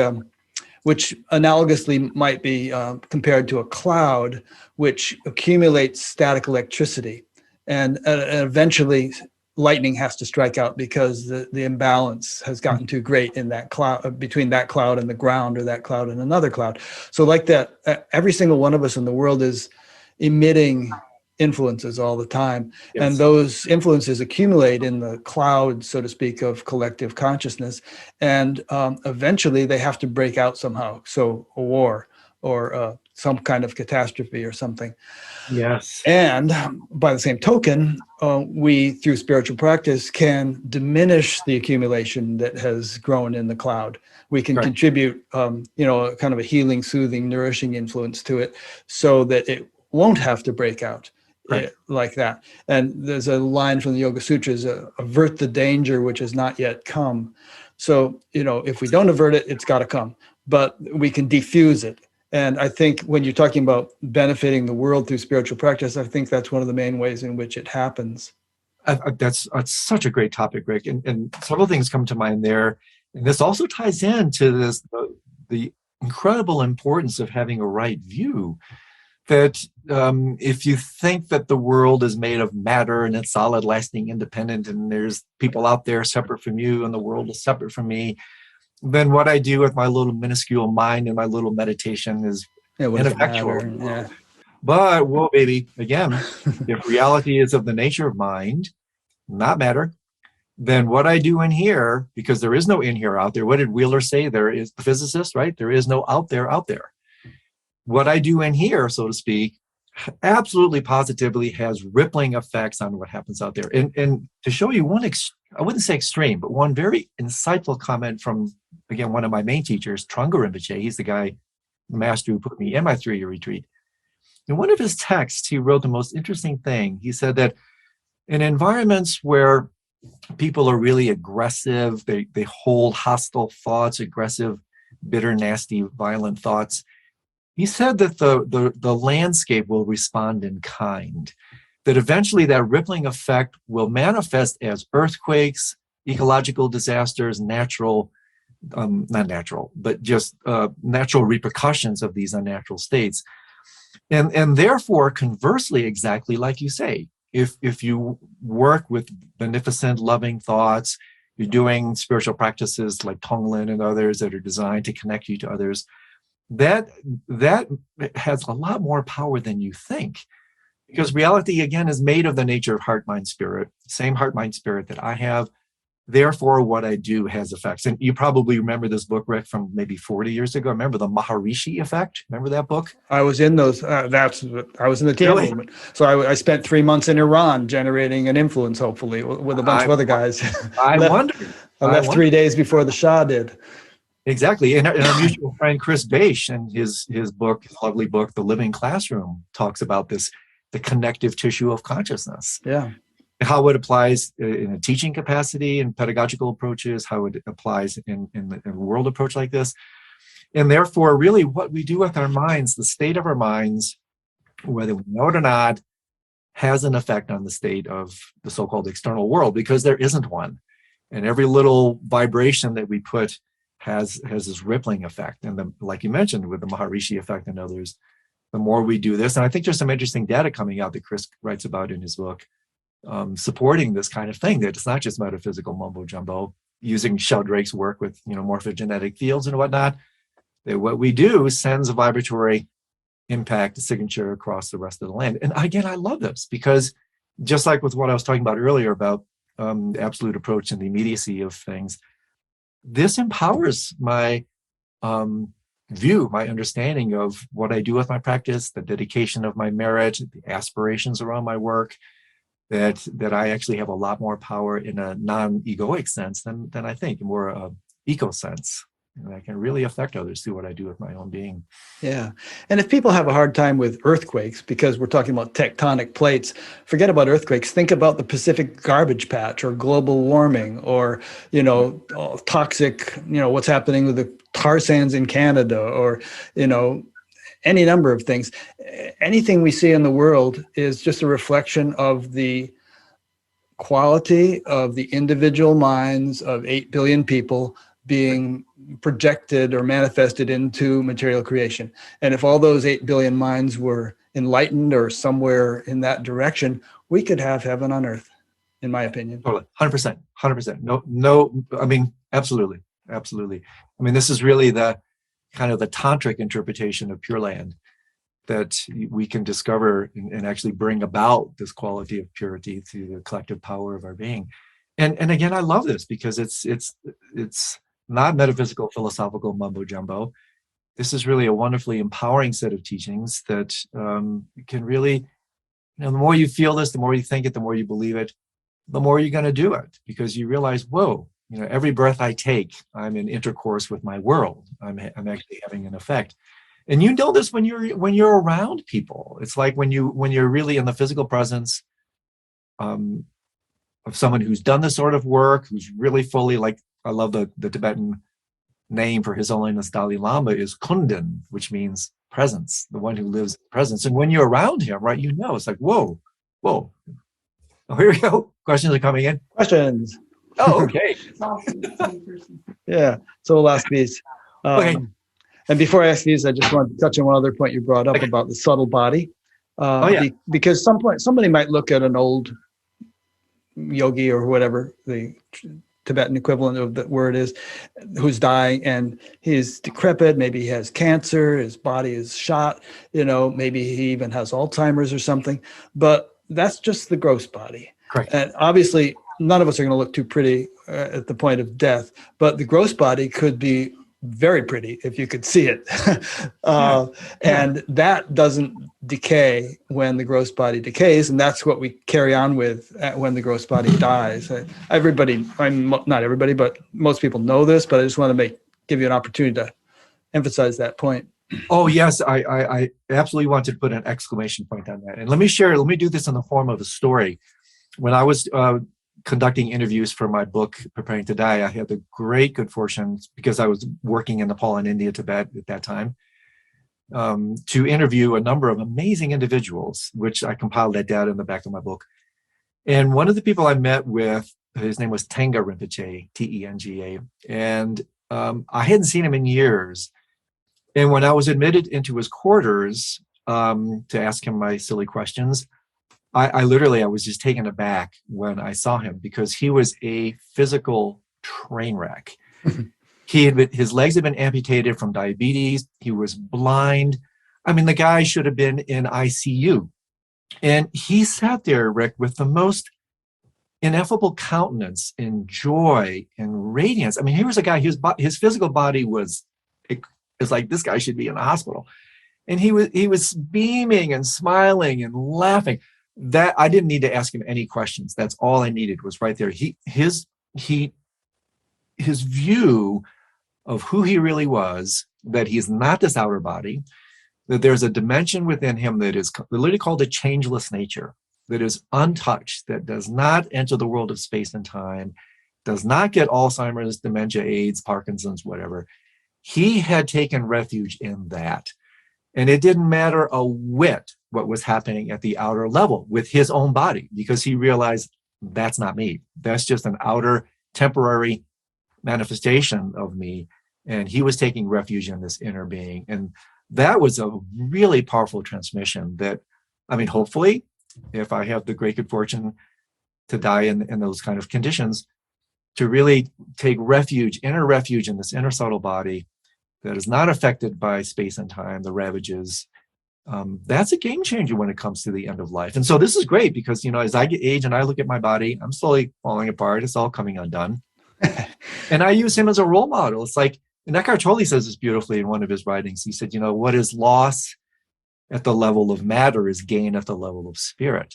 which analogously might be compared to a cloud, which accumulates static electricity. And eventually lightning has to strike out because the imbalance has gotten too great in that cloud, between that cloud and the ground, or that cloud and another cloud. So like that, every single one of us in the world is emitting influences all the time. Yes. And those influences accumulate in the cloud, so to speak, of collective consciousness. And eventually they have to break out somehow. So a war or some kind of catastrophe or something. Yes. And by the same token, we, through spiritual practice, can diminish the accumulation that has grown in the cloud. We can contribute, kind of a healing, soothing, nourishing influence to it so that it won't have to break out like that. And there's a line from the Yoga Sutras, avert the danger which has not yet come. So, if we don't avert it, it's got to come, but we can diffuse it. And I think when you're talking about benefiting the world through spiritual practice, I think that's one of the main ways in which it happens. That's such a great topic, Rick. And several things come to mind there. And this also ties into the incredible importance of having a right view. That if you think that the world is made of matter and it's solid, lasting, independent, and there's people out there separate from you and the world is separate from me, then what I do with my little minuscule mind and my little meditation is ineffectual. Yeah. But, well, baby, again, if reality is of the nature of mind, not matter, then what I do in here, because there is no in here out there, what did Wheeler say? There is the physicist, right? There is no out there out there. What I do in here, so to speak, absolutely positively has rippling effects on what happens out there. And to show you one, I wouldn't say extreme, but one very insightful comment from, again, one of my main teachers, Trungpa Rinpoche. He's the master who put me in my 3-year retreat. In one of his texts, he wrote the most interesting thing. He said that in environments where people are really aggressive, they hold hostile thoughts, aggressive, bitter, nasty, violent thoughts, he said that the landscape will respond in kind, that eventually that rippling effect will manifest as earthquakes, ecological disasters, natural not natural, but just natural repercussions of these unnatural states. And therefore, conversely, exactly like you say, if you work with beneficent, loving thoughts, you're doing spiritual practices like Tonglen and others that are designed to connect you to others, that has a lot more power than you think. Because reality, again, is made of the nature of heart, mind, spirit, same heart, mind, spirit that I have. Therefore, what I do has effects. And you probably remember this book, Rick, from maybe 40 years ago. Remember the Maharishi effect? Remember that book? I was in those. I was in the TM Really? movement. So I spent 3 months in Iran generating an influence, hopefully, with a bunch of other guys. I wonder. I left 3 days before the Shah did. Exactly. And our mutual friend Chris Beish, and his book, his lovely book, The Living Classroom, talks about this, the connective tissue of consciousness. Yeah. How it applies in a teaching capacity and pedagogical approaches, how it applies in a world approach like this. And therefore, really what we do with our minds, the state of our minds, whether we know it or not, has an effect on the state of the so-called external world, because there isn't one. And every little vibration that we put has this rippling effect. And like you mentioned, with the Maharishi effect and others, the more we do this, and I think there's some interesting data coming out that Chris writes about in his book, supporting this kind of thing, that it's not just metaphysical mumbo jumbo, using Sheldrake's work with morphogenetic fields and whatnot, that what we do sends a vibratory impact, a signature across the rest of the land. And again, I love this, because just like with what I was talking about earlier about the absolute approach and the immediacy of things, this empowers my view, my understanding of what I do with my practice, the dedication of my merit, the aspirations around my work, that I actually have a lot more power in a non-egoic sense than I think, more eco sense. And I can really affect others through what I do with my own being. Yeah. And if people have a hard time with earthquakes, because we're talking about tectonic plates, forget about earthquakes. Think about the Pacific garbage patch, or global warming, or, toxic, what's happening with the tar sands in Canada, or, any number of things. Anything we see in the world is just a reflection of the quality of the individual minds of 8 billion people being projected or manifested into material creation. And if all those 8 billion minds were enlightened or somewhere in that direction, we could have heaven on earth, in my opinion. Totally. 100%. No, I mean, absolutely. I mean, this is really the kind of the tantric interpretation of Pure Land, that we can discover and actually bring about this quality of purity through the collective power of our being. And again, I love this, because it's not metaphysical, philosophical mumbo jumbo. This is really a wonderfully empowering set of teachings that can really, the more you feel this, the more you think it, the more you believe it, the more you're going to do it, because you realize, whoa, every breath I take, I'm in intercourse with my world. I'm actually having an effect. And you know this when you're around people. It's like when you're really in the physical presence of someone who's done this sort of work, who's really fully, like, I love the Tibetan name for His Holiness Dalai Lama is Kundan, which means presence, the one who lives in presence. And when you're around him, right, it's like, whoa. Oh, here we go. Questions are coming in. Questions. Oh, okay. Yeah. So we'll ask these. Okay. And before I ask these, I just want to touch on one other point you brought up about the subtle body. Because somebody might look at an old yogi or whatever the Tibetan equivalent of the word is, who's dying, and he's decrepit. Maybe he has cancer. His body is shot. Maybe he even has Alzheimer's or something. But that's just the gross body. Correct. And obviously, none of us are going to look too pretty at the point of death. But the gross body could be very pretty if you could see it. And that doesn't decay when the gross body decays, and that's what we carry on with when the gross body dies. Not everybody, but most people know this, but I just want to give you an opportunity to emphasize that point. Oh, yes, I absolutely want to put an exclamation point on that. And let me do this in the form of a story. When I was conducting interviews for my book, Preparing to Die, I had the great good fortune, because I was working in Nepal and India, Tibet at that time, to interview a number of amazing individuals, which I compiled that data in the back of my book. And one of the people I met with, his name was Tenga Rinpoche, Tenga. And I hadn't seen him in years. And when I was admitted into his quarters to ask him my silly questions, I was just taken aback when I saw him, because he was a physical train wreck. His legs had been amputated from diabetes. He was blind. I mean, the guy should have been in ICU. And he sat there, Rick, with the most ineffable countenance and joy and radiance. I mean, here was a guy, his physical body was like, this guy should be in the hospital. And he was beaming and smiling and laughing. That I didn't need to ask him any questions. That's all I needed was right there. His view of who he really was, that he's not this outer body, that there's a dimension within him that is literally called a changeless nature, that is untouched, that does not enter the world of space and time, does not get Alzheimer's, dementia, AIDS, Parkinson's, whatever. He had taken refuge in that. And it didn't matter a whit what was happening at the outer level with his own body, because he realized that's not me. That's just an outer temporary manifestation of me. And he was taking refuge in this inner being. And that was a really powerful transmission that, I mean, hopefully, if I have the great good fortune to die in those kind of conditions, to really take refuge, inner refuge in this inner subtle body that is not affected by space and time, the ravages, that's a game changer when it comes to the end of life. And so this is great because, you know, as I get age and I look at my body, I'm slowly falling apart. It's all coming undone. And I use him as a role model. It's like, and Eckhart Tolle says this beautifully in one of his writings. He said, you know, what is loss at the level of matter is gain at the level of spirit.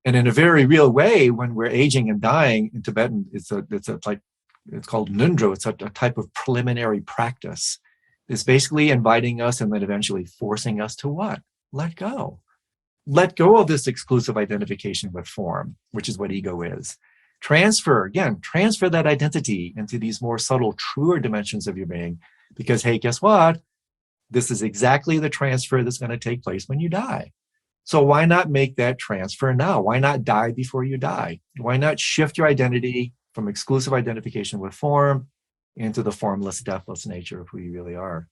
And in a very real way, when we're aging and dying in Tibetan, it's called Nundro. It's a type of preliminary practice. It's basically inviting us and then eventually forcing us to what? Let go. Let go of this exclusive identification with form, which is what ego is. Transfer that identity into these more subtle, truer dimensions of your being. Because, hey, guess what? This is exactly the transfer that's going to take place when you die. So why not make that transfer now? Why not die before you die? Why not shift your identity from exclusive identification with form into the formless, deathless nature of who you really are?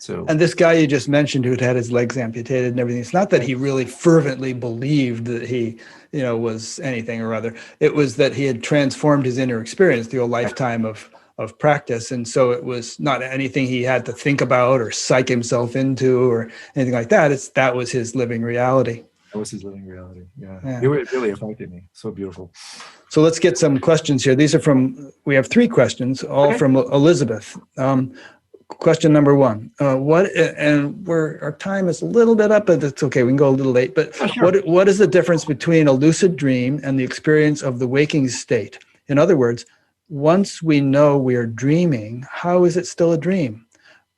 So, and this guy you just mentioned who'd had his legs amputated and everything, it's not that he really fervently believed that he, you know, was anything or other. It was that he had transformed his inner experience through a lifetime of practice. And so it was not anything he had to think about or psych himself into or anything like that. That was his living reality. That was his living reality. Yeah. It really affected me. So beautiful. So let's get some questions here. We have 3 questions, all from Elizabeth. Question number 1, our time is a little bit up, but it's okay. We can go a little late, but sure. What is the difference between a lucid dream and the experience of the waking state? In other words, once we know we are dreaming, how is it still a dream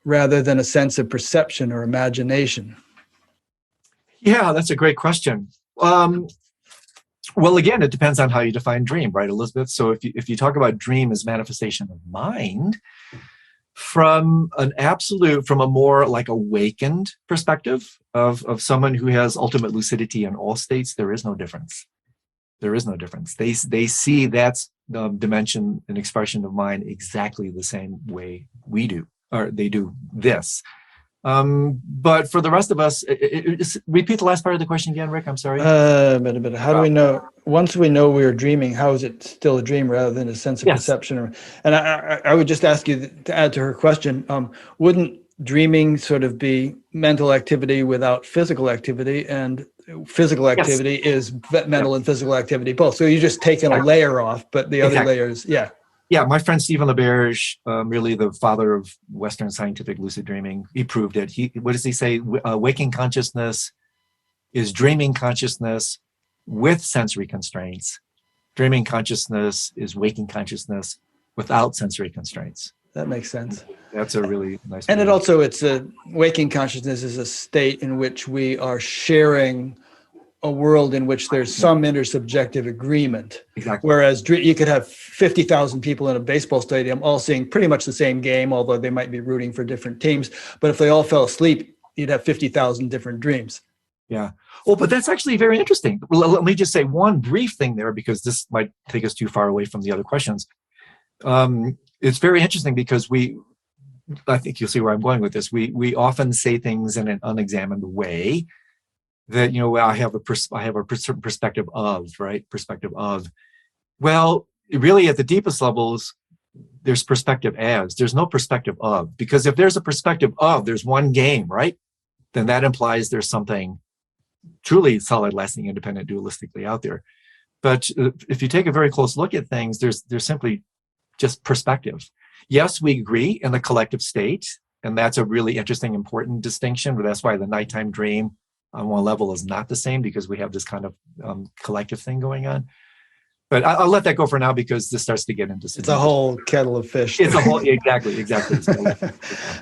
rather than a sense of perception or imagination? Yeah, that's a great question. Well, again, it depends on how you define dream, right, Elizabeth? So if you talk about dream as manifestation of mind, from a more like awakened perspective of someone who has ultimate lucidity in all states, there is no difference. There is no difference. They see that's the dimension and expression of mind exactly the same way we do, or they do this. But for the rest of us, repeat the last part of the question again, Rick. I'm sorry. How do we know, once we know we're dreaming, how is it still a dream rather than a sense of perception? And I would just ask you to add to her question, wouldn't dreaming sort of be mental activity without physical activity, and physical activity is mental and physical activity both? So you're just taking a layer off, but the other layers, Yeah, my friend Stephen LaBerge, really the father of Western scientific lucid dreaming, he proved it. What does he say? Waking consciousness is dreaming consciousness with sensory constraints. Dreaming consciousness is waking consciousness without sensory constraints. That makes sense. That's a really nice. And it's a waking consciousness is a state in which we are sharing a world in which there's some intersubjective agreement. Exactly. Whereas you could have 50,000 people in a baseball stadium all seeing pretty much the same game, although they might be rooting for different teams. But if they all fell asleep, you'd have 50,000 different dreams. Yeah. Well, but that's actually very interesting. Let me just say one brief thing there, because this might take us too far away from the other questions. it's very interesting because I think you'll see where I'm going with this. We often say things in an unexamined way that, well, I have a certain perspective of, right? Perspective of. Well, really at the deepest levels, there's perspective as. There's no perspective of, because if there's a perspective of, there's one game, right? Then that implies there's something truly solid, lasting, independent, dualistically out there. But if you take a very close look at things, there's simply just perspective. Yes, we agree in the collective state, and that's a really interesting, important distinction. But that's why the nighttime dream on one level is not the same, because we have this kind of collective thing going on. But I'll let that go for now, because this starts to get into it's a whole kettle of fish. It's a whole exactly. All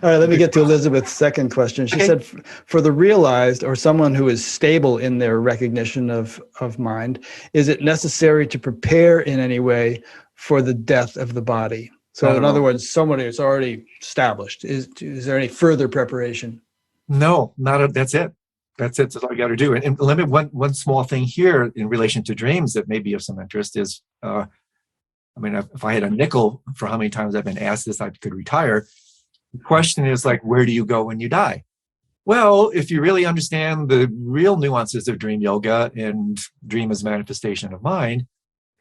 right, let me get to Elizabeth's second question. She said, for the realized or someone who is stable in their recognition of mind, is it necessary to prepare in any way for the death of the body? So in other words, someone who's already established, is there any further preparation? No, that's it. That's it. That's all you got to do. And let me one small thing here in relation to dreams that may be of some interest is, if I had a nickel for how many times I've been asked this, I could retire. The question is like, where do you go when you die? Well, if you really understand the real nuances of dream yoga and dream as manifestation of mind,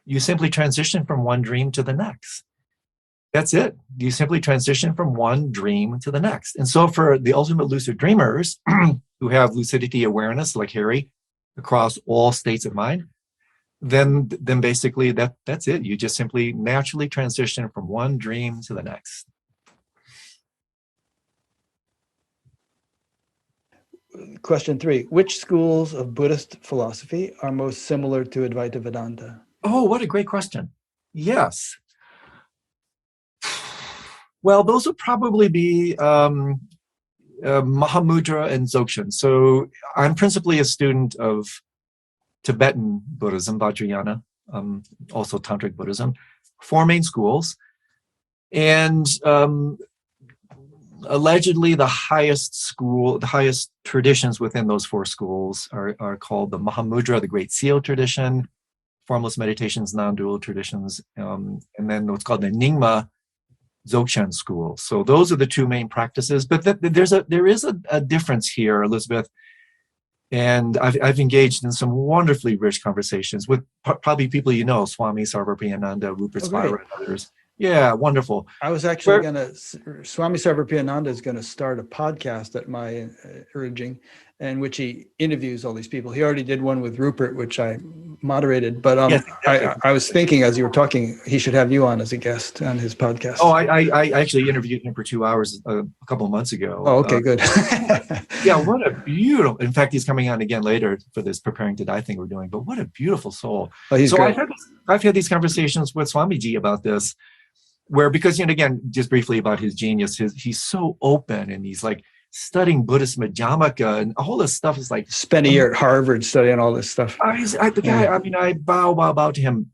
you simply transition from one dream to the next. That's it. You simply transition from one dream to the next. And so for the ultimate lucid dreamers who have lucidity awareness, like Harry, across all states of mind, then basically that's it. You just simply naturally transition from one dream to the next. Question 3. Which schools of Buddhist philosophy are most similar to Advaita Vedanta? Oh, what a great question. Yes. Well, those would probably be Mahamudra and Dzogchen. So I'm principally a student of Tibetan Buddhism, Vajrayana, also Tantric Buddhism, 4 main schools. And allegedly the highest traditions within those 4 schools are called the Mahamudra, the Great Seal tradition, Formless Meditations, non-dual traditions, and then what's called the Nyingma Dzogchen school. So those are the 2 main practices. But there is a difference here, Elizabeth. And I've engaged in some wonderfully rich conversations with probably people Swami Sarvapriyananda, Rupert Spira, and others. Yeah, wonderful. I was actually Swami Sarvapriyananda is going to start a podcast at my urging, in which he interviews all these people. He already did one with Rupert, which I moderated. But yes, exactly. I was thinking as you were talking, he should have you on as a guest on his podcast. Oh, I actually interviewed him for 2 hours a couple of months ago. Oh, okay, good. Yeah, what a beautiful. In fact, he's coming on again later for this Preparing to Die thing we're doing. But what a beautiful soul. Oh, he's great. I've had these conversations with Swamiji about this, where because again, just briefly about his genius, he's so open, and he's like studying Buddhist Madhyamaka, and all this stuff is like spent a year at Harvard studying all this stuff. I bow to him.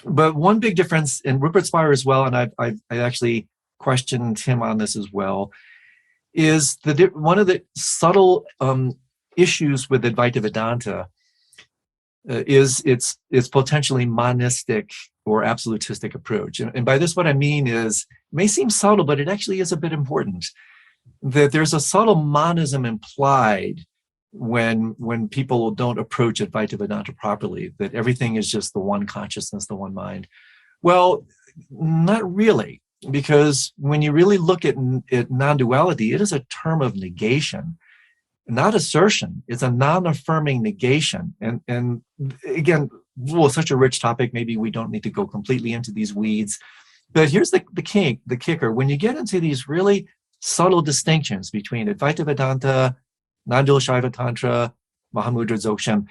But one big difference in Rupert Spira as well, and I actually questioned him on this as well, is one of the subtle issues with Advaita Vedanta is its potentially monistic or absolutistic approach. And by this, what I mean is, it may seem subtle, but it actually is a bit important, that there's a subtle monism implied when people don't approach Advaita Vedanta properly, that everything is just the one consciousness, the one mind. Well, not really, because when you really look at non-duality, it is a term of negation, not assertion. It's a non-affirming negation. And again, such a rich topic, maybe we don't need to go completely into these weeds. But here's the kicker. When you get into these really subtle distinctions between Advaita Vedanta, non-dual Shaiva Tantra, Mahamudra, Dzogchen,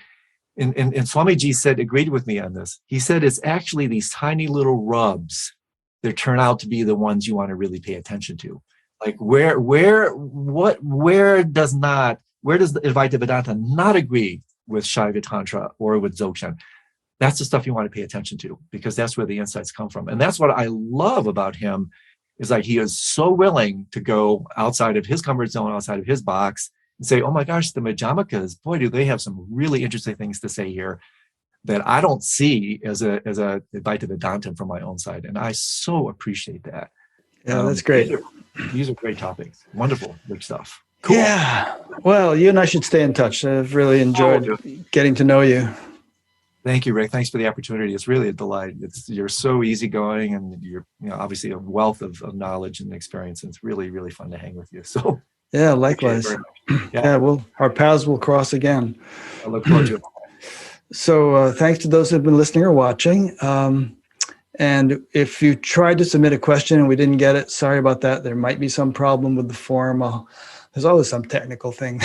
and Swamiji agreed with me on this. He said it's actually these tiny little rubs that turn out to be the ones you want to really pay attention to. Like where does the Advaita Vedanta not agree with Shaiva Tantra or with Dzogchen? That's the stuff you want to pay attention to, because that's where the insights come from. And that's what I love about him, is like he is so willing to go outside of his comfort zone, outside of his box, and say, oh my gosh, the Madhyamakas, boy, do they have some really interesting things to say here that I don't see as a Advaita Vedantin from my own side. And I so appreciate that. Yeah, that's great. These are great topics. Wonderful, big stuff. Cool. Yeah. Well, you and I should stay in touch. I've really enjoyed getting to know you. Thank you, Rick. Thanks for the opportunity. It's really a delight. You're so easygoing, and you're obviously a wealth of knowledge and experience. And it's really, really fun to hang with you. So yeah, likewise. Yeah, well, our paths will cross again. I look forward to it. So thanks to those who've been listening or watching. And if you tried to submit a question and we didn't get it, sorry about that. There might be some problem with the form. There's always some technical thing.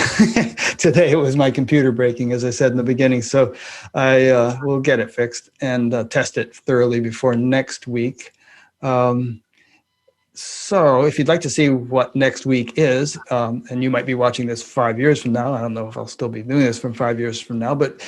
Today it was my computer breaking, as I said in the beginning. So I will get it fixed and test it thoroughly before next week. So if you'd like to see what next week is, and you might be watching this 5 years from now, I don't know if I'll still be doing this from 5 years from now, but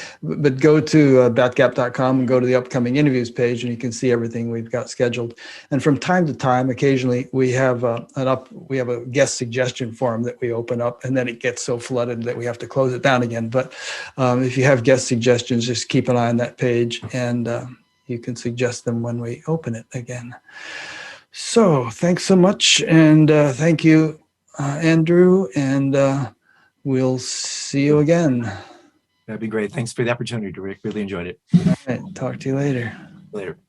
go to batgap.com and go to the upcoming interviews page, and you can see everything we've got scheduled. And from time to time, occasionally we have a guest suggestion form that we open up, and then it gets so flooded that we have to close it down again. But if you have guest suggestions, just keep an eye on that page, and you can suggest them when we open it again. So thanks so much. And thank you, Andrew. And we'll see you again. That'd be great. Thanks for the opportunity, Rick. Really enjoyed it. All right. Talk to you later. Later.